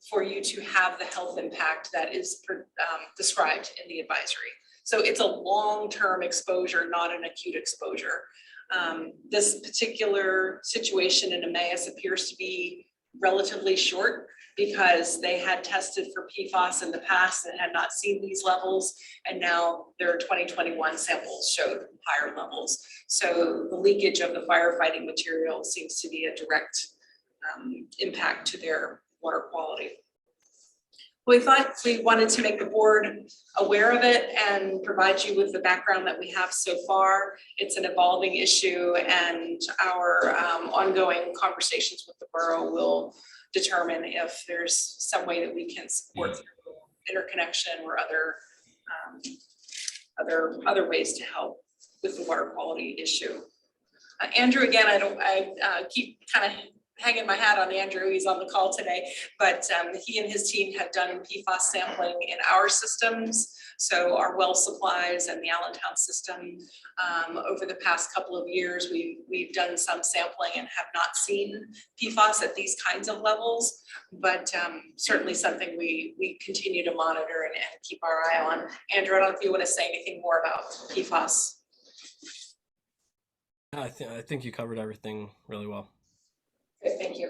for you to have the health impact that is described in the advisory. So it's a long-term exposure, not an acute exposure. This particular situation in Emmaus appears to be relatively short because they had tested for PFAS in the past and had not seen these levels. And now their 2021 samples showed higher levels. So the leakage of the firefighting material seems to be a direct impact to their water quality. We thought we wanted to make the board aware of it and provide you with the background that we have so far. It's an evolving issue, and our ongoing conversations with the borough will determine if there's some way that we can support through interconnection or other ways to help with the water quality issue. Andrew, again, I keep kind of hanging my hat on Andrew, he's on the call today, but he and his team have done PFAS sampling in our systems. So our well supplies and the Allentown system, over the past couple of years, we've done some sampling and have not seen PFAS at these kinds of levels, but certainly something we continue to monitor and keep our eye on. Andrew, I don't know if you want to say anything more about PFAS. I think you covered everything really well. Okay, thank you.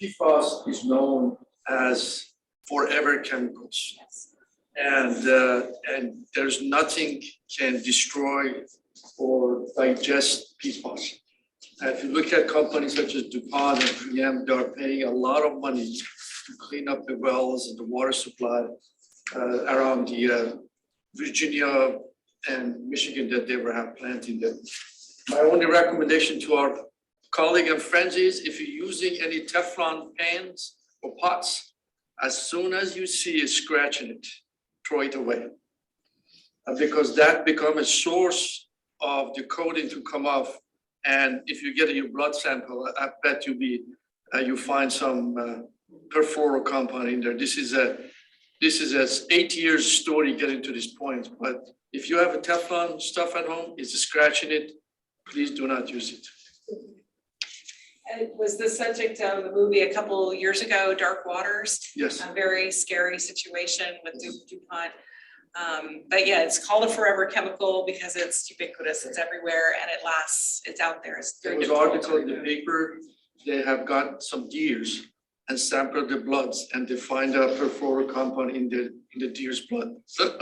PFAS is known as forever chemicals. Yes. And there's nothing can destroy or digest PFAS. If you look at companies such as DuPont and 3M, they're paying a lot of money to clean up the wells and the water supply around the Virginia and Michigan that they have planted them. My only recommendation to our colleague and friends is, if you're using any Teflon pans or pots, as soon as you see a scratch in it, throw it away. Because that becomes a source of the coating to come off. And if you get your blood sample, I bet you find some perfluoro compound in there. This is a 8 years story getting to this point. But if you have a Teflon stuff at home, it's a scratch in it, please do not use it. It was the subject of a movie a couple years ago, Dark Waters. Yes. A very scary situation with DuPont. But yeah, it's called a forever chemical because it's ubiquitous, it's everywhere, and it lasts, it's out there. It's There very was difficult article to in the remove. paper, they have got some deers and sampled the bloods, and they find a perfluoro compound in the deer's blood. So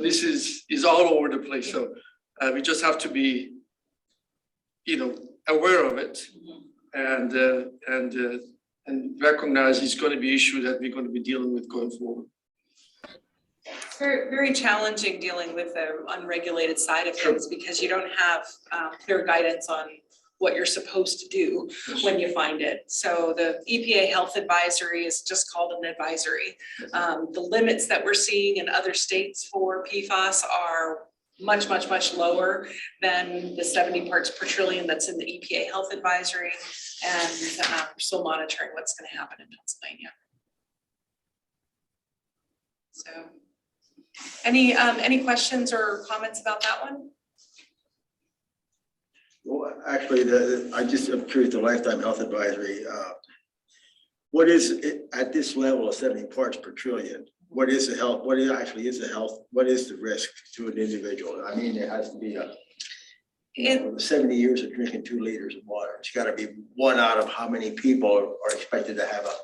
this is all over the place. So we just have to be, aware of it and recognize it's going to be an issue that we're going to be dealing with going forward. It's very, very challenging dealing with the unregulated side of things because you don't have clear guidance on what you're supposed to do when you find it. So the EPA health advisory is just called an advisory. The limits that we're seeing in other states for PFAS are much, much, much lower than the 70 parts per trillion that's in the EPA health advisory. And we're still monitoring what's going to happen in Pennsylvania. So any questions or comments about that one? Well, actually, I'm curious, the lifetime health advisory, what is it at this level of 70 parts per trillion? What is the health? What actually is the health? What is the risk to an individual? I mean, there has to be 70 years of drinking 2 liters of water. It's got to be one out of how many people are expected to have a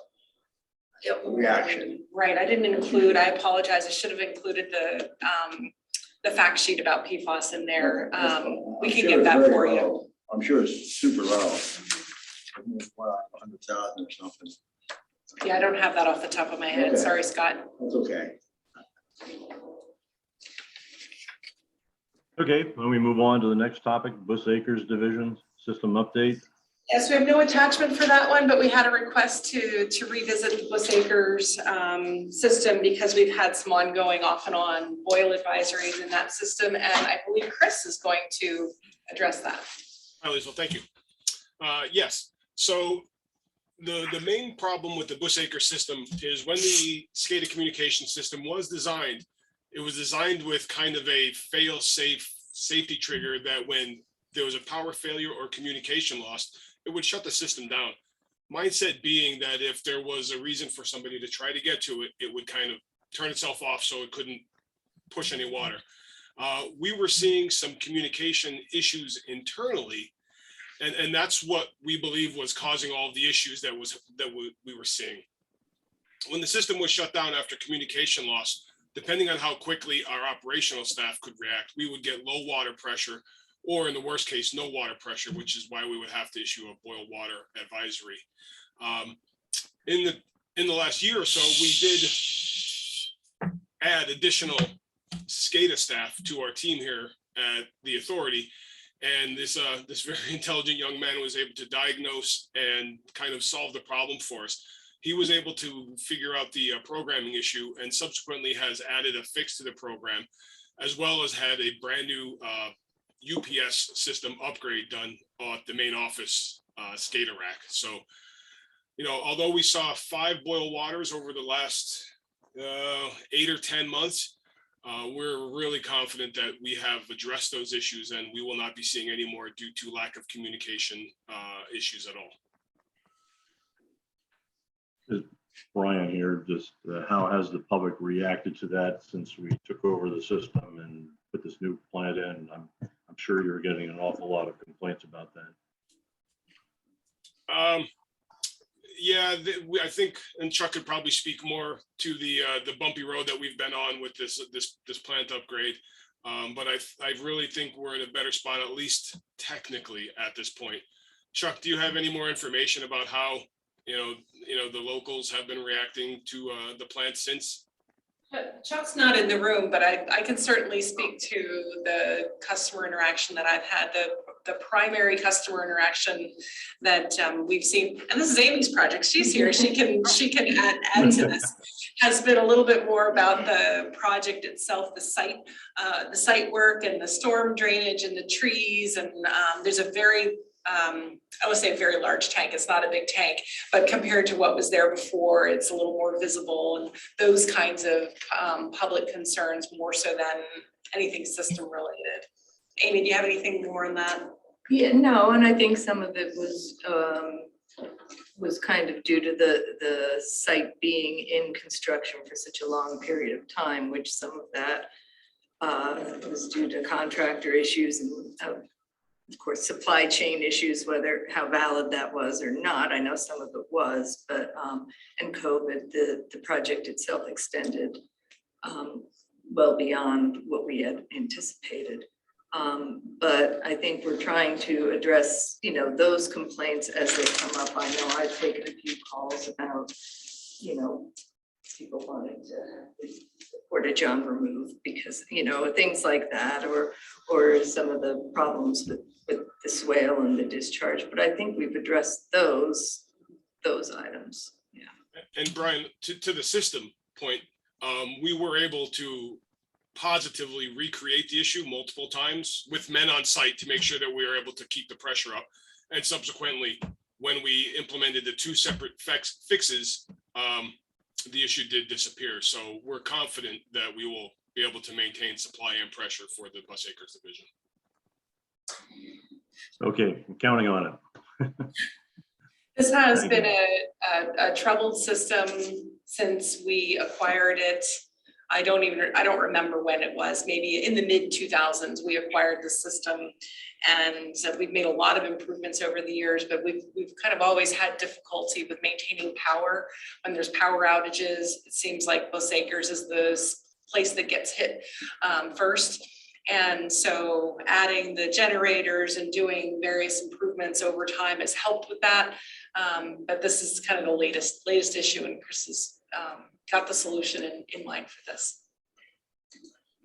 reaction. Right, I didn't include, I apologize, I should have included the fact sheet about PFAS in there. We can get that for you. I'm sure it's super low. 100,000 or something. Yeah, I don't have that off the top of my head. Okay. Sorry, Scott. That's okay. Okay, when we move on to the next topic, Bush Acres Division System Update. Yes, we have no attachment for that one, but we had a request to revisit the Bliss Acres system because we've had some ongoing off and on boil advisories in that system. And I believe Chris is going to address that. Hi, Liesl, thank you. Yes, so the main problem with the Bush Acres system is when the SCADA communication system was designed, it was designed with kind of a fail-safe safety trigger that when there was a power failure or communication loss, it would shut the system down. Mindset being that if there was a reason for somebody to try to get to it, it would kind of turn itself off so it couldn't push any water. We were seeing some communication issues internally, and that's what we believe was causing all of the issues that we were seeing. When the system was shut down after communication loss, depending on how quickly our operational staff could react, we would get low water pressure, or in the worst case, no water pressure, which is why we would have to issue a boil water advisory. In the last year or so, we did add additional SCADA staff to our team here at the authority, and this very intelligent young man was able to diagnose and kind of solve the problem for us. He was able to figure out the programming issue and subsequently has added a fix to the program, as well as had a brand new UPS system upgrade done at the main office SCADA rack. So, you know, although we saw 5 boil waters over the last 8 or 10 months, we're really confident that we have addressed those issues and we will not be seeing any more due to lack of communication issues at all. Brian here, just how has the public reacted to that since we took over the system and put this new plant in? I'm sure you're getting an awful lot of complaints about that. Yeah, I think, and Chuck could probably speak more to the bumpy road that we've been on with this plant upgrade. But I really think we're in a better spot, at least technically at this point. Chuck, do you have any more information about how the locals have been reacting to the plant since? Chuck's not in the room, but I can certainly speak to the customer interaction that I've had. The primary customer interaction that we've seen, and this is Amy's project, she's here, she can add to this, has been a little bit more about the project itself, the site work and the storm drainage and the trees. And there's a very, I would say a very large tank. It's not a big tank, but compared to what was there before, it's a little more visible, and those kinds of public concerns more so than anything system related. Amy, do you have anything more on that? Yeah, no, and I think some of it was kind of due to the site being in construction for such a long period of time, which some of that was due to contractor issues and of course, supply chain issues, how valid that was or not. I know some of it was, but and COVID, the project itself extended well beyond what we had anticipated. But I think we're trying to address, those complaints as they come up. I know I've taken a few calls about, people wanting to have the porta-john removed because, things like that, or some of the problems with the swale and the discharge. But I think we've addressed those items. Yeah. And Brian, to the system point, we were able to positively recreate the issue multiple times with men on site to make sure that we were able to keep the pressure up. And subsequently, when we implemented the 2 separate fixes, the issue did disappear. So we're confident that we will be able to maintain supply and pressure for the Bush Acres division. Okay, I'm counting on it. This has been a troubled system since we acquired it. I don't remember when it was, maybe in the mid 2000s, we acquired the system, and so we've made a lot of improvements over the years, but we've kind of always had difficulty with maintaining power. When there's power outages, it seems like Bush Acres is the place that gets hit first. And so adding the generators and doing various improvements over time has helped with that. But this is kind of the latest issue, and Chris has got the solution in mind for this.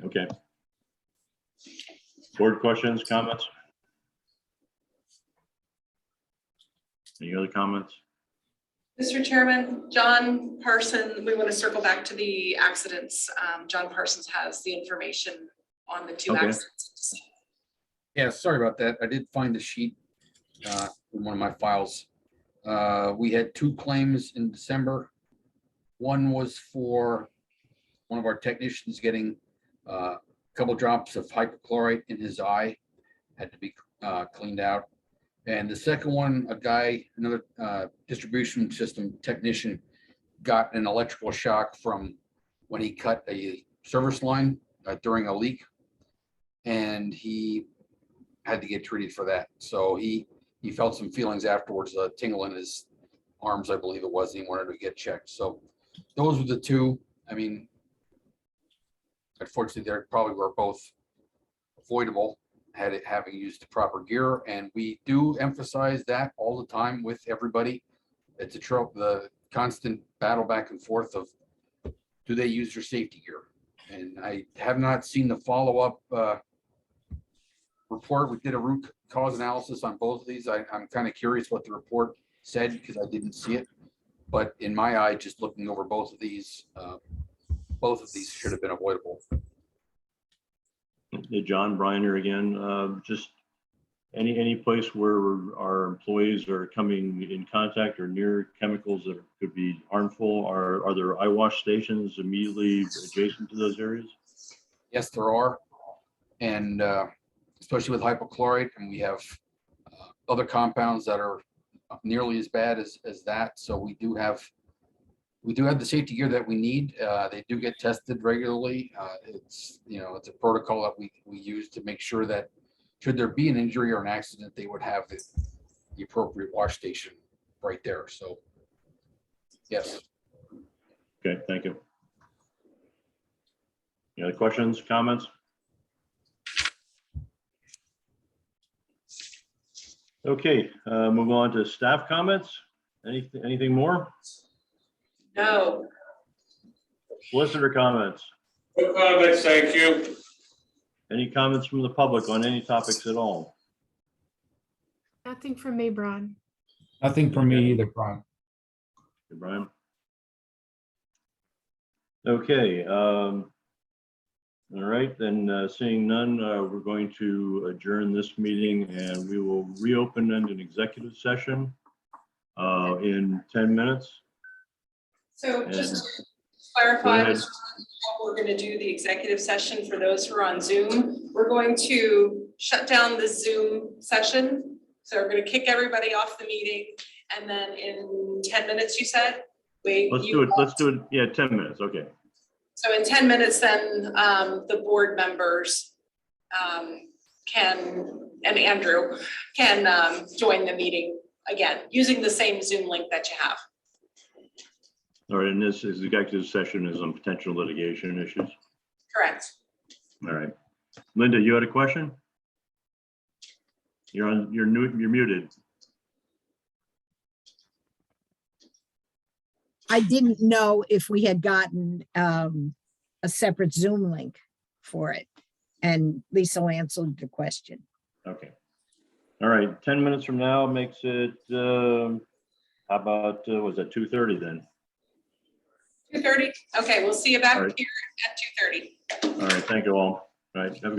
Okay. Board questions, comments? Any other comments? Mr. Chairman, John Parson, we want to circle back to the accidents. John Parsons has the information on the two Okay. accidents. Yeah, sorry about that. I did find the sheet in one of my files. We had 2 claims in December. One was for one of our technicians getting a couple drops of hypochlorite in his eye, had to be cleaned out. And the second one, a guy, another distribution system technician, got an electrical shock from when he cut a service line during a leak, and he had to get treated for that. So he felt some feelings afterwards, a tingle in his arms, I believe it was, and he wanted to get checked. So those were the 2. I mean, unfortunately, they probably were both avoidable had it having used the proper gear, and we do emphasize that all the time with everybody. It's a trope, the constant battle back and forth of, do they use their safety gear? And I have not seen the follow-up report. We did a root cause analysis on both of these. I'm kind of curious what the report said because I didn't see it. But in my eye, just looking over both of these should have been avoidable. Hey, John, Brian here again. Just any place where our employees are coming in contact or near chemicals that could be harmful, are there eye wash stations immediately adjacent to those areas? Yes, there are. And especially with hypochlorite, and we have other compounds that are nearly as bad as that. So we do have the safety gear that we need. They do get tested regularly. It's a protocol that we use to make sure that should there be an injury or an accident, they would have the appropriate wash station right there. So yes. Okay, thank you. Any other questions, comments? Okay, move on to staff comments. Anything more? No. Solicitor comments. No comments, thank you. Any comments from the public on any topics at all? Nothing from me, Brian. Nothing from me either, Brian. Okay, Brian. Okay, all right, then seeing none, we're going to adjourn this meeting and we will reopen in an executive session in 10 minutes. So And just to clarify, ahead. what we're going to do the executive session for those who are on Zoom, we're going to shut down the Zoom session. So we're going to kick everybody off the meeting. And then in 10 minutes, you said? Let's do it. Yeah, 10 minutes. Okay. So in 10 minutes, then the board members and Andrew can join the meeting again, using the same Zoom link that you have. All right, and this is executive session is on potential litigation issues. Correct. All right. Linda, you had a question? You're muted. I didn't know if we had gotten a separate Zoom link for it. And Lisa answered the question. Okay. All right, 10 minutes from now makes it, how about, was that 2:30 then? 2:30? Okay, we'll see you back All right. here at 2:30. All right, thank you all. All right, have a good day.